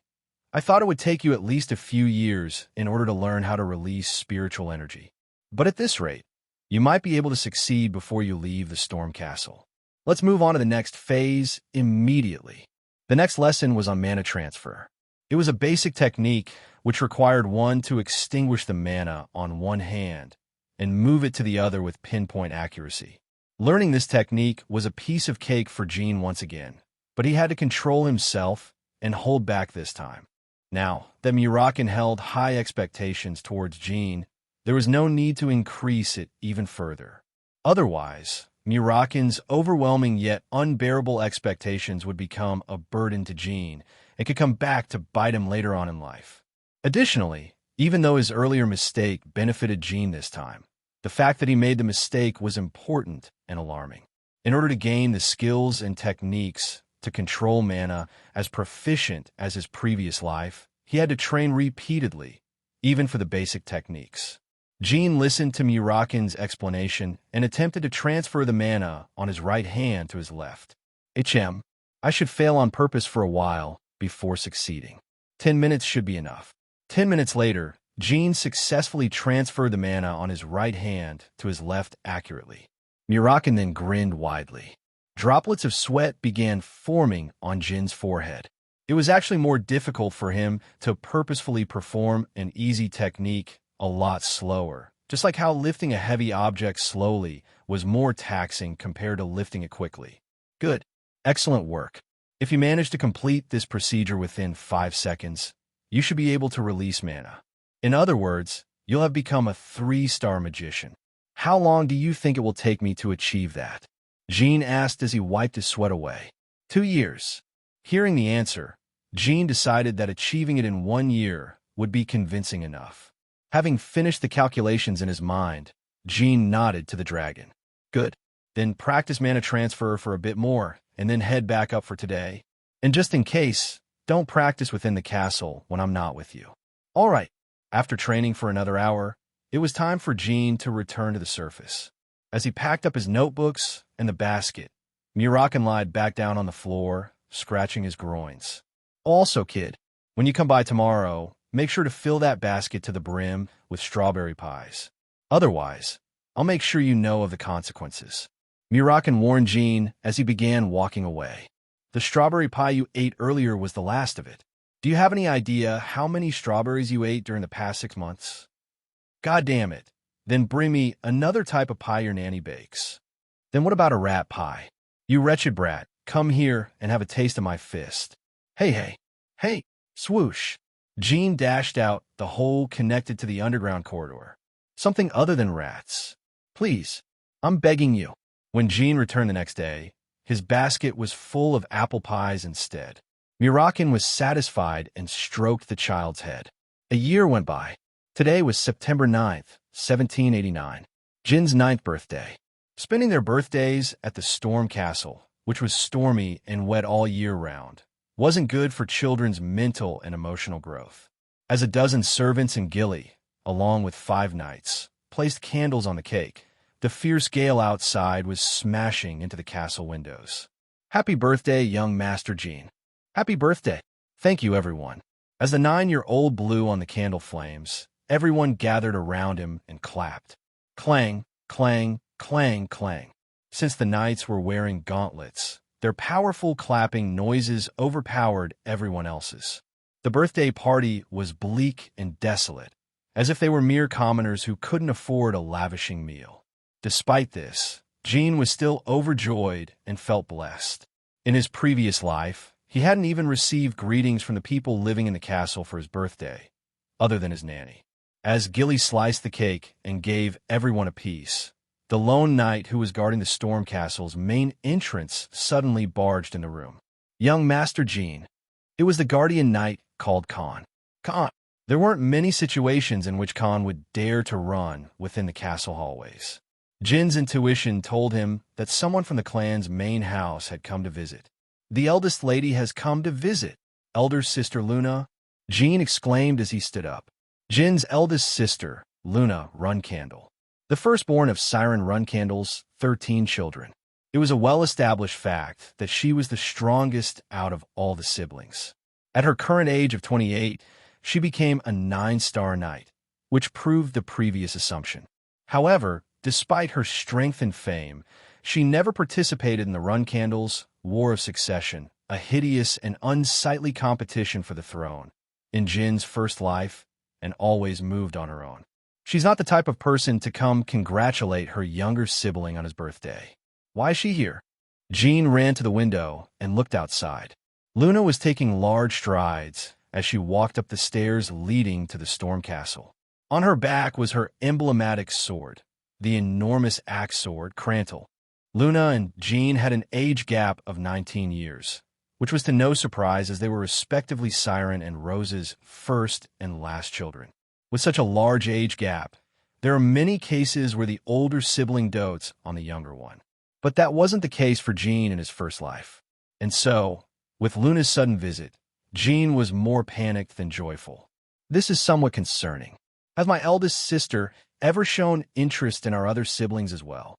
I thought it would take you at least a few years in order to learn how to release spiritual energy. But at this rate, you might be able to succeed before you leave the Storm Castle. Let's move on to the next phase immediately. The next lesson was on mana transfer. It was a basic technique which required one to extinguish the mana on one hand and move it to the other with pinpoint accuracy. Learning this technique was a piece of cake for Jean once again, but he had to control himself and hold back this time. Now that Murakin held high expectations towards Jean, there was no need to increase it even further. Otherwise, Murakin's overwhelming yet unbearable expectations would become a burden to Jean and could come back to bite him later on in life. Additionally, even though his earlier mistake benefited Jean this time, the fact that he made the mistake was important and alarming. In order to gain the skills and techniques to control mana as proficient as his previous life, he had to train repeatedly, even for the basic techniques. Jean listened to Murakin's explanation and attempted to transfer the mana on his right hand to his left. I should fail on purpose for a while before succeeding. 10 minutes should be enough. 10 minutes later, Jean successfully transferred the mana on his right hand to his left accurately. Murakin then grinned widely. Droplets of sweat began forming on Jin's forehead. It was actually more difficult for him to purposefully perform an easy technique a lot slower, just like how lifting a heavy object slowly was more taxing compared to lifting it quickly. Good. Excellent work. If you manage to complete this procedure within 5 seconds, you should be able to release mana. In other words, you'll have become a 3-star magician. How long do you think it will take me to achieve that? Jean asked as he wiped his sweat away. 2 years. Hearing the answer, Jean decided that achieving it in 1 year would be convincing enough. Having finished the calculations in his mind, Jean nodded to the dragon. Good. Then practice mana transfer for a bit more, and then head back up for today. And just in case, don't practice within the castle when I'm not with you. All right. After training for another hour, it was time for Jean to return to the surface. As he packed up his notebooks and the basket, Murakin lied back down on the floor, scratching his groins. Also, kid, when you come by tomorrow, make sure to fill that basket to the brim with strawberry pies. Otherwise, I'll make sure you know of the consequences. Murakin warned Jean as he began walking away. The strawberry pie you ate earlier was the last of it. Do you have any idea how many strawberries you ate during the past 6 months? God damn it. Then bring me another type of pie your nanny bakes. Then what about a rat pie? You wretched brat, come here and have a taste of my fist. Hey, swoosh. Jean dashed out the hole connected to the underground corridor. Something other than rats. Please, I'm begging you. When Jean returned the next day, His basket was full of apple pies instead. Mirakin was satisfied and stroked the child's head. A year went by. Today was September 9th, 1789, Jin's 9th birthday. Spending their birthdays at the Storm Castle, which was stormy and wet all year round, wasn't good for children's mental and emotional growth. As a dozen servants and Gilly, along with 5 knights, placed candles on the cake, the fierce gale outside was smashing into the castle windows. "Happy birthday, young Master Jean." "Happy birthday." "Thank you, everyone." As the 9-year-old blew on the candle flames, everyone gathered around him and clapped. Clang, clang, clang, clang. Since the knights were wearing gauntlets, their powerful clapping noises overpowered everyone else's. The birthday party was bleak and desolate, as if they were mere commoners who couldn't afford a lavishing meal. Despite this, Jean was still overjoyed and felt blessed. In his previous life, he hadn't even received greetings from the people living in the castle for his birthday, other than his nanny. As Gilly sliced the cake and gave everyone a piece, the lone knight who was guarding the Storm Castle's main entrance suddenly barged in the room. "Young Master Jean." It was the guardian knight called Khan. Khan. There weren't many situations in which Khan would dare to run within the castle hallways. Jin's intuition told him that someone from the clan's main house had come to visit. "The eldest lady has come to visit, elder sister Luna," Jean exclaimed as he stood up. Jin's eldest sister, Luna Runcandle, the firstborn of Siren Runcandle's 13 children. It was a well-established fact that she was the strongest out of all the siblings. At her current age of 28, she became a 9-star knight, which proved the previous assumption. However, despite her strength and fame, she never participated in the Runcandle's War of Succession, a hideous and unsightly competition for the throne, in Jin's first life, and always moved on her own. She's not the type of person to come congratulate her younger sibling on his birthday. Why is she here? Jean ran to the window and looked outside. Luna was taking large strides as she walked up the stairs leading to the Storm Castle. On her back was her emblematic sword, the enormous axe sword, Crantle. Luna and Jean had an age gap of 19 years, which was to no surprise as they were respectively Siren and Rose's first and last children. With such a large age gap, there are many cases where the older sibling dotes on the younger one. But that wasn't the case for Jean in his first life. And so, with Luna's sudden visit, Jean was more panicked than joyful. "This is somewhat concerning. Has my eldest sister ever shown interest in our other siblings as well?"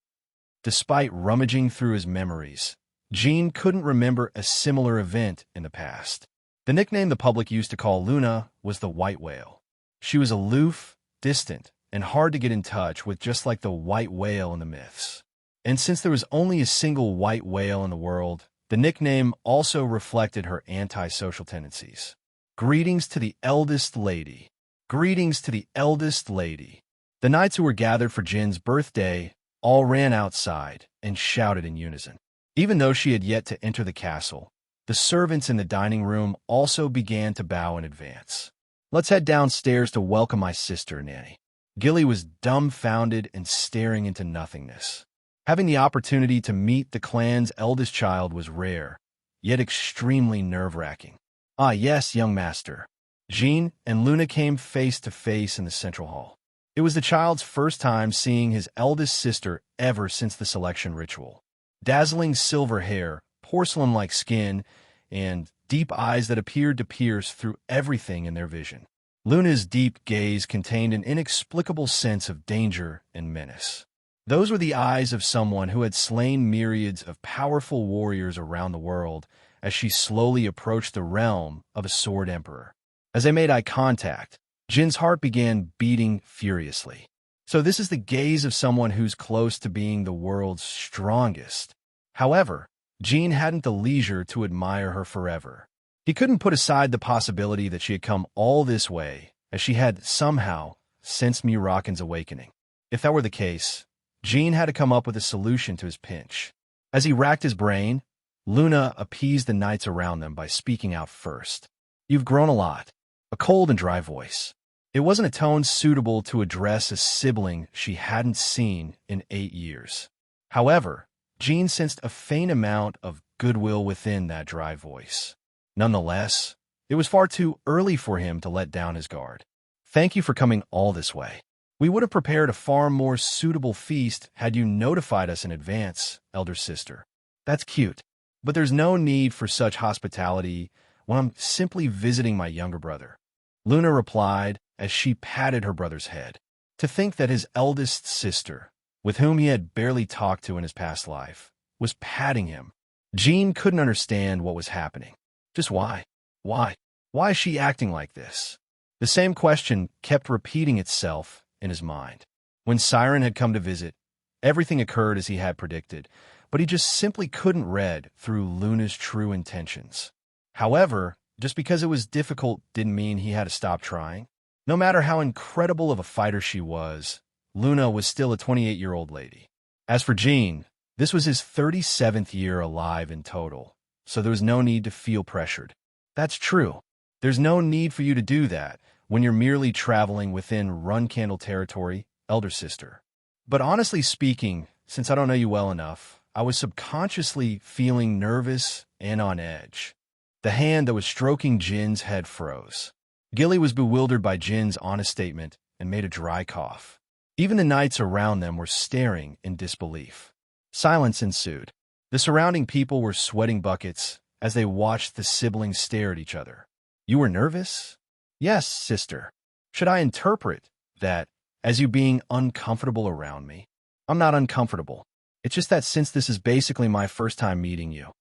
Despite rummaging through his memories, Jean couldn't remember a similar event in the past. The nickname the public used to call Luna was the White Whale. She was aloof, distant, and hard to get in touch with, just like the white whale in the myths. And since there was only a single white whale in the world, the nickname also reflected her antisocial tendencies. "Greetings to the eldest lady. Greetings to the eldest lady." The knights who were gathered for Jin's birthday all ran outside and shouted in unison. Even though she had yet to enter the castle, the servants in the dining room also began to bow in advance. "Let's head downstairs to welcome my sister, Nanny." Gilly was dumbfounded and staring into nothingness. Having the opportunity to meet the clan's eldest child was rare, yet extremely nerve-wracking. "Ah, yes, young master." Jean and Luna came face to face in the central hall. It was the child's first time seeing his eldest sister ever since the selection ritual. Dazzling silver hair, porcelain-like skin, and deep eyes that appeared to pierce through everything in their vision. Luna's deep gaze contained an inexplicable sense of danger and menace. Those were the eyes of someone who had slain myriads of powerful warriors around the world as she slowly approached the realm of a sword emperor. As they made eye contact, Jin's heart began beating furiously. So this is the gaze of someone who's close to being the world's strongest. However, Jean hadn't the leisure to admire her forever. He couldn't put aside the possibility that she had come all this way, as she had somehow sensed Mirakin's awakening. If that were the case, Jean had to come up with a solution to his pinch. As he racked his brain, Luna appeased the knights around them by speaking out first. "You've grown a lot." A cold and dry voice. It wasn't a tone suitable to address a sibling she hadn't seen in 8 years. However, Jean sensed a faint amount of goodwill within that dry voice. Nonetheless, it was far too early for him to let down his guard. Thank you for coming all this way. We would have prepared a far more suitable feast had you notified us in advance, elder sister. That's cute, but there's no need for such hospitality when I'm simply visiting my younger brother. Luna replied as she patted her brother's head. To think that his eldest sister, with whom he had barely talked to in his past life, was patting him. Jean couldn't understand what was happening. Just why? Why? Why is she acting like this? The same question kept repeating itself in his mind. When Siren had come to visit, everything occurred as he had predicted, but he just simply couldn't read through Luna's true intentions. However, just because it was difficult didn't mean he had to stop trying. No matter how incredible of a fighter she was, Luna was still a 28-year-old lady. As for Jean, this was his 37th year alive in total, so there was no need to feel pressured. That's true. There's no need for you to do that when you're merely traveling within Run Candle territory, elder sister. But honestly speaking, since I don't know you well enough, I was subconsciously feeling nervous and on edge. The hand that was stroking Jin's head froze. Gilly was bewildered by Jin's honest statement and made a dry cough. Even the knights around them were staring in disbelief. Silence ensued. The surrounding people were sweating buckets as they watched the siblings stare at each other. You were nervous? Yes, sister. Should I interpret that as you being uncomfortable around me? I'm not uncomfortable. It's just that since this is basically my first time meeting you.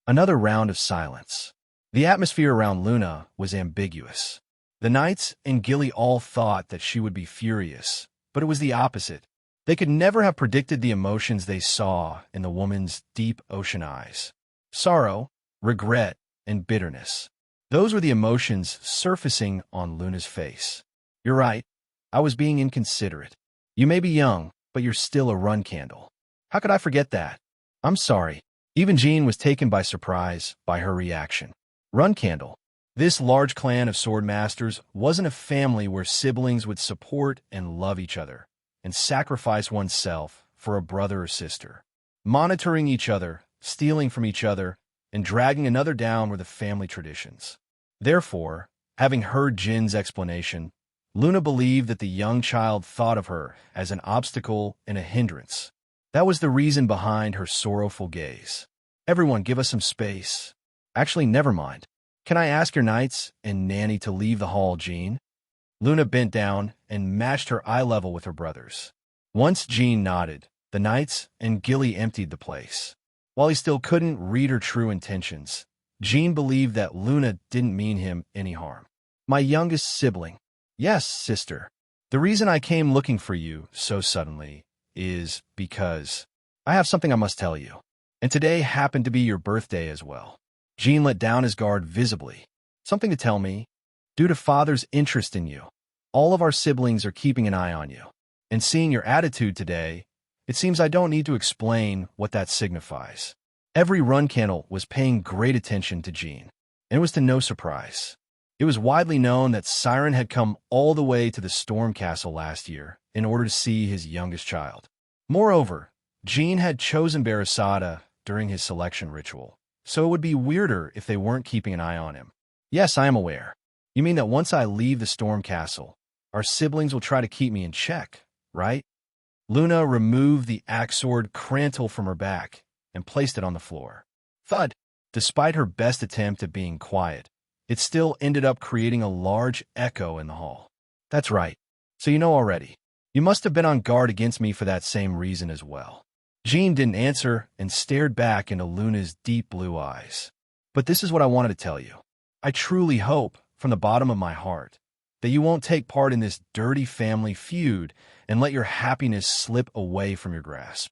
Another round of silence. The atmosphere around Luna was ambiguous. The knights and Gilly all thought that she would be furious, but it was the opposite. They could never have predicted the emotions they saw in the woman's deep ocean eyes. Sorrow, regret, and bitterness. Those were the emotions surfacing on Luna's face. You're right. I was being inconsiderate. You may be young, but you're still a run candle. How could I forget that? I'm sorry. Even Jean was taken by surprise by her reaction. Run Candle. This large clan of sword masters wasn't a family where siblings would support and love each other and sacrifice oneself for a brother or sister. Monitoring each other, stealing from each other, and dragging another down were the family traditions. Therefore, having heard Jin's explanation, Luna believed that the young child thought of her as an obstacle and a hindrance. That was the reason behind her sorrowful gaze. Everyone, give us some space. Actually, never mind. Can I ask your knights and Nanny to leave the hall, Jean? Luna bent down and matched her eye level with her brother's. Once Jean nodded, the knights and Gilly emptied the place. While he still couldn't read her true intentions, Jean believed that Luna didn't mean him any harm. My youngest sibling. Yes, sister. The reason I came looking for you so suddenly is because I have something I must tell you. And today happened to be your birthday as well. Jean let down his guard visibly. Something to tell me? Due to Father's interest in you, all of our siblings are keeping an eye on you. And seeing your attitude today, it seems I don't need to explain what that signifies. Every run candle was paying great attention to Jean, and it was to no surprise. It was widely known that Siren had come all the way to the Storm Castle last year in order to see his youngest child. Moreover, Jean had chosen Barasada during his selection ritual, so it would be weirder if they weren't keeping an eye on him. Yes, I am aware. You mean that once I leave the Storm Castle, our siblings will try to keep me in check, right? Luna removed the axe sword Crantle from her back and placed it on the floor. Thud! Despite her best attempt at being quiet, it still ended up creating a large echo in the hall. That's right. So you know already. You must have been on guard against me for that same reason as well. Jean didn't answer and stared back into Luna's deep blue eyes. But this is what I wanted to tell you. I truly hope, from the bottom of my heart, that you won't take part in this dirty family feud and let your happiness slip away from your grasp.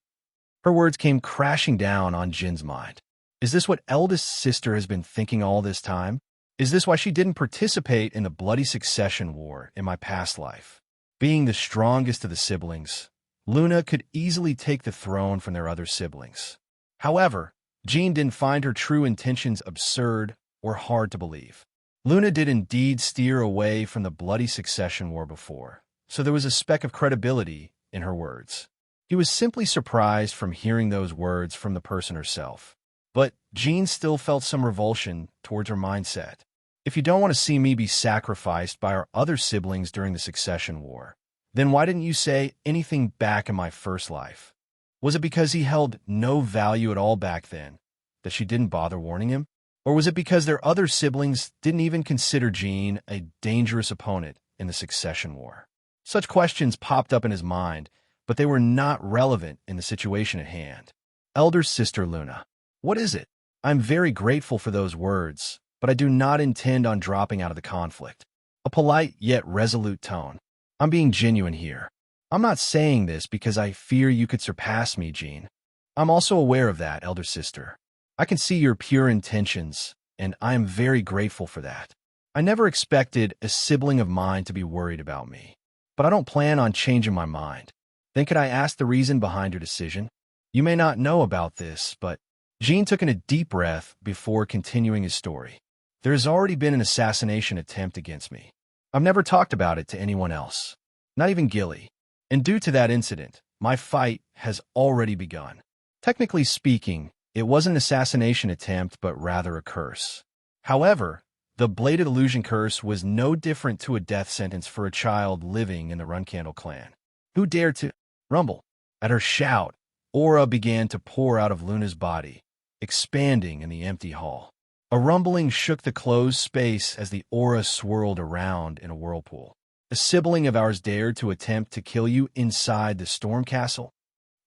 Her words came crashing down on Jin's mind. Is this what eldest sister has been thinking all this time? Is this why she didn't participate in the bloody succession war in my past life? Being the strongest of the siblings, Luna could easily take the throne from their other siblings. However, Jean didn't find her true intentions absurd or hard to believe. Luna did indeed steer away from the bloody succession war before, so there was a speck of credibility in her words. He was simply surprised from hearing those words from the person herself. But Jean still felt some revulsion towards her mindset. If you don't want to see me be sacrificed by our other siblings during the succession war, then why didn't you say anything back in my first life? Was it because he held no value at all back then that she didn't bother warning him? Or was it because their other siblings didn't even consider Jean a dangerous opponent in the succession war? Such questions popped up in his mind, but they were not relevant in the situation at hand. Elder sister Luna. What is it? I'm very grateful for those words, but I do not intend on dropping out of the conflict. A polite yet resolute tone. I'm being genuine here. I'm not saying this because I fear you could surpass me, Jean. I'm also aware of that, elder sister. I can see your pure intentions, and I am very grateful for that. I never expected a sibling of mine to be worried about me, but I don't plan on changing my mind. Then could I ask the reason behind your decision? You may not know about this, but Jean took in a deep breath before continuing his story. There has already been an assassination attempt against me. I've never talked about it to anyone else, not even Gilly. And due to that incident, my fight has already begun. Technically speaking, it wasn't an assassination attempt, but rather a curse. However, the Bladed Illusion curse was no different to a death sentence for a child living in the Runcandle clan. Who dared to rumble? At her shout, aura began to pour out of Luna's body, expanding in the empty hall. A rumbling shook the closed space as the aura swirled around in a whirlpool. A sibling of ours dared to attempt to kill you inside the Storm Castle?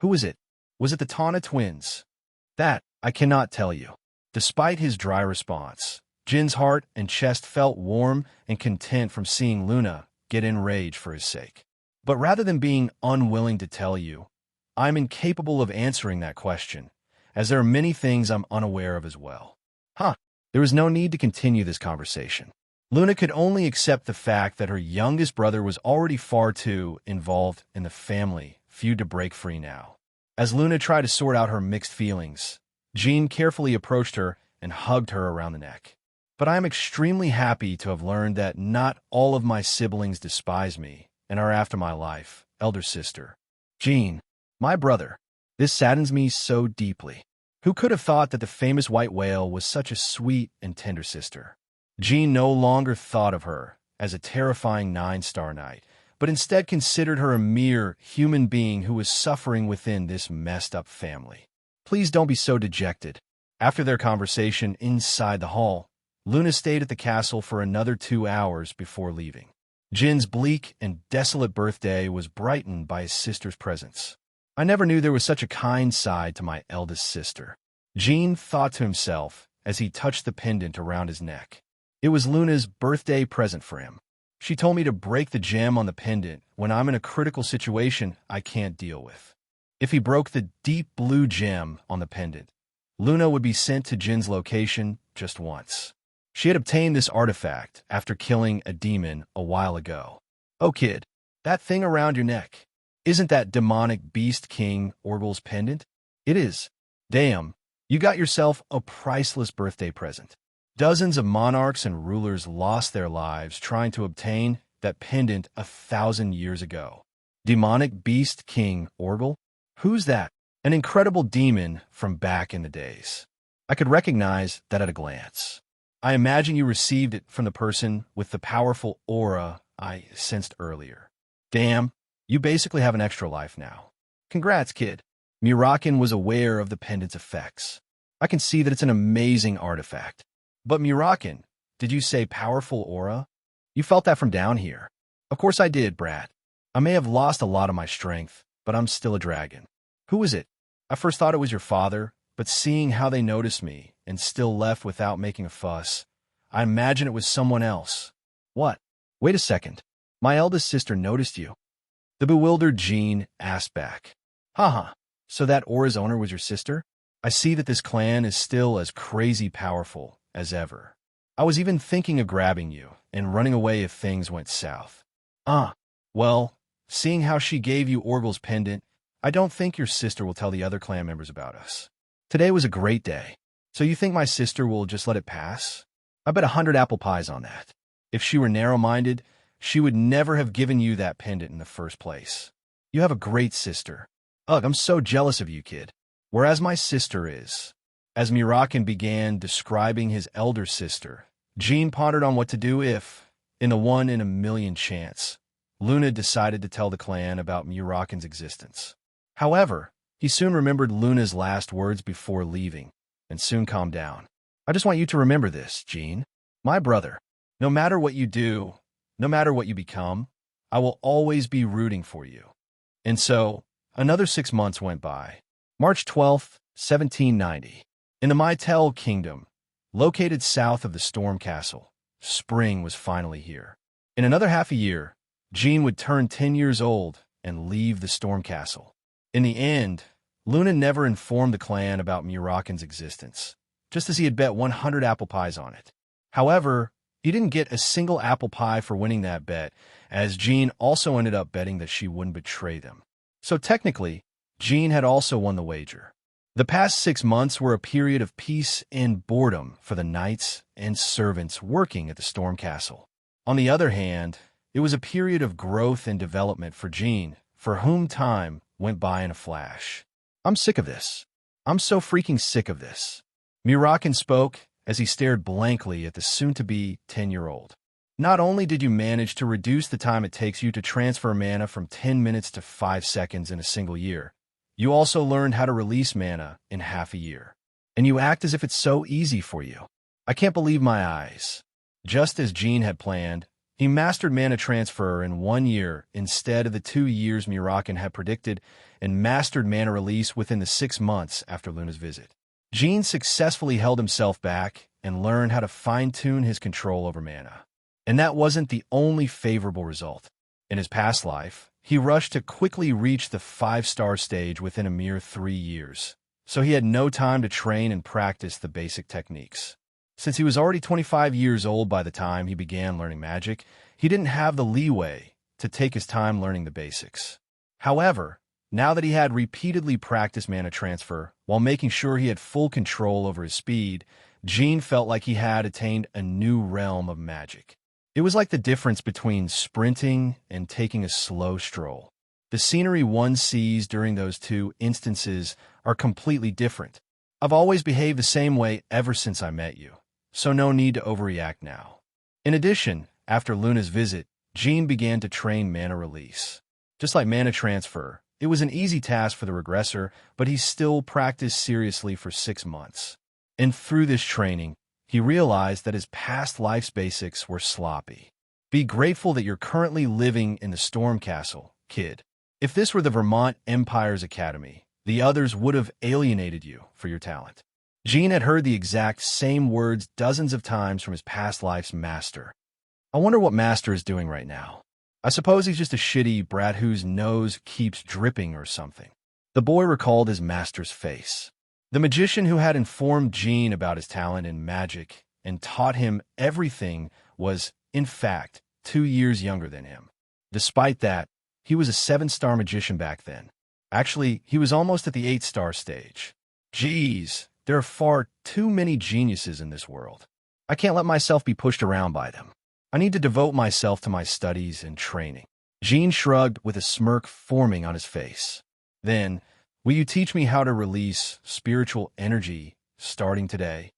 Who was it? Was it the Tana twins? That, I cannot tell you. Despite his dry response, Jin's heart and chest felt warm and content from seeing Luna get enraged for his sake. But rather than being unwilling to tell you, I'm incapable of answering that question, as there are many things I'm unaware of as well. There was no need to continue this conversation. Luna could only accept the fact that her youngest brother was already far too involved in the family feud to break free now. As Luna tried to sort out her mixed feelings, Jean carefully approached her and hugged her around the neck. But I am extremely happy to have learned that not all of my siblings despise me and are after my life, elder sister. Jean, my brother, this saddens me so deeply. Who could have thought that the famous white whale was such a sweet and tender sister? Jean no longer thought of her as a terrifying 9-star knight, but instead considered her a mere human being who was suffering within this messed-up family. Please don't be so dejected. After their conversation inside the hall, Luna stayed at the castle for another 2 hours before leaving. Jin's bleak and desolate birthday was brightened by his sister's presence. I never knew there was such a kind side to my eldest sister, Jean thought to himself as he touched the pendant around his neck. It was Luna's birthday present for him. She told me to break the gem on the pendant when I'm in a critical situation I can't deal with. If he broke the deep blue gem on the pendant, Luna would be sent to Jin's location just once. She had obtained this artifact after killing a demon a while ago. Oh kid, that thing around your neck. Isn't that demonic beast King Orgul's pendant? It is. Damn, you got yourself a priceless birthday present. Dozens of monarchs and rulers lost their lives trying to obtain that pendant 1,000 years ago. Demonic beast King Orgul? Who's that? An incredible demon from back in the days. I could recognize that at a glance. I imagine you received it from the person with the powerful aura I sensed earlier. Damn. You basically have an extra life now. Congrats, kid. Murakin was aware of the pendant's effects. I can see that it's an amazing artifact. But Murakin, did you say powerful aura? You felt that from down here. Of course I did, Brad. I may have lost a lot of my strength, but I'm still a dragon. Who was it? I first thought it was your father, but seeing how they noticed me and still left without making a fuss, I imagine it was someone else. What? Wait a second. My eldest sister noticed you. The bewildered Jean asked back. Haha, so that aura's owner was your sister? I see that this clan is still as crazy powerful as ever. I was even thinking of grabbing you and running away if things went south. Well, seeing how she gave you Orgul's pendant, I don't think your sister will tell the other clan members about us. Today was a great day, so you think my sister will just let it pass? I bet 100 apple pies on that. If she were narrow-minded, she would never have given you that pendant in the first place. You have a great sister. Ugh, I'm so jealous of you, kid. Whereas my sister is. As Mirakin began describing his elder sister, Jean pondered on what to do if, in a 1 in a million chance, Luna decided to tell the clan about Mirakin's existence. However, he soon remembered Luna's last words before leaving, and soon calmed down. I just want you to remember this, Jean. My brother, no matter what you do, no matter what you become, I will always be rooting for you. And so, another 6 months went by. March 12th, 1790. In the Mytel Kingdom, located south of the Storm Castle, spring was finally here. In another half a year, Jean would turn 10 years old and leave the Storm Castle. In the end, Luna never informed the clan about Mirakin's existence, just as he had bet 100 apple pies on it. However, he didn't get a single apple pie for winning that bet, as Jean also ended up betting that she wouldn't betray them. So technically, Jean had also won the wager. The past 6 months were a period of peace and boredom for the knights and servants working at the Storm Castle. On the other hand, it was a period of growth and development for Jean, for whom time went by in a flash. I'm sick of this. I'm so freaking sick of this. Mirakin spoke as he stared blankly at the soon-to-be 10-year-old. Not only did you manage to reduce the time it takes you to transfer mana from 10 minutes to 5 seconds in a single year, you also learned how to release mana in half a year. And you act as if it's so easy for you. I can't believe my eyes. Just as Jean had planned, he mastered mana transfer in 1 year instead of the 2 years Mirakin had predicted, and mastered mana release within the 6 months after Luna's visit. Jean successfully held himself back and learned how to fine-tune his control over mana. And that wasn't the only favorable result. In his past life, he rushed to quickly reach the 5-star stage within a mere 3 years, so he had no time to train and practice the basic techniques. Since he was already 25 years old by the time he began learning magic, he didn't have the leeway to take his time learning the basics. However, now that he had repeatedly practiced mana transfer while making sure he had full control over his speed, Jean felt like he had attained a new realm of magic. It was like the difference between sprinting and taking a slow stroll. The scenery one sees during those two instances are completely different. I've always behaved the same way ever since I met you, so no need to overreact now. In addition, after Luna's visit, Jean began to train mana release. Just like mana transfer, it was an easy task for the regressor, but he still practiced seriously for 6 months. And through this training, he realized that his past life's basics were sloppy. Be grateful that you're currently living in the Storm Castle, kid. If this were the Vermont Empire's Academy, the others would have alienated you for your talent. Jean had heard the exact same words dozens of times from his past life's master. I wonder what master is doing right now. I suppose he's just a shitty brat whose nose keeps dripping or something. The boy recalled his master's face. The magician who had informed Jean about his talent in magic and taught him everything was, in fact, 2 years younger than him. Despite that, he was a 7-star magician back then. Actually, he was almost at the 8-star stage. Geez, there are far too many geniuses in this world. I can't let myself be pushed around by them. I need to devote myself to my studies and training. Jean shrugged with a smirk forming on his face. Then, will you teach me how to release spiritual energy starting today?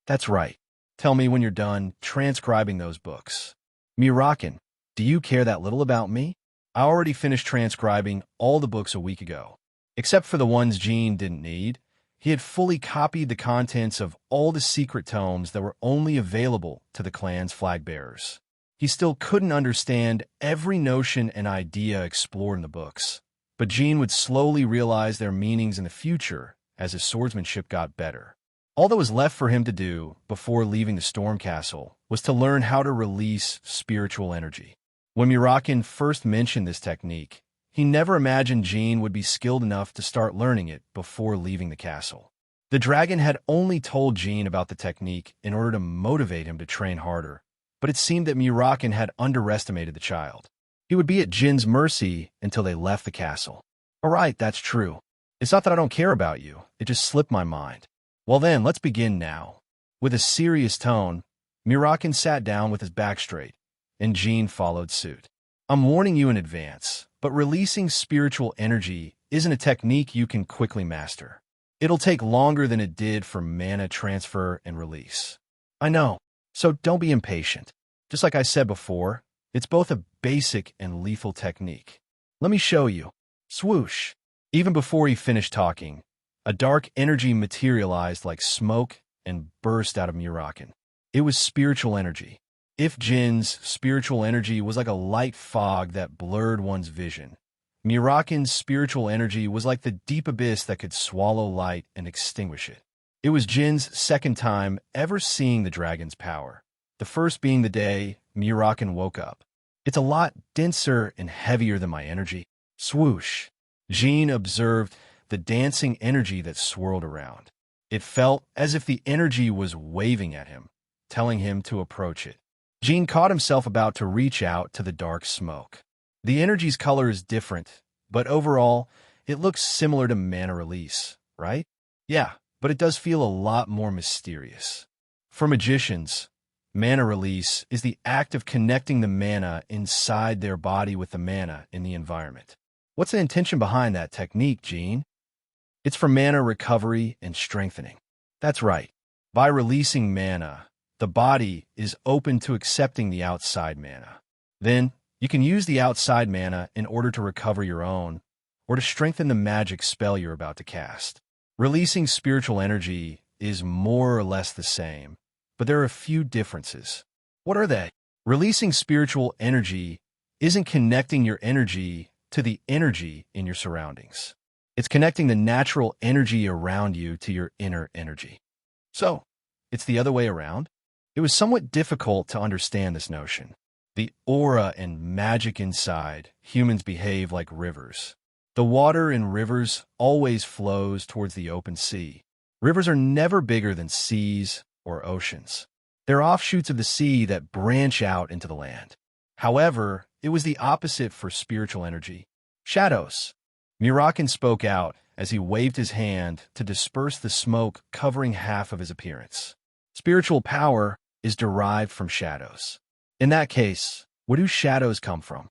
That's right. Tell me when you're done transcribing those books. Mirakin, do you care that little about me? I already finished transcribing all the books a week ago. Except for the ones Jean didn't need, he had fully copied the contents of all the secret tomes that were only available to the clan's flag bearers. He still couldn't understand every notion and idea explored in the books, but Jean would slowly realize their meanings in the future as his swordsmanship got better. All that was left for him to do before leaving the Storm Castle was to learn how to release spiritual energy. When Mirakin first mentioned this technique, he never imagined Jean would be skilled enough to start learning it before leaving the castle. The dragon had only told Jean about the technique in order to motivate him to train harder, but it seemed that Mirakin had underestimated the child. He would be at Jin's mercy until they left the castle. All right, that's true. It's not that I don't care about you, it just slipped my mind. Well then, let's begin now. With a serious tone, Mirakin sat down with his back straight, and Jean followed suit. I'm warning you in advance, but releasing spiritual energy isn't a technique you can quickly master. It'll take longer than it did for mana transfer and release. I know, so don't be impatient. Just like I said before, it's both a basic and lethal technique. Let me show you. Swoosh. Even before he finished talking, a dark energy materialized like smoke and burst out of Murakin. It was spiritual energy. If Jin's spiritual energy was like a light fog that blurred one's vision, Murakin's spiritual energy was like the deep abyss that could swallow light and extinguish it. It was Jin's second time ever seeing the dragon's power, the first being the day Murakin woke up. It's a lot denser and heavier than my energy. Swoosh. Jin observed the dancing energy that swirled around. It felt as if the energy was waving at him, telling him to approach it. Jin caught himself about to reach out to the dark smoke. The energy's color is different, but overall, it looks similar to mana release, right? Yeah, but it does feel a lot more mysterious. For magicians, mana release is the act of connecting the mana inside their body with the mana in the environment. What's the intention behind that technique, Jin? It's for mana recovery and strengthening. That's right. By releasing mana, the body is open to accepting the outside mana. Then, you can use the outside mana in order to recover your own, or to strengthen the magic spell you're about to cast. Releasing spiritual energy is more or less the same, but there are a few differences. What are they? Releasing spiritual energy isn't connecting your energy to the energy in your surroundings. It's connecting the natural energy around you to your inner energy. So, it's the other way around? It was somewhat difficult to understand this notion. The aura and magic inside, humans behave like rivers. The water in rivers always flows towards the open sea. Rivers are never bigger than seas or oceans. They're offshoots of the sea that branch out into the land. However, it was the opposite for spiritual energy. Shadows. Murakin spoke out as he waved his hand to disperse the smoke covering half of his appearance. Spiritual power is derived from shadows. In that case, where do shadows come from?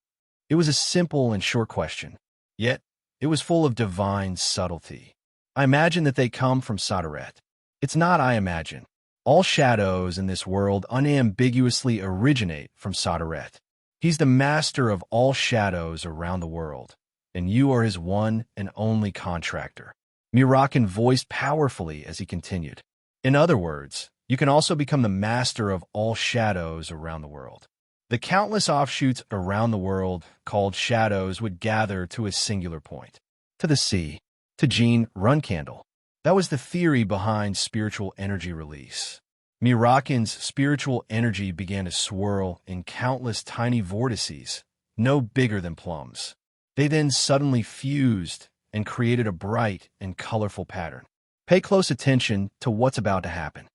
It was a simple and short question, yet it was full of divine subtlety. I imagine that they come from Sadaret. It's not I imagine. All shadows in this world unambiguously originate from Sadaret. He's the master of all shadows around the world, and you are his one and only contractor. Murakin voiced powerfully as he continued. In other words, you can also become the master of all shadows around the world. The countless offshoots around the world called shadows would gather to a singular point. To the sea. To Jin Runcandle. That was the theory behind spiritual energy release. Murakin's spiritual energy began to swirl in countless tiny vortices, no bigger than plums. They then suddenly fused and created a bright and colorful pattern. Pay close attention to what's about to happen.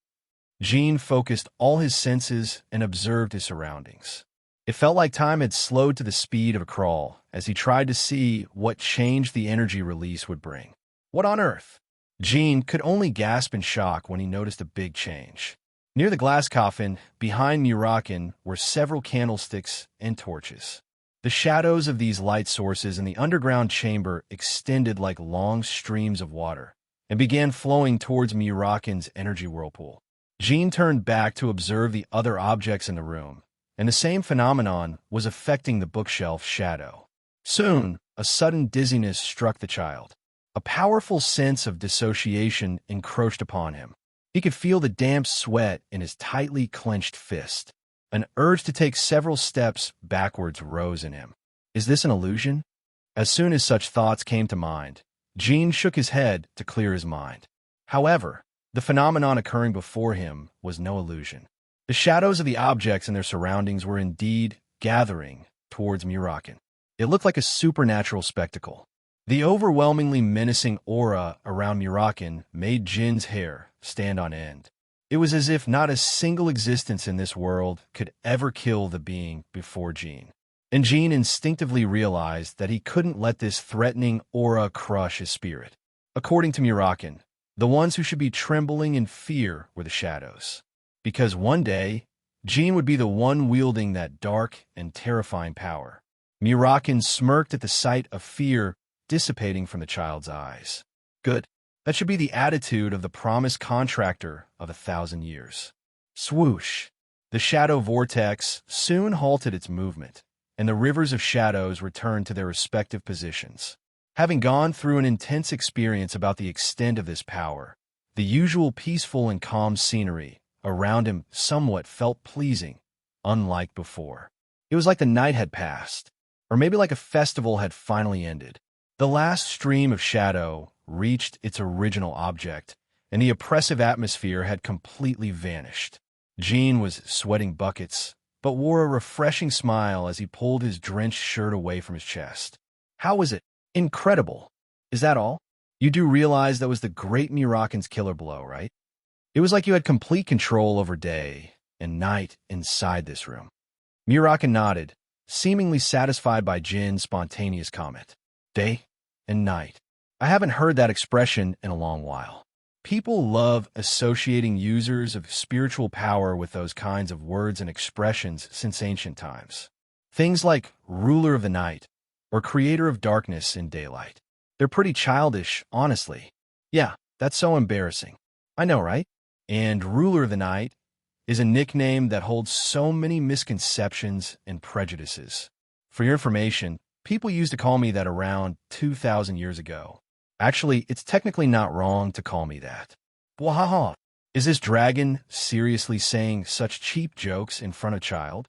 Jin focused all his senses and observed his surroundings. It felt like time had slowed to the speed of a crawl as he tried to see what change the energy release would bring. What on earth? Jin could only gasp in shock when he noticed a big change. Near the glass coffin, behind Murakin, were several candlesticks and torches. The shadows of these light sources in the underground chamber extended like long streams of water and began flowing towards Murakin's energy whirlpool. Jin turned back to observe the other objects in the room, and the same phenomenon was affecting the bookshelf shadow. Soon, a sudden dizziness struck the child. A powerful sense of dissociation encroached upon him. He could feel the damp sweat in his tightly clenched fist. An urge to take several steps backwards rose in him. Is this an illusion? As soon as such thoughts came to mind, Jin shook his head to clear his mind. However, the phenomenon occurring before him was no illusion. The shadows of the objects in their surroundings were indeed gathering towards Murakin. It looked like a supernatural spectacle. The overwhelmingly menacing aura around Murakin made Jin's hair stand on end. It was as if not a single existence in this world could ever kill the being before Jin. And Jin instinctively realized that he couldn't let this threatening aura crush his spirit. According to Murakin, the ones who should be trembling in fear were the shadows. Because one day, Jin would be the one wielding that dark and terrifying power. Murakin smirked at the sight of fear dissipating from the child's eyes. Good. That should be the attitude of the promised contractor of 1,000 years. Swoosh! The shadow vortex soon halted its movement, and the rivers of shadows returned to their respective positions. Having gone through an intense experience about the extent of this power, the usual peaceful and calm scenery around him somewhat felt pleasing, unlike before. It was like the night had passed, or maybe like a festival had finally ended. The last stream of shadow reached its original object, and the oppressive atmosphere had completely vanished. Gene was sweating buckets, but wore a refreshing smile as he pulled his drenched shirt away from his chest. How was it? Incredible. Is that all? You do realize that was the great Murakin's killer blow, right? It was like you had complete control over day and night inside this room. Murakin nodded, seemingly satisfied by Jin's spontaneous comment. Day and night. I haven't heard that expression in a long while. People love associating users of spiritual power with those kinds of words and expressions since ancient times. Things like ruler of the night or creator of darkness in daylight. They're pretty childish, honestly. Yeah, that's so embarrassing. I know, right? And ruler of the night is a nickname that holds so many misconceptions and prejudices. For your information, people used to call me that around 2,000 years ago. Actually, it's technically not wrong to call me that. Wahaha! Is this dragon seriously saying such cheap jokes in front of child?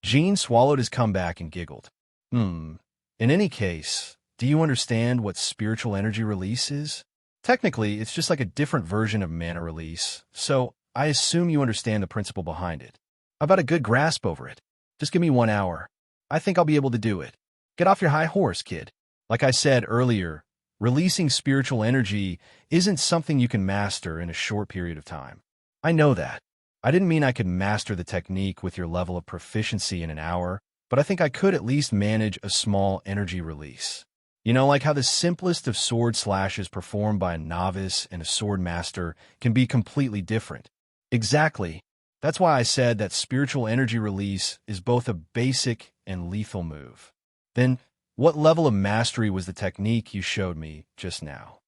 Gene swallowed his comeback and giggled. In any case, do you understand what spiritual energy release is? Technically, it's just like a different version of mana release, so I assume you understand the principle behind it. I've got a good grasp over it. Just give me 1 hour. I think I'll be able to do it. Get off your high horse, kid. Like I said earlier, releasing spiritual energy isn't something you can master in a short period of time. I know that. I didn't mean I could master the technique with your level of proficiency in an hour, but I think I could at least manage a small energy release. You know, like how the simplest of sword slashes performed by a novice and a sword master can be completely different. Exactly. That's why I said that spiritual energy release is both a basic and lethal move. Then, what level of mastery was the technique you showed me just now?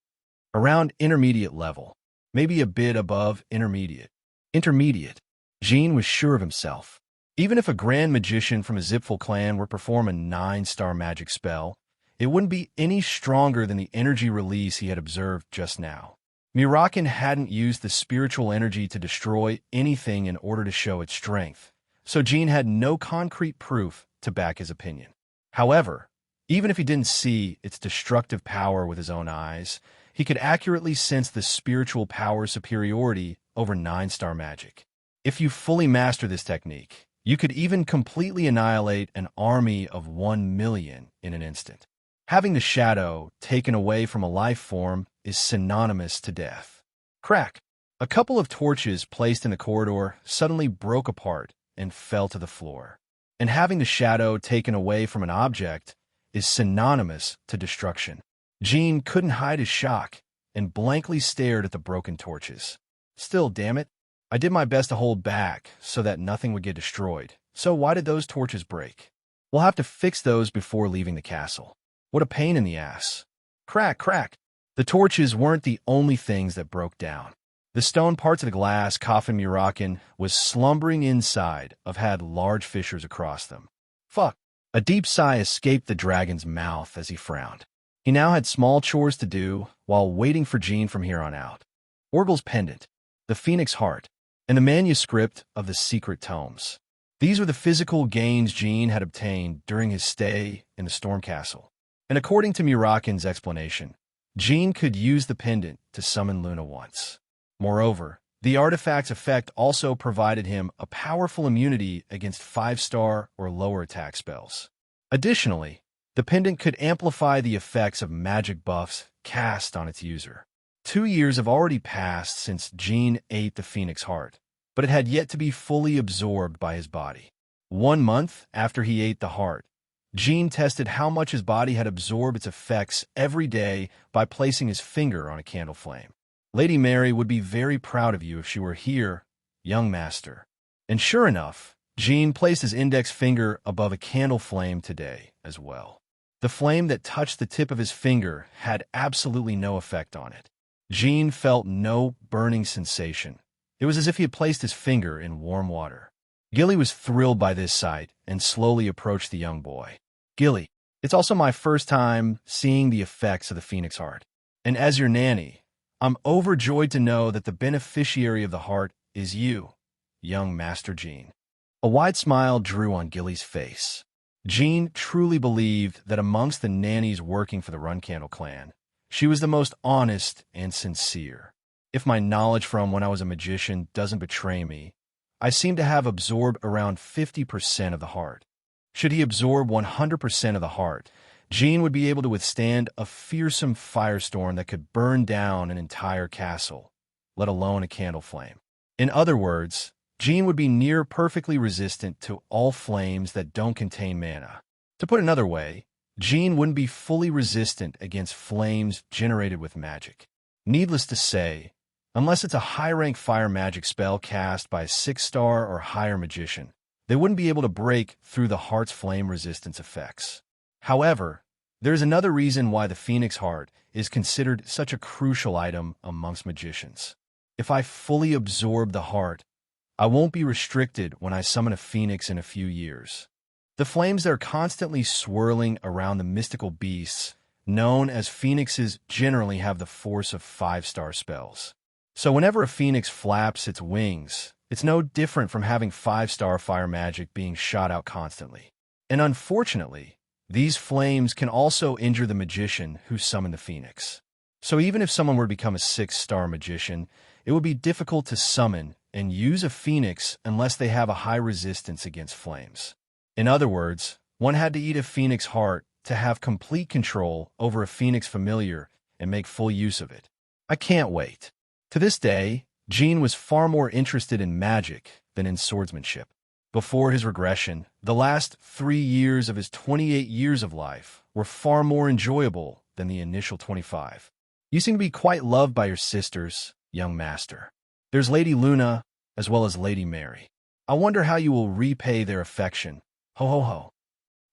Around intermediate level. Maybe a bit above intermediate. Intermediate. Gene was sure of himself. Even if a grand magician from a Zipful clan were to perform a 9-star magic spell, it wouldn't be any stronger than the energy release he had observed just now. Murakin hadn't used the spiritual energy to destroy anything in order to show its strength, so Gene had no concrete proof to back his opinion. However, even if he didn't see its destructive power with his own eyes, he could accurately sense the spiritual power superiority over 9-star magic. If you fully master this technique, you could even completely annihilate an army of 1 million in an instant. Having the shadow taken away from a life form is synonymous to death. Crack! A couple of torches placed in the corridor suddenly broke apart and fell to the floor. And having the shadow taken away from an object is synonymous to destruction. Gene couldn't hide his shock and blankly stared at the broken torches. Still, damn it, I did my best to hold back so that nothing would get destroyed. So why did those torches break? We'll have to fix those before leaving the castle. What a pain in the ass. Crack, crack. The torches weren't the only things that broke down. The stone parts of the glass coffin Murakin was slumbering inside had large fissures across them. Fuck. A deep sigh escaped the dragon's mouth as he frowned. He now had small chores to do while waiting for Gene from here on out. Orgel's pendant, the phoenix heart, and the manuscript of the secret tomes. These were the physical gains Gene had obtained during his stay in the Storm Castle. And according to Murakin's explanation, Gene could use the pendant to summon Luna once. Moreover, the artifact's effect also provided him a powerful immunity against 5-star or lower attack spells. Additionally, the pendant could amplify the effects of magic buffs cast on its user. 2 years have already passed since Gene ate the Phoenix Heart, but it had yet to be fully absorbed by his body. 1 month after he ate the heart, Gene tested how much his body had absorbed its effects every day by placing his finger on a candle flame. Lady Mary would be very proud of you if she were here, young master. And sure enough, Gene placed his index finger above a candle flame today as well. The flame that touched the tip of his finger had absolutely no effect on it. Jean felt no burning sensation. It was as if he had placed his finger in warm water. Gilly was thrilled by this sight and slowly approached the young boy. Gilly, it's also my first time seeing the effects of the Phoenix Heart. And as your nanny, I'm overjoyed to know that the beneficiary of the heart is you, young Master Jean. A wide smile drew on Gilly's face. Jean truly believed that amongst the nannies working for the Runcandle clan, she was the most honest and sincere. If my knowledge from when I was a magician doesn't betray me, I seem to have absorbed around 50% of the heart. Should he absorb 100% of the heart, Jean would be able to withstand a fearsome firestorm that could burn down an entire castle, let alone a candle flame. In other words, Jean would be near perfectly resistant to all flames that don't contain mana. To put another way, Jean wouldn't be fully resistant against flames generated with magic. Needless to say, unless it's a high-rank fire magic spell cast by a 6-star or higher magician, they wouldn't be able to break through the heart's flame resistance effects. However, there's another reason why the Phoenix Heart is considered such a crucial item amongst magicians. If I fully absorb the heart, I won't be restricted when I summon a phoenix in a few years. The flames that are constantly swirling around the mystical beasts, known as phoenixes, generally have the force of 5-star spells. So whenever a phoenix flaps its wings, it's no different from having 5-star fire magic being shot out constantly. And unfortunately, these flames can also injure the magician who summoned the phoenix. So even if someone were to become a 6-star magician, it would be difficult to summon and use a phoenix unless they have a high resistance against flames. In other words, one had to eat a phoenix heart to have complete control over a phoenix familiar and make full use of it. I can't wait. To this day, Jean was far more interested in magic than in swordsmanship. Before his regression, the last 3 years of his 28 years of life were far more enjoyable than the initial 25. You seem to be quite loved by your sisters, young master. There's Lady Luna, as well as Lady Mary. I wonder how you will repay their affection. Ho ho ho.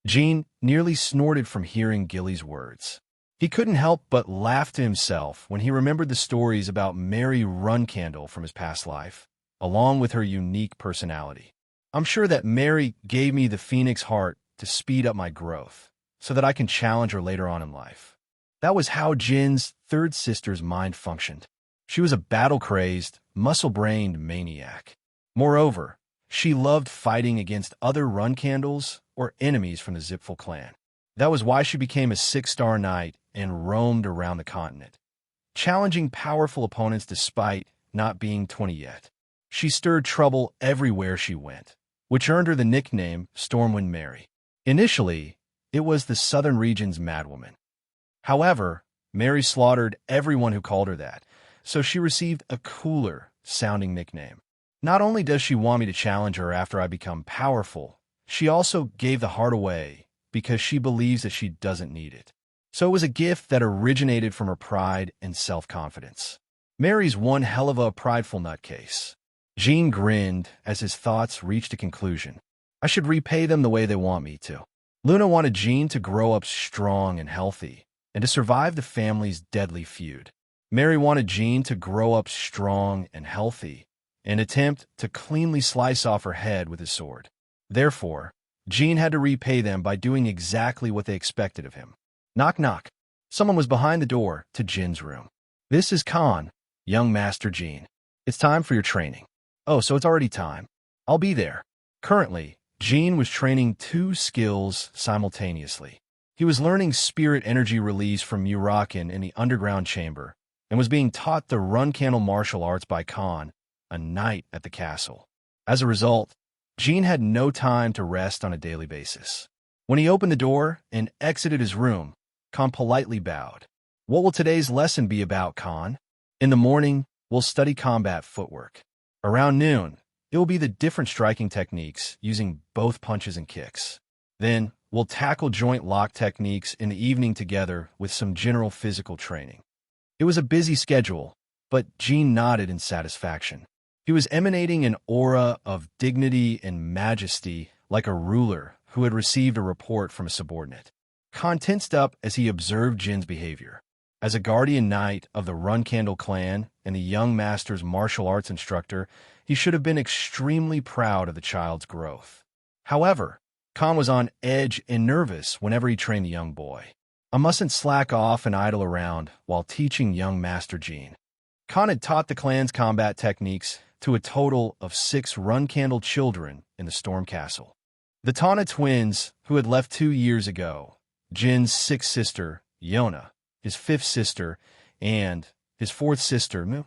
Jean nearly snorted from hearing Gilly's words. He couldn't help but laugh to himself when he remembered the stories about Mary Runcandle from his past life, along with her unique personality. I'm sure that Mary gave me the Phoenix Heart to speed up my growth, so that I can challenge her later on in life. That was how Jin's third sister's mind functioned. She was a battle-crazed, muscle-brained maniac. Moreover, she loved fighting against other Runcandles or enemies from the Zipful clan. That was why she became a 6-star knight and roamed around the continent, challenging powerful opponents despite not being 20 yet. She stirred trouble everywhere she went, which earned her the nickname Stormwind Mary. Initially, it was the southern region's madwoman. However, Mary slaughtered everyone who called her that, so she received a cooler-sounding nickname. Not only does she want me to challenge her after I become powerful, she also gave the heart away because she believes that she doesn't need it. So it was a gift that originated from her pride and self-confidence. Mary's one hell of a prideful nutcase. Jean grinned as his thoughts reached a conclusion. I should repay them the way they want me to. Luna wanted Jean to grow up strong and healthy, and to survive the family's deadly feud. Mary wanted Jean to grow up strong and healthy, and attempt to cleanly slice off her head with his sword. Therefore, Jean had to repay them by doing exactly what they expected of him. Knock knock. Someone was behind the door to Jin's room. This is Khan, young Master Jean. It's time for your training. Oh, so it's already time. I'll be there. Currently, Jean was training 2 skills simultaneously. He was learning spirit energy release from Murakin in the underground chamber, and was being taught the Runcandle martial arts by Khan, a knight at the castle. As a result, Jean had no time to rest on a daily basis. When he opened the door and exited his room, Khan politely bowed. What will today's lesson be about, Khan? In the morning, we'll study combat footwork. Around noon, it will be the different striking techniques using both punches and kicks. Then, we'll tackle joint lock techniques in the evening together with some general physical training. It was a busy schedule, but Jean nodded in satisfaction. He was emanating an aura of dignity and majesty like a ruler who had received a report from a subordinate. Khan tensed up as he observed Jin's behavior. As a guardian knight of the Run Candle clan and the young master's martial arts instructor, he should have been extremely proud of the child's growth. However, Khan was on edge and nervous whenever he trained the young boy. I mustn't slack off and idle around while teaching young Master Jin. Khan had taught the clan's combat techniques to a total of 6 Run Candle children in the Storm Castle. The Tana twins, who had left 2 years ago, Jin's 6th sister, Yona, his 5th sister, and his 4th sister, Mu,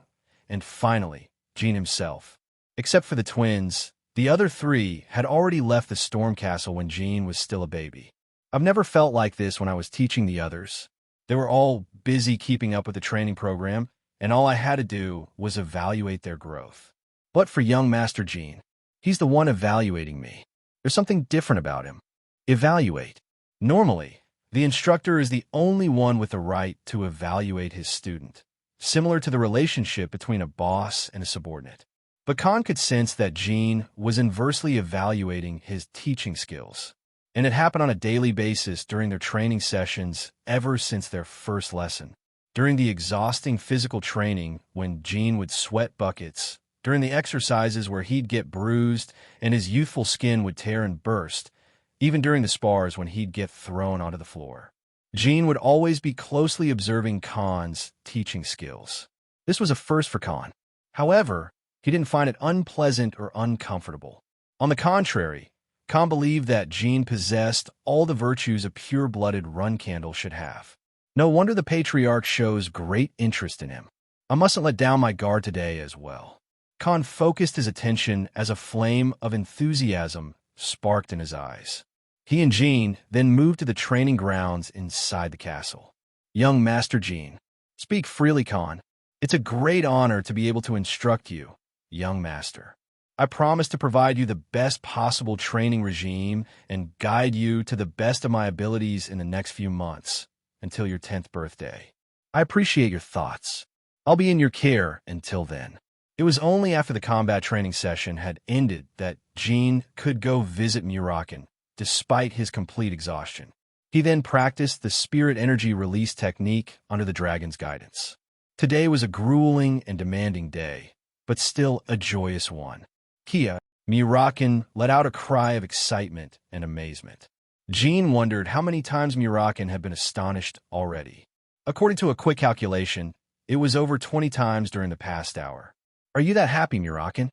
and finally, Jin himself. Except for the twins, the other 3 had already left the Storm Castle when Jin was still a baby. I've never felt like this when I was teaching the others. They were all busy keeping up with the training program, and all I had to do was evaluate their growth. But for young Master Jin, he's the one evaluating me. There's something different about him. Evaluate. Normally, the instructor is the only one with the right to evaluate his student, similar to the relationship between a boss and a subordinate. But Khan could sense that Jin was inversely evaluating his teaching skills, and it happened on a daily basis during their training sessions ever since their first lesson. During the exhausting physical training when Jin would sweat buckets, during the exercises where he'd get bruised and his youthful skin would tear and burst, even during the spars when he'd get thrown onto the floor. Jin would always be closely observing Khan's teaching skills. This was a first for Khan. However, he didn't find it unpleasant or uncomfortable. On the contrary, Khan believed that Jin possessed all the virtues a pure-blooded Run Candle should have. No wonder the patriarch shows great interest in him. I mustn't let down my guard today as well. Khan focused his attention as a flame of enthusiasm sparked in his eyes. He and Jin then moved to the training grounds inside the castle. Young Master Jin, speak freely, Khan. It's a great honor to be able to instruct you, young master. I promise to provide you the best possible training regime and guide you to the best of my abilities in the next few months, until your 10th birthday. I appreciate your thoughts. I'll be in your care until then. It was only after the combat training session had ended that Jin could go visit Muraken, despite his complete exhaustion. He then practiced the spirit energy release technique under the dragon's guidance. Today was a grueling and demanding day, but still a joyous one. Kia, Muraken let out a cry of excitement and amazement. Jin wondered how many times Muraken had been astonished already. According to a quick calculation, it was over 20 times during the past hour. Are you that happy, Muraken?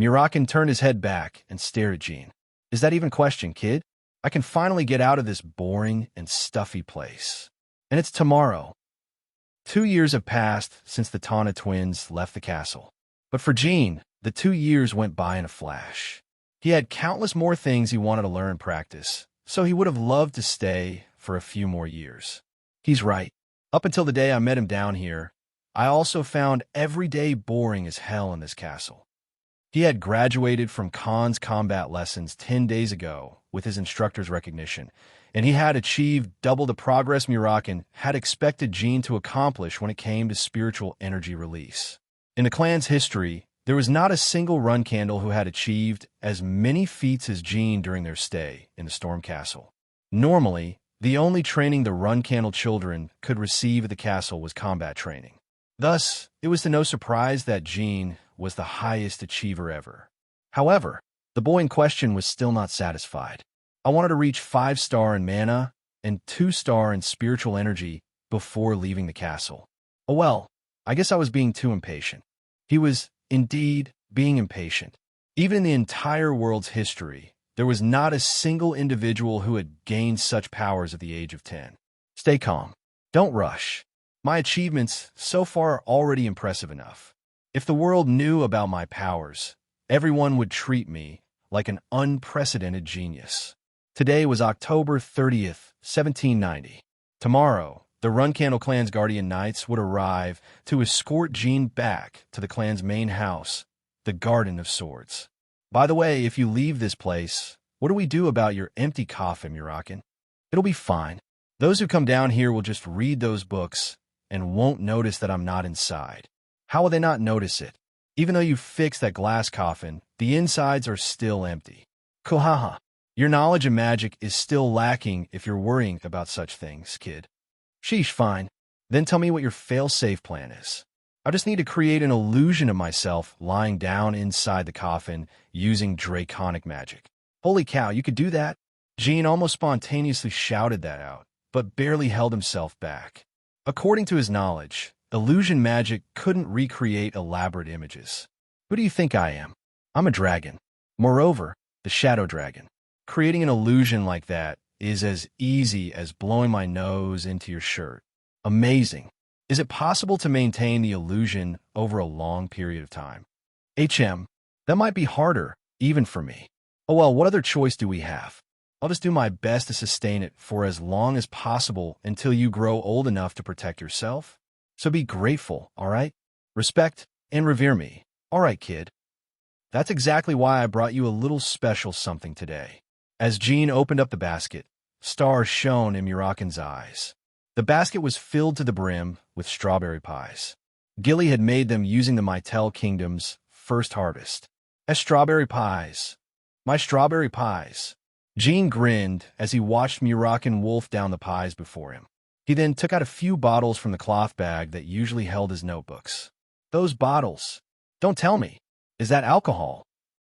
Muraken turned his head back and stared at Jin. Is that even a question, kid? I can finally get out of this boring and stuffy place. And it's tomorrow. 2 years have passed since the Tana twins left the castle. But for Jin, the 2 years went by in a flash. He had countless more things he wanted to learn and practice, so he would have loved to stay for a few more years. He's right. Up until the day I met him down here, I also found every day boring as hell in this castle. He had graduated from Khan's combat lessons 10 days ago with his instructor's recognition, and he had achieved double the progress Muraken had expected Jin to accomplish when it came to spiritual energy release. In the clan's history, there was not a single Run Candle who had achieved as many feats as Jin during their stay in the Storm Castle. Normally, the only training the Run Candle children could receive at the castle was combat training. Thus, it was to no surprise that Jin was the highest achiever ever. However, the boy in question was still not satisfied. I wanted to reach 5-star in mana and 2-star in spiritual energy before leaving the castle. Oh well, I guess I was being too impatient. He was, indeed, being impatient. Even in the entire world's history, there was not a single individual who had gained such powers at the age of 10. Stay calm. Don't rush. My achievements so far are already impressive enough. If the world knew about my powers, everyone would treat me like an unprecedented genius. Today was October 30th, 1790. Tomorrow, the Run Candle clan's guardian knights would arrive to escort Jin back to the clan's main house, the Garden of Swords. By the way, if you leave this place, what do we do about your empty coffin, Muraken? It'll be fine. Those who come down here will just read those books and won't notice that I'm not inside. How will they not notice it? Even though you fixed that glass coffin, the insides are still empty. Kuhaha. Your knowledge of magic is still lacking if you're worrying about such things, kid. Sheesh, fine. Then tell me what your fail-safe plan is. I just need to create an illusion of myself lying down inside the coffin using draconic magic. Holy cow, you could do that? Gene almost spontaneously shouted that out, but barely held himself back. According to his knowledge, illusion magic couldn't recreate elaborate images. Who do you think I am? I'm a dragon. Moreover, the shadow dragon. Creating an illusion like that is as easy as blowing my nose into your shirt. Amazing. Is it possible to maintain the illusion over a long period of time? That might be harder, even for me. Oh well, what other choice do we have? I'll just do my best to sustain it for as long as possible until you grow old enough to protect yourself. So be grateful, all right? Respect and revere me. All right, kid. That's exactly why I brought you a little special something today. As Jean opened up the basket, stars shone in Muraken's eyes. The basket was filled to the brim with strawberry pies. Gilly had made them using the Mytel Kingdom's first harvest. As strawberry pies. My strawberry pies. Jean grinned as he watched Muraken wolf down the pies before him. He then took out a few bottles from the cloth bag that usually held his notebooks. Those bottles. Don't tell me. Is that alcohol?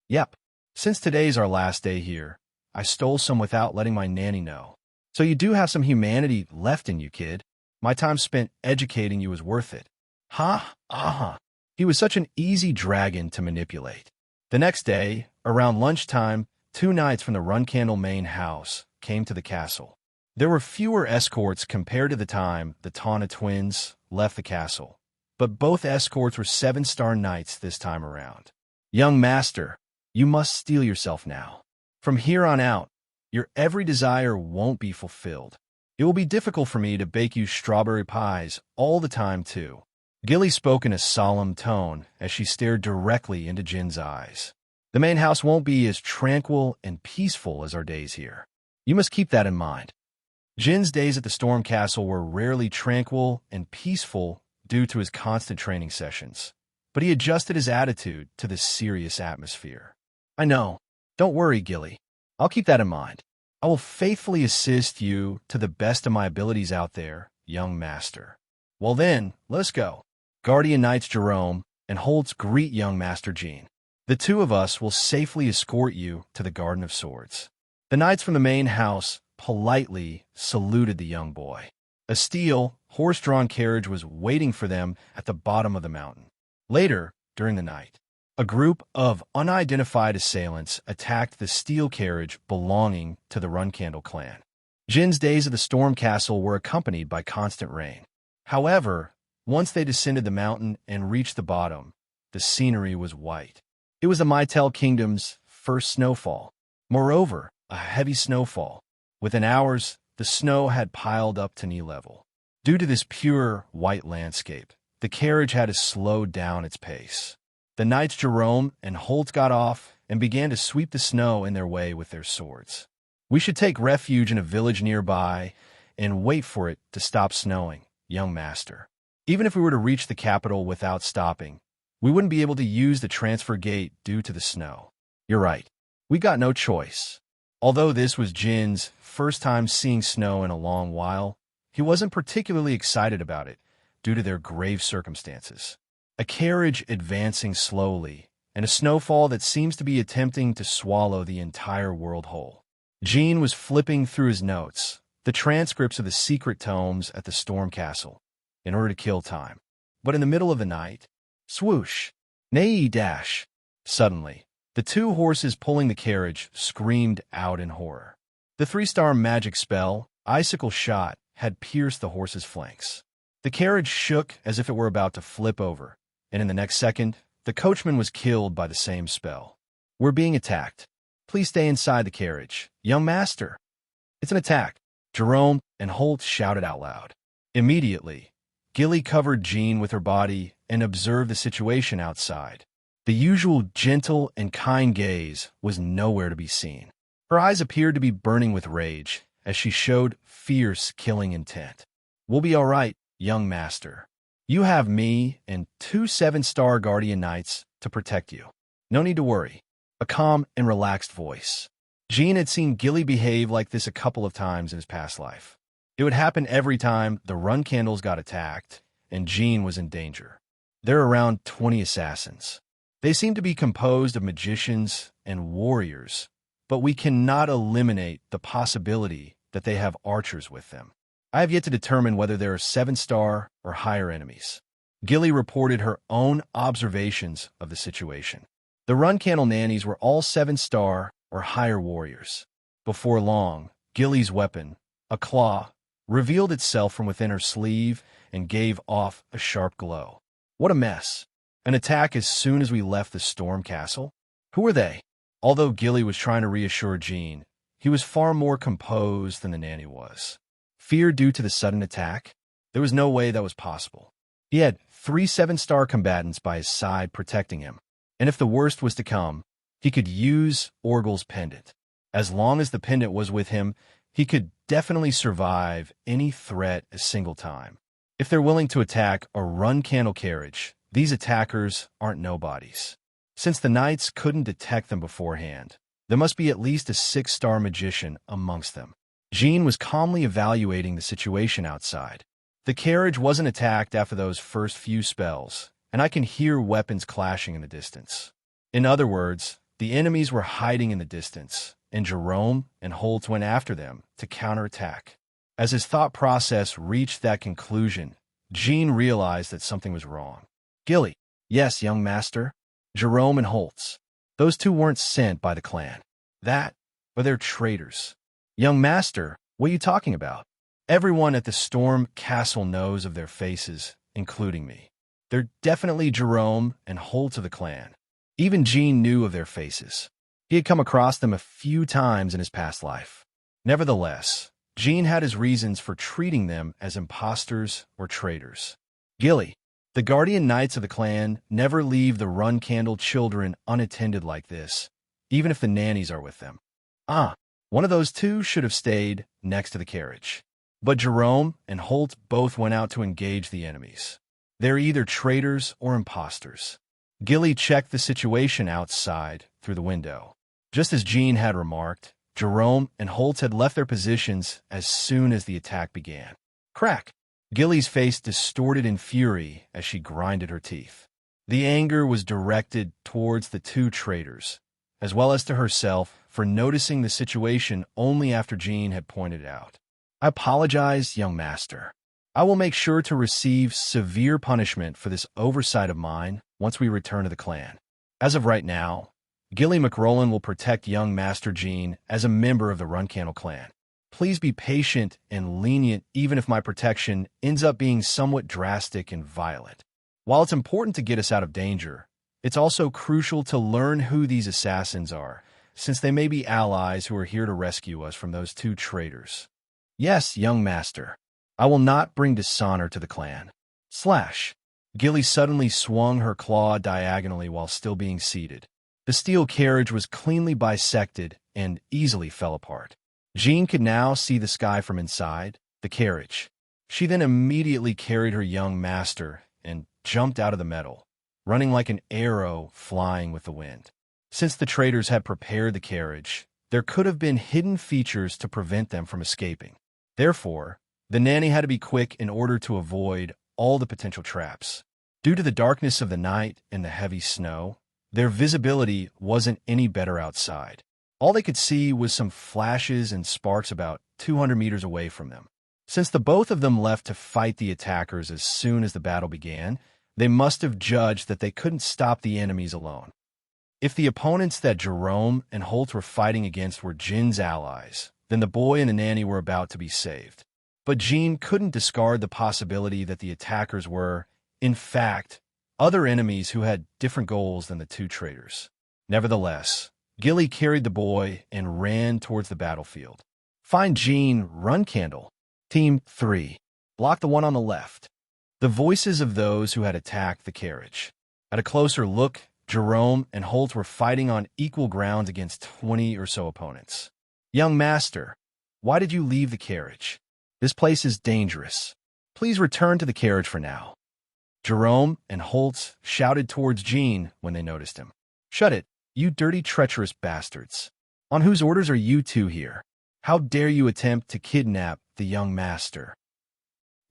Yep. Since today's our last day here, I stole some without letting my nanny know. So you do have some humanity left in you, kid. My time spent educating you is worth it. He was such an easy dragon to manipulate. The next day, around lunchtime, 2 knights from the Runcandle main house came to the castle. There were fewer escorts compared to the time the Tawna twins left the castle, but both escorts were 7-star knights this time around. Young master, you must steel yourself now. From here on out, your every desire won't be fulfilled. It will be difficult for me to bake you strawberry pies all the time, too. Gilly spoke in a solemn tone as she stared directly into Jin's eyes. The main house won't be as tranquil and peaceful as our days here. You must keep that in mind. Jin's days at the Storm Castle were rarely tranquil and peaceful due to his constant training sessions, but he adjusted his attitude to this serious atmosphere. I know. Don't worry, Gilly. I'll keep that in mind. I will faithfully assist you to the best of my abilities out there, young master. Well then, let's go. Guardian Knights Jerome and Holtz greet young Master Jean. The 2 of us will safely escort you to the Garden of Swords. The knights from the main house politely saluted the young boy. A steel, horse-drawn carriage was waiting for them at the bottom of the mountain. Later, during the night, a group of unidentified assailants attacked the steel carriage belonging to the Runcandle clan. Jin's days at the Storm Castle were accompanied by constant rain. However, once they descended the mountain and reached the bottom, the scenery was white. It was the Mytel Kingdom's first snowfall. Moreover, a heavy snowfall. Within hours, the snow had piled up to knee level. Due to this pure, white landscape, the carriage had to slow down its pace. The knights Jerome and Holt got off and began to sweep the snow in their way with their swords. We should take refuge in a village nearby and wait for it to stop snowing, young master. Even if we were to reach the capital without stopping, we wouldn't be able to use the transfer gate due to the snow. You're right. We got no choice. Although this was Jin's first time seeing snow in a long while, he wasn't particularly excited about it due to their grave circumstances. A carriage advancing slowly, and a snowfall that seems to be attempting to swallow the entire world whole. Jean was flipping through his notes, the transcripts of the secret tomes at the Storm Castle, in order to kill time. But in the middle of the night, swoosh, neigh dash. Suddenly, the 2 horses pulling the carriage screamed out in horror. The 3-star magic spell, Icicle Shot, had pierced the horses' flanks. The carriage shook as if it were about to flip over, and in the next second, the coachman was killed by the same spell. We're being attacked. Please stay inside the carriage. Young master. It's an attack. Jerome and Holt shouted out loud. Immediately, Gilly covered Jean with her body and observed the situation outside. The usual gentle and kind gaze was nowhere to be seen. Her eyes appeared to be burning with rage as she showed fierce killing intent. We'll be all right, young master. You have me and 2 7-star Guardian Knights to protect you. No need to worry. A calm and relaxed voice. Jean had seen Gilly behave like this a couple of times in his past life. It would happen every time the run candles got attacked and Jean was in danger. There are around 20 assassins. They seem to be composed of magicians and warriors, but we cannot eliminate the possibility that they have archers with them. I have yet to determine whether there are 7-star or higher enemies. Gilly reported her own observations of the situation. The run candle nannies were all 7-star or higher warriors. Before long, Gilly's weapon, a claw, revealed itself from within her sleeve and gave off a sharp glow. What a mess. An attack as soon as we left the storm castle? Who are they? Although Gilly was trying to reassure Jean, he was far more composed than the nanny was. Fear due to the sudden attack? There was no way that was possible. He had 3 7-star combatants by his side protecting him, and if the worst was to come, he could use Orgel's pendant. As long as the pendant was with him, he could definitely survive any threat a single time. If they're willing to attack a run candle carriage, these attackers aren't nobodies. Since the knights couldn't detect them beforehand, there must be at least a 6-star magician amongst them. Jean was calmly evaluating the situation outside. The carriage wasn't attacked after those first few spells, and I can hear weapons clashing in the distance. In other words, the enemies were hiding in the distance, and Jerome and Holt went after them to counterattack. As his thought process reached that conclusion, Jean realized that something was wrong. Gilly. Yes, young master. Jerome and Holtz. Those two weren't sent by the clan. Or they're traitors. Young master, what are you talking about? Everyone at the Storm Castle knows of their faces, including me. They're definitely Jerome and Holt of the clan. Even Jean knew of their faces. He had come across them a few times in his past life. Nevertheless, Jean had his reasons for treating them as imposters or traitors. Gilly. The guardian knights of the clan never leave the run candle children unattended like this, even if the nannies are with them. One of those two should have stayed next to the carriage. But Jerome and Holt both went out to engage the enemies. They're either traitors or imposters. Gilly checked the situation outside through the window. Just as Jean had remarked, Jerome and Holt had left their positions as soon as the attack began. Crack! Gilly's face distorted in fury as she grinded her teeth. The anger was directed towards the two traitors, as well as to herself for noticing the situation only after Jean had pointed it out. I apologize, young master. I will make sure to receive severe punishment for this oversight of mine once we return to the clan. As of right now, Gilly McRoland will protect young Master Jean as a member of the Runcandle clan. Please be patient and lenient even if my protection ends up being somewhat drastic and violent. While it's important to get us out of danger, it's also crucial to learn who these assassins are, since they may be allies who are here to rescue us from those two traitors. Yes, young master. I will not bring dishonor to the clan. Slash. Gilly suddenly swung her claw diagonally while still being seated. The steel carriage was cleanly bisected and easily fell apart. Jean could now see the sky from inside the carriage. She then immediately carried her young master and jumped out of the metal, running like an arrow flying with the wind. Since the traitors had prepared the carriage, there could have been hidden features to prevent them from escaping. Therefore, the nanny had to be quick in order to avoid all the potential traps. Due to the darkness of the night and the heavy snow, their visibility wasn't any better outside. All they could see was some flashes and sparks about 200 meters away from them. Since the both of them left to fight the attackers as soon as the battle began, they must have judged that they couldn't stop the enemies alone. If the opponents that Jerome and Holt were fighting against were Jin's allies, then the boy and the nanny were about to be saved. But Jean couldn't discard the possibility that the attackers were, in fact, other enemies who had different goals than the two traitors. Nevertheless, Gilly carried the boy and ran towards the battlefield. Find Jean, Runcandle. Team 3. Block the one on the left. The voices of those who had attacked the carriage. At a closer look, Jerome and Holt were fighting on equal ground against 20 or so opponents. Young master, why did you leave the carriage? This place is dangerous. Please return to the carriage for now. Jerome and Holt shouted towards Jean when they noticed him. Shut it, you dirty, treacherous bastards. On whose orders are you two here? How dare you attempt to kidnap the young master?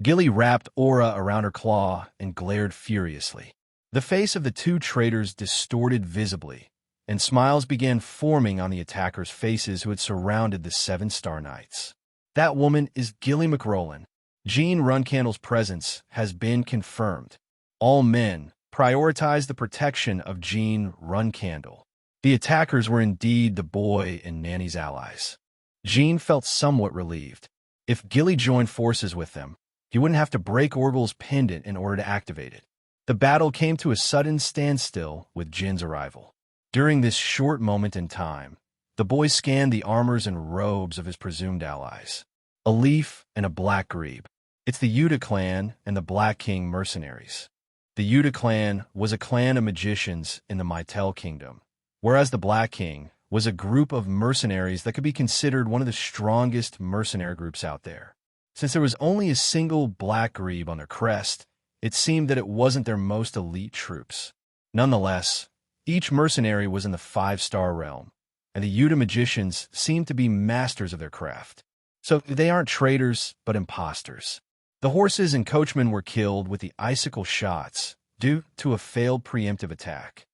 Gilly wrapped Aura around her claw and glared furiously. The face of the two traitors distorted visibly, and smiles began forming on the attackers' faces who had surrounded the 7-Star Knights. That woman is Gilly McRolin. Jean Runcandle's presence has been confirmed. All men prioritize the protection of Jean Runcandle. The attackers were indeed the boy and Nanny's allies. Jean felt somewhat relieved. If Gilly joined forces with them, he wouldn't have to break Orville's pendant in order to activate it. The battle came to a sudden standstill with Jin's arrival. During this short moment in time, the boy scanned the armors and robes of his presumed allies. A leaf and a black grebe. It's the Yuta clan and the Black King mercenaries. The Yuta clan was a clan of magicians in the Mytel kingdom, whereas the Black King was a group of mercenaries that could be considered one of the strongest mercenary groups out there. Since there was only a single black grebe on their crest, it seemed that it wasn't their most elite troops. Nonetheless, each mercenary was in the 5-star realm, and the Yuta magicians seemed to be masters of their craft. So they aren't traitors, but imposters. The horses and coachmen were killed with the icicle shots due to a failed preemptive attack.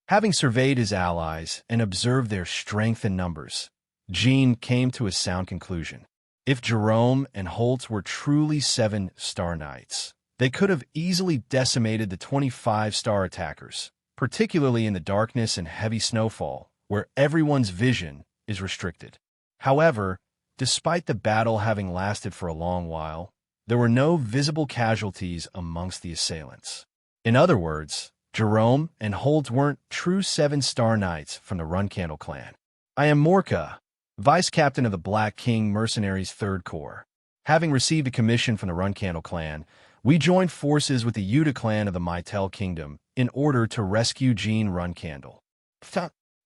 Having surveyed his allies and observed their strength and numbers, Jean came to a sound conclusion. If Jerome and Holtz were truly 7-star knights, they could have easily decimated the 25-star attackers, particularly in the darkness and heavy snowfall, where everyone's vision is restricted. However, despite the battle having lasted for a long while, there were no visible casualties amongst the assailants. In other words, Jerome and Holtz weren't true 7-star knights from the Runcandle clan. I am Morka, vice captain of the Black King Mercenaries 3rd Corps. Having received a commission from the Runcandle clan, we joined forces with the Yuta clan of the Mytel kingdom in order to rescue Jean Runcandle.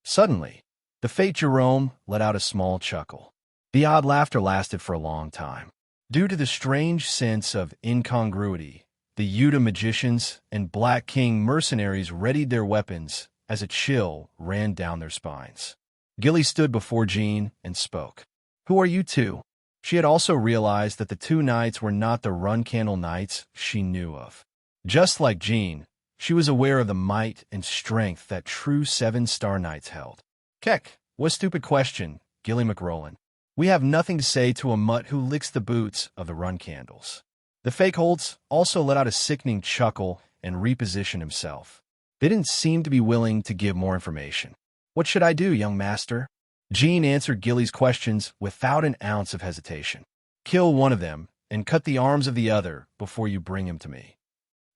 Suddenly, the fate Jerome let out a small chuckle. The odd laughter lasted for a long time. Due to the strange sense of incongruity, the Yuta magicians and Black King mercenaries readied their weapons as a chill ran down their spines. Gilly stood before Jean and spoke. Who are you two? She had also realized that the two knights were not the Runcandle knights she knew of. Just like Jean, she was aware of the might and strength that true 7-star knights held. Keck, what stupid question, Gilly McRolin. We have nothing to say to a mutt who licks the boots of the Runcandles. The fake Holtz also let out a sickening chuckle and repositioned himself. They didn't seem to be willing to give more information. What should I do, young master? Jean answered Gilly's questions without an ounce of hesitation. Kill one of them and cut the arms of the other before you bring him to me.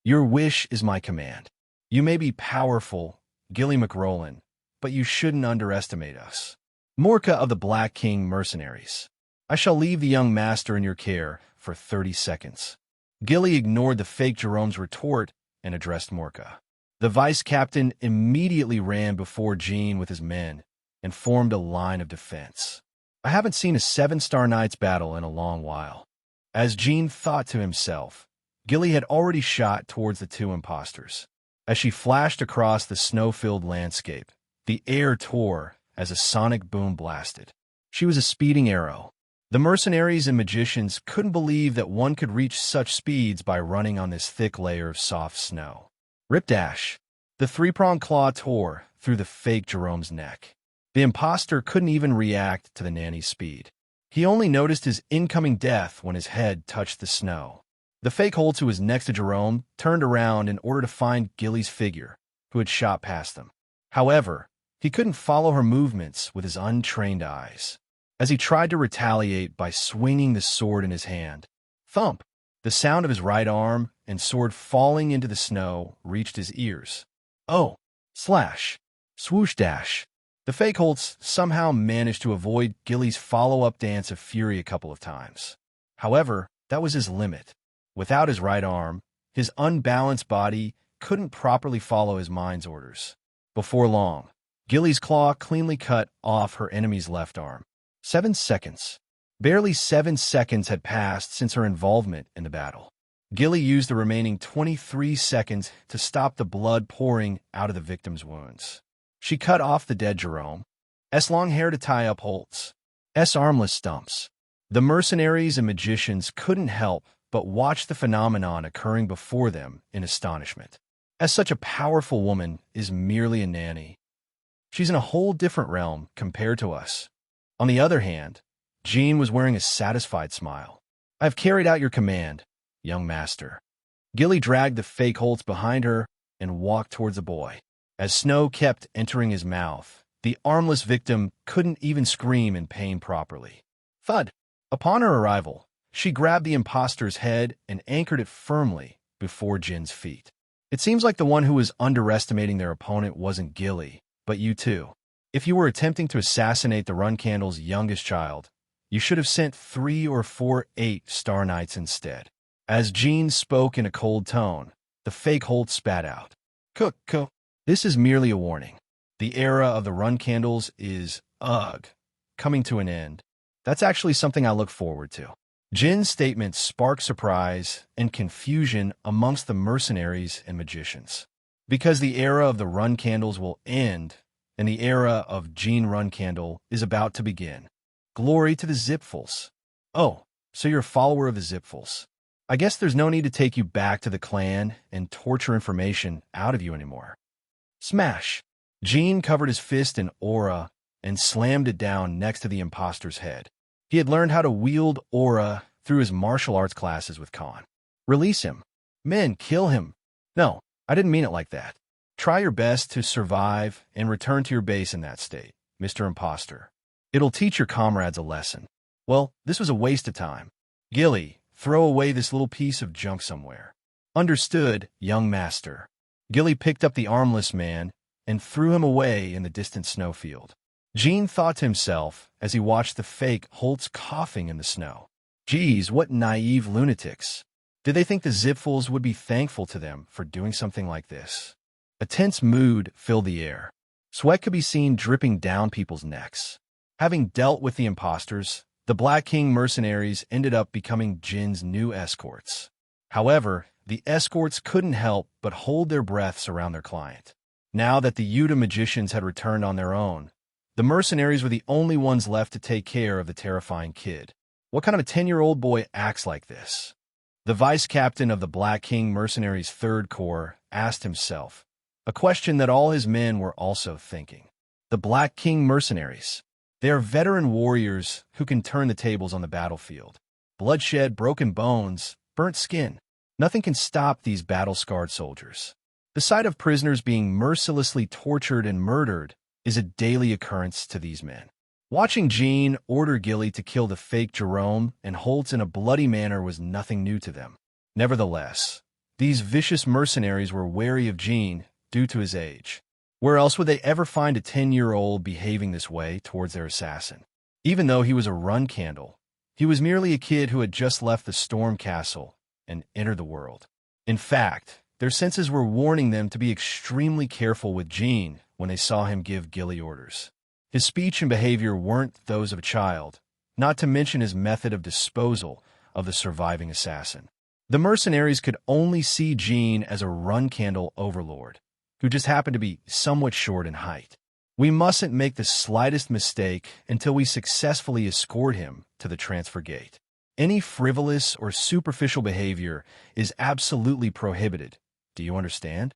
Your wish is my command. You may be powerful, Gilly McRolin, but you shouldn't underestimate us. Morka of the Black King Mercenaries. I shall leave the young master in your care for 30 seconds. Gilly ignored the fake Jerome's retort and addressed Morka. The vice captain immediately ran before Jean with his men and formed a line of defense. I haven't seen a 7-star knight's battle in a long while. As Jean thought to himself, Gilly had already shot towards the two imposters. As she flashed across the snow-filled landscape, the air tore as a sonic boom blasted. She was a speeding arrow. The mercenaries and magicians couldn't believe that one could reach such speeds by running on this thick layer of soft snow. Rip-dash. The 3-pronged claw tore through the fake Jerome's neck. The imposter couldn't even react to the nanny's speed. He only noticed his incoming death when his head touched the snow. The fake Holtz, who was next to Jerome, turned around in order to find Gilly's figure, who had shot past them. However, he couldn't follow her movements with his untrained eyes. As he tried to retaliate by swinging the sword in his hand, thump! The sound of his right arm and sword falling into the snow reached his ears. Oh! Slash! Swoosh dash! The fake Holtz somehow managed to avoid Gilly's follow-up dance of fury a couple of times. However, that was his limit. Without his right arm, his unbalanced body couldn't properly follow his mind's orders. Before long, Gilly's claw cleanly cut off her enemy's left arm. 7 seconds. Barely 7 seconds had passed since her involvement in the battle. Gilly used the remaining 23 seconds to stop the blood pouring out of the victim's wounds. She cut off the dead Jerome, S long hair to tie up Holt's S armless stumps. The mercenaries and magicians couldn't help but watch the phenomenon occurring before them in astonishment. As such a powerful woman is merely a nanny. She's in a whole different realm compared to us. On the other hand, Jean was wearing a satisfied smile. I have carried out your command, young master. Gilly dragged the fake Holtz behind her and walked towards the boy. As snow kept entering his mouth, the armless victim couldn't even scream in pain properly. Thud! Upon her arrival, she grabbed the imposter's head and anchored it firmly before Jin's feet. It seems like the one who was underestimating their opponent wasn't Gilly, but you too. If you were attempting to assassinate the Runcandle's youngest child, you should have sent 3 or 4 8-star knights instead. As Jean spoke in a cold tone, the fake Holt spat out. Cook. This is merely a warning. The era of the Runcandles is, coming to an end. That's actually something I look forward to. Jin's statement sparked surprise and confusion amongst the mercenaries and magicians. Because the era of the Runcandles will end, and the era of Jean Runcandle is about to begin. Glory to the Zipfuls. Oh, so you're a follower of the Zipfuls. I guess there's no need to take you back to the clan and torture information out of you anymore. Smash! Jean covered his fist in aura and slammed it down next to the imposter's head. He had learned how to wield aura through his martial arts classes with Khan. Release him. Men, kill him. No, I didn't mean it like that. Try your best to survive and return to your base in that state, Mr. Imposter. It'll teach your comrades a lesson. Well, this was a waste of time. Gilly, throw away this little piece of junk somewhere. Understood, young master. Gilly picked up the armless man and threw him away in the distant snowfield. Jean thought to himself as he watched the fake Holtz coughing in the snow. Geez, what naive lunatics. Did they think the Zipfuls would be thankful to them for doing something like this? A tense mood filled the air. Sweat could be seen dripping down people's necks. Having dealt with the imposters, the Black King mercenaries ended up becoming Jin's new escorts. However, the escorts couldn't help but hold their breaths around their client. Now that the Yuta magicians had returned on their own, the mercenaries were the only ones left to take care of the terrifying kid. What kind of a 10-year-old boy acts like this? The vice captain of the Black King mercenaries' 3rd Corps asked himself, a question that all his men were also thinking. The Black King mercenaries. They are veteran warriors who can turn the tables on the battlefield. Bloodshed, broken bones, burnt skin. Nothing can stop these battle-scarred soldiers. The sight of prisoners being mercilessly tortured and murdered is a daily occurrence to these men. Watching Jean order Gilly to kill the fake Jerome and Holtz in a bloody manner was nothing new to them. Nevertheless, these vicious mercenaries were wary of Jean due to his age. Where else would they ever find a 10-year-old behaving this way towards their assassin? Even though he was a Runcandle, he was merely a kid who had just left the Storm Castle and entered the world. In fact, their senses were warning them to be extremely careful with Jean when they saw him give Gilly orders. His speech and behavior weren't those of a child, not to mention his method of disposal of the surviving assassin. The mercenaries could only see Jean as a Runcandle overlord, who just happened to be somewhat short in height. We mustn't make the slightest mistake until we successfully escort him to the transfer gate. Any frivolous or superficial behavior is absolutely prohibited. Do you understand?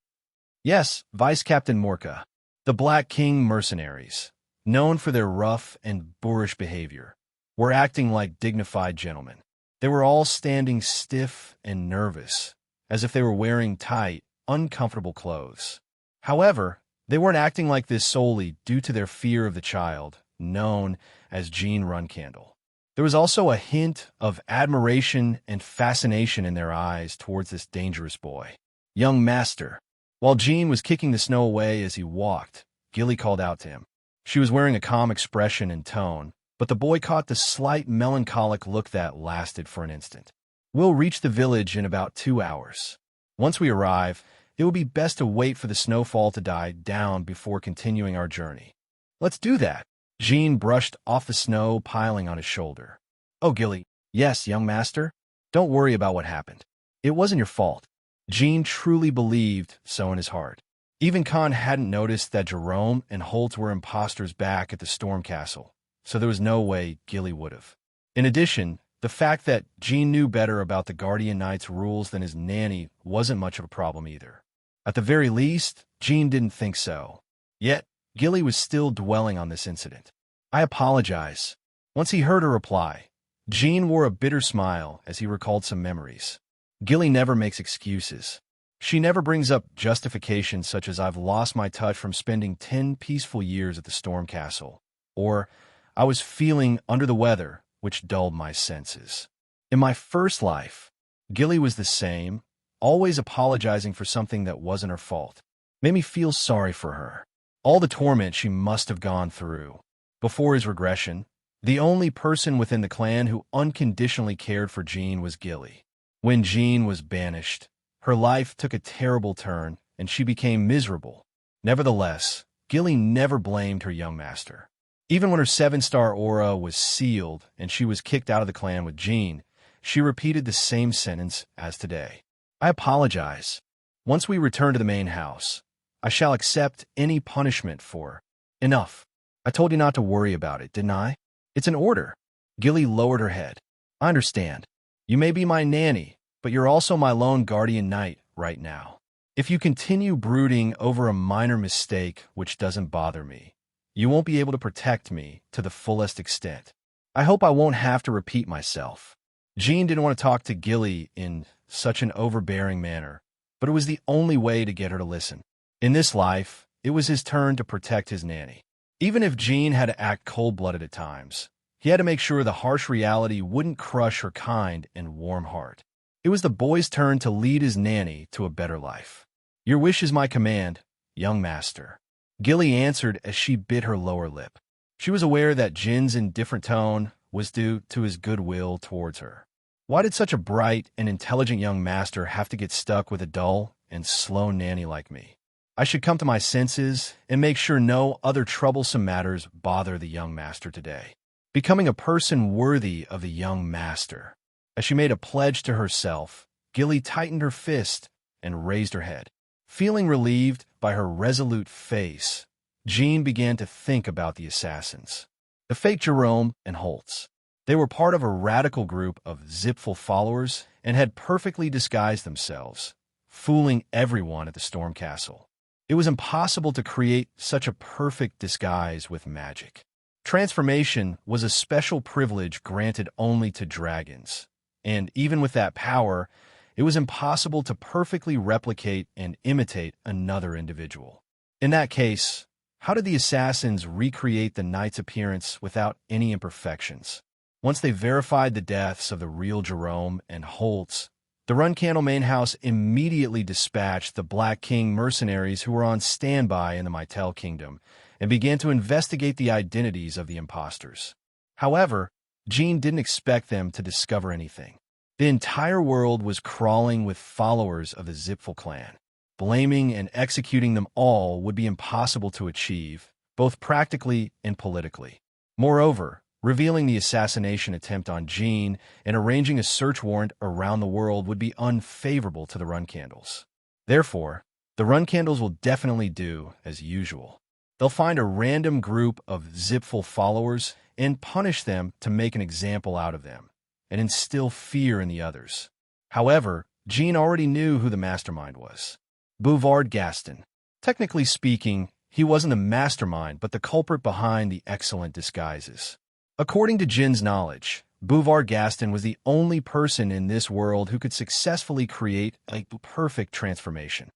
Yes, Vice Captain Morka. The Black King mercenaries, known for their rough and boorish behavior, were acting like dignified gentlemen. They were all standing stiff and nervous, as if they were wearing tight, uncomfortable clothes. However, they weren't acting like this solely due to their fear of the child, known as Jean Runcandle. There was also a hint of admiration and fascination in their eyes towards this dangerous boy. Young master. While Jean was kicking the snow away as he walked, Gilly called out to him. She was wearing a calm expression and tone, but the boy caught the slight melancholic look that lasted for an instant. We'll reach the village in about 2 hours. Once we arrive, it would be best to wait for the snowfall to die down before continuing our journey. Let's do that. Jean brushed off the snow piling on his shoulder. Oh, Gilly. Yes, young master. Don't worry about what happened. It wasn't your fault. Jean truly believed so in his heart. Even Khan hadn't noticed that Jerome and Holt were imposters back at the Storm Castle, so there was no way Gilly would have. In addition, the fact that Jean knew better about the Guardian Knight's rules than his nanny wasn't much of a problem either. At the very least, Jean didn't think so. Yet, Gilly was still dwelling on this incident. "I apologize." Once he heard her reply, Jean wore a bitter smile as he recalled some memories. Gilly never makes excuses. She never brings up justifications such as "I've lost my touch from spending 10 peaceful years at the Storm Castle," or "I was feeling under the weather, which dulled my senses." In my first life, Gilly was the same, always apologizing for something that wasn't her fault. Made me feel sorry for her. All the torment she must have gone through. Before his regression, the only person within the clan who unconditionally cared for Jean was Gilly. When Jean was banished, her life took a terrible turn, and she became miserable. Nevertheless, Gilly never blamed her young master. Even when her 7-star aura was sealed and she was kicked out of the clan with Jean, she repeated the same sentence as today. "I apologize. Once we return to the main house, I shall accept any punishment for..." "Enough. I told you not to worry about it, didn't I? It's an order." Gilly lowered her head. "I understand. You may be my nanny, but you're also my lone guardian knight right now. If you continue brooding over a minor mistake which doesn't bother me, you won't be able to protect me to the fullest extent. I hope I won't have to repeat myself." Jean didn't want to talk to Gilly in such an overbearing manner, but it was the only way to get her to listen. In this life, it was his turn to protect his nanny. Even if Jean had to act cold-blooded at times, he had to make sure the harsh reality wouldn't crush her kind and warm heart. It was the boy's turn to lead his nanny to a better life. "Your wish is my command, young master," Gilly answered as she bit her lower lip. She was aware that Jin's indifferent tone was due to his goodwill towards her. Why did such a bright and intelligent young master have to get stuck with a dull and slow nanny like me? I should come to my senses and make sure no other troublesome matters bother the young master today. Becoming a person worthy of the young master. As she made a pledge to herself, Gilly tightened her fist and raised her head. Feeling relieved by her resolute face, Jean began to think about the assassins. The fake Jerome and Holtz. They were part of a radical group of Zipful followers and had perfectly disguised themselves, fooling everyone at the Storm Castle. It was impossible to create such a perfect disguise with magic. Transformation was a special privilege granted only to dragons, and even with that power, it was impossible to perfectly replicate and imitate another individual. In that case, how did the assassins recreate the knight's appearance without any imperfections? Once they verified the deaths of the real Jerome and Holtz, the Runcandle main house immediately dispatched the Black King mercenaries who were on standby in the Mytel Kingdom and began to investigate the identities of the imposters. However, Jean didn't expect them to discover anything. The entire world was crawling with followers of the Zipful clan. Blaming and executing them all would be impossible to achieve, both practically and politically. Moreover, revealing the assassination attempt on Jean and arranging a search warrant around the world would be unfavorable to the Runcandles. Therefore, the Runcandles will definitely do as usual. They'll find a random group of Zipful followers and punish them to make an example out of them and instill fear in the others. However, Jean already knew who the mastermind was. Bouvard Gaston. Technically speaking, he wasn't the mastermind but the culprit behind the excellent disguises. According to Jin's knowledge, Bouvard Gaston was the only person in this world who could successfully create a perfect transformation.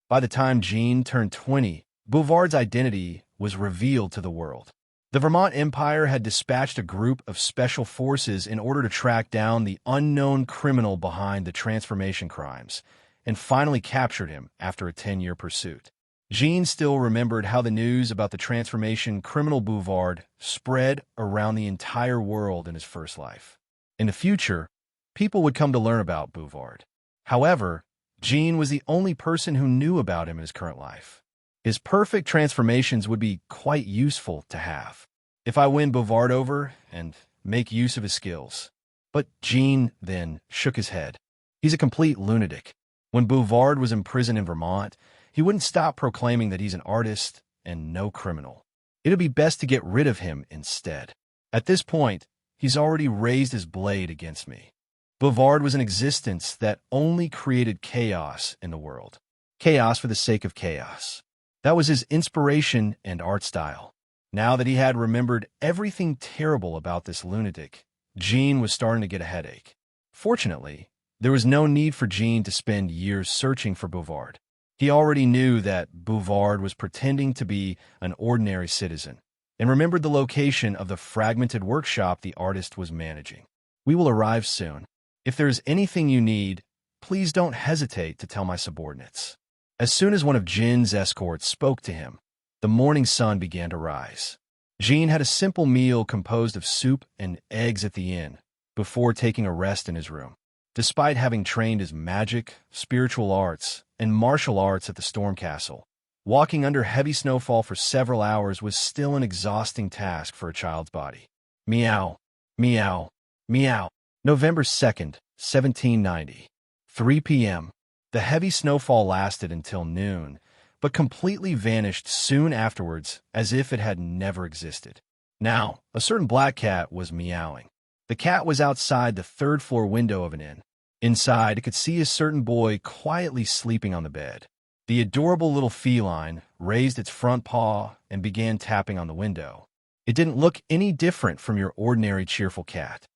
By the time Jean turned 20, Bouvard's identity was revealed to the world. The Vermont Empire had dispatched a group of special forces in order to track down the unknown criminal behind the transformation crimes, and finally captured him after a 10-year pursuit. Jean still remembered how the news about the transformation criminal Bouvard spread around the entire world in his first life. In the future, people would come to learn about Bouvard. However, Jean was the only person who knew about him in his current life. His perfect transformations would be quite useful to have, if I win Bouvard over and make use of his skills. But Jean then shook his head. He's a complete lunatic. When Bouvard was imprisoned in Vermont, He wouldn't stop proclaiming that he's an artist and no criminal. It'd be best to get rid of him instead. At this point, he's already raised his blade against me. Bouvard was an existence that only created chaos in the world. Chaos for the sake of chaos. That was his inspiration and art style. Now that he had remembered everything terrible about this lunatic, Jean was starting to get a headache. Fortunately, there was no need for Jean to spend years searching for Bouvard. He already knew that Bouvard was pretending to be an ordinary citizen, and remembered the location of the fragmented workshop the artist was managing. We will arrive soon. If there is anything you need, please don't hesitate to tell my subordinates. As soon as one of Jin's escorts spoke to him, the morning sun began to rise. Jean had a simple meal composed of soup and eggs at the inn, before taking a rest in his room. Despite having trained his magic, spiritual arts, and martial arts at the Storm Castle, walking under heavy snowfall for several hours was still an exhausting task for a child's body. Meow, meow, meow. November 2nd, 1790. 3 p.m. The heavy snowfall lasted until noon, but completely vanished soon afterwards as if it had never existed. Now, a certain black cat was meowing. The cat was outside the third-floor window of an inn. Inside, it could see a certain boy quietly sleeping on the bed. The adorable little feline raised its front paw and began tapping on the window. It didn't look any different from your ordinary cheerful cat.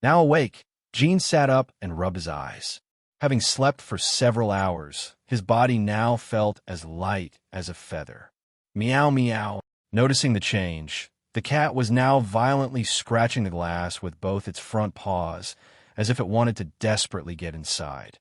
Now awake, Jean sat up and rubbed his eyes. Having slept for several hours, his body now felt as light as a feather. Meow, meow. Noticing the change, the cat was now violently scratching the glass with both its front paws, as if it wanted to desperately get inside.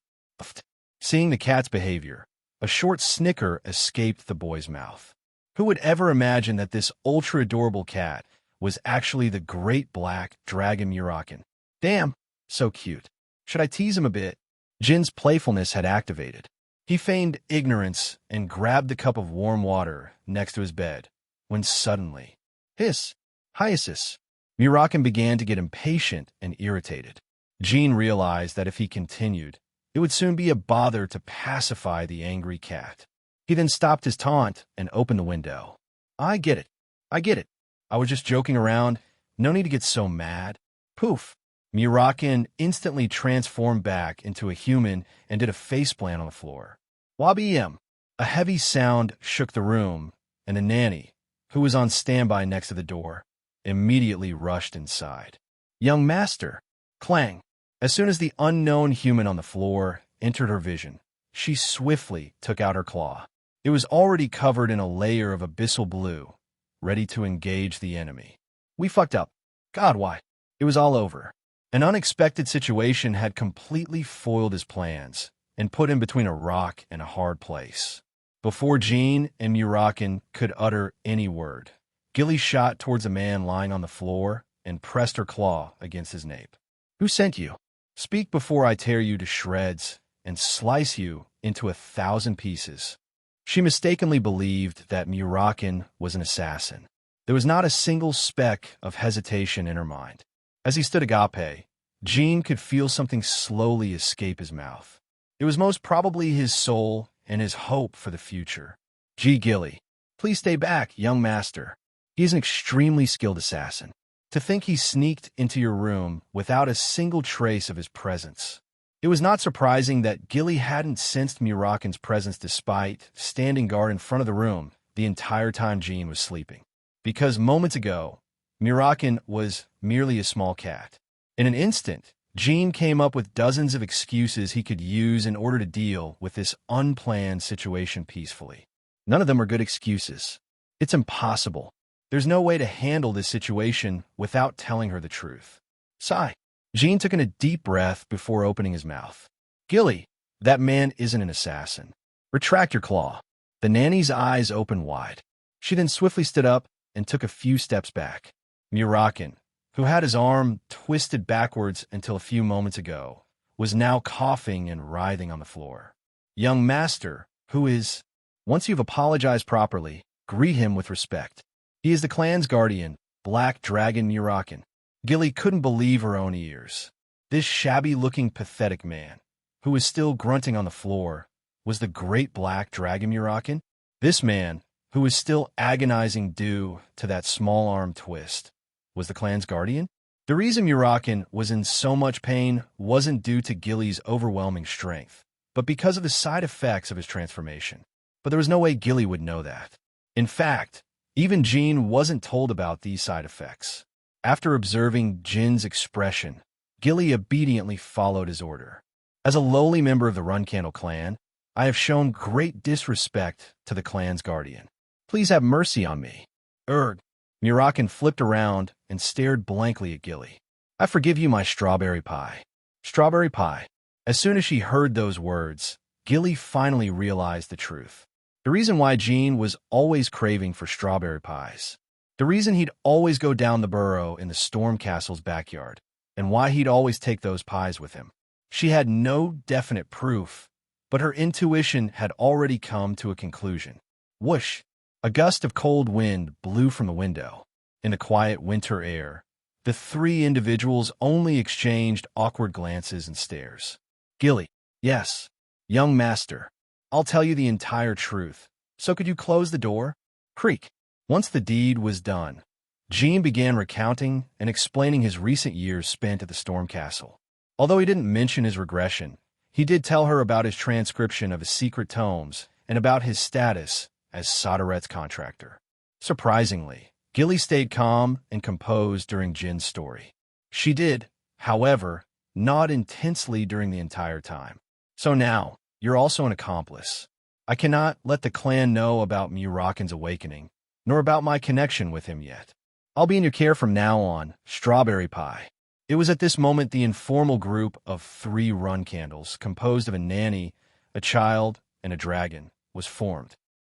Seeing the cat's behavior, a short snicker escaped the boy's mouth. Who would ever imagine that this ultra-adorable cat was actually the great black dragon Murakin? Damn, so cute. Should I tease him a bit? Jin's playfulness had activated. He feigned ignorance and grabbed the cup of warm water next to his bed, when suddenly, hiss, hyasis. Murakin began to get impatient and irritated. Jean realized that if he continued, it would soon be a bother to pacify the angry cat. He then stopped his taunt and opened the window. I get it. I was just joking around. No need to get so mad. Poof. Murakin instantly transformed back into a human and did a faceplant on the floor. Wabiem! A heavy sound shook the room, and the nanny, who was on standby next to the door, immediately rushed inside. Young master! Clang! As soon as the unknown human on the floor entered her vision, she swiftly took out her claw. It was already covered in a layer of abyssal blue, ready to engage the enemy. We fucked up. God, why? It was all over. An unexpected situation had completely foiled his plans and put him between a rock and a hard place. Before Jean and Murakin could utter any word, Gilly shot towards a man lying on the floor and pressed her claw against his nape. Who sent you? Speak before I tear you to shreds and slice you into 1,000 pieces. She mistakenly believed that Murakin was an assassin. There was not a single speck of hesitation in her mind. As he stood agape, Jean could feel something slowly escape his mouth. It was most probably his soul and his hope for the future. G. Gilly, please stay back, young master. He is an extremely skilled assassin. To think he sneaked into your room without a single trace of his presence. It was not surprising that Gilly hadn't sensed Murakin's presence despite standing guard in front of the room the entire time Jean was sleeping. Because moments ago, Murakin was merely a small cat. In an instant, Jean came up with dozens of excuses he could use in order to deal with this unplanned situation peacefully. None of them are good excuses. It's impossible. There's no way to handle this situation without telling her the truth. Sigh. Jean took in a deep breath before opening his mouth. Gilly, that man isn't an assassin. Retract your claw. The nanny's eyes opened wide. She then swiftly stood up and took a few steps back. Murakin, who had his arm twisted backwards until a few moments ago, was now coughing and writhing on the floor. Young master, who is... Once you've apologized properly, greet him with respect. He is the clan's guardian, Black Dragon Murakin. Gilly couldn't believe her own ears. This shabby-looking, pathetic man, who was still grunting on the floor, was the great black dragon Murakin. This man, who was still agonizing due to that small-arm twist, was the clan's guardian. The reason Murakin was in so much pain wasn't due to Gilly's overwhelming strength, but because of the side effects of his transformation. But there was no way Gilly would know that. In fact, even Jean wasn't told about these side effects. After observing Jin's expression, Gilly obediently followed his order. As a lowly member of the Runcandle clan, I have shown great disrespect to the clan's guardian. Please have mercy on me. Erg. Murakin flipped around and stared blankly at Gilly. I forgive you, my strawberry pie. Strawberry pie. As soon as she heard those words, Gilly finally realized the truth. The reason why Jean was always craving for strawberry pies. The reason he'd always go down the burrow in the Storm Castle's backyard, and why he'd always take those pies with him. She had no definite proof, but her intuition had already come to a conclusion. Whoosh! A gust of cold wind blew from the window. In the quiet winter air, the three individuals only exchanged awkward glances and stares. Gilly. Yes. Young master. I'll tell you the entire truth. So could you close the door? Creak. Once the deed was done, Jean began recounting and explaining his recent years spent at the Storm Castle. Although he didn't mention his regression, he did tell her about his transcription of his secret tomes and about his status as Soderet's contractor. Surprisingly, Gilly stayed calm and composed during Jin's story. She did, however, nod intensely during the entire time. So now, you're also an accomplice. I cannot let the clan know about Murakin's awakening, nor about my connection with him yet. I'll be in your care from now on, Strawberry Pie. It was at this moment the informal group of 3 Runcandles, composed of a nanny, a child, and a dragon, was formed.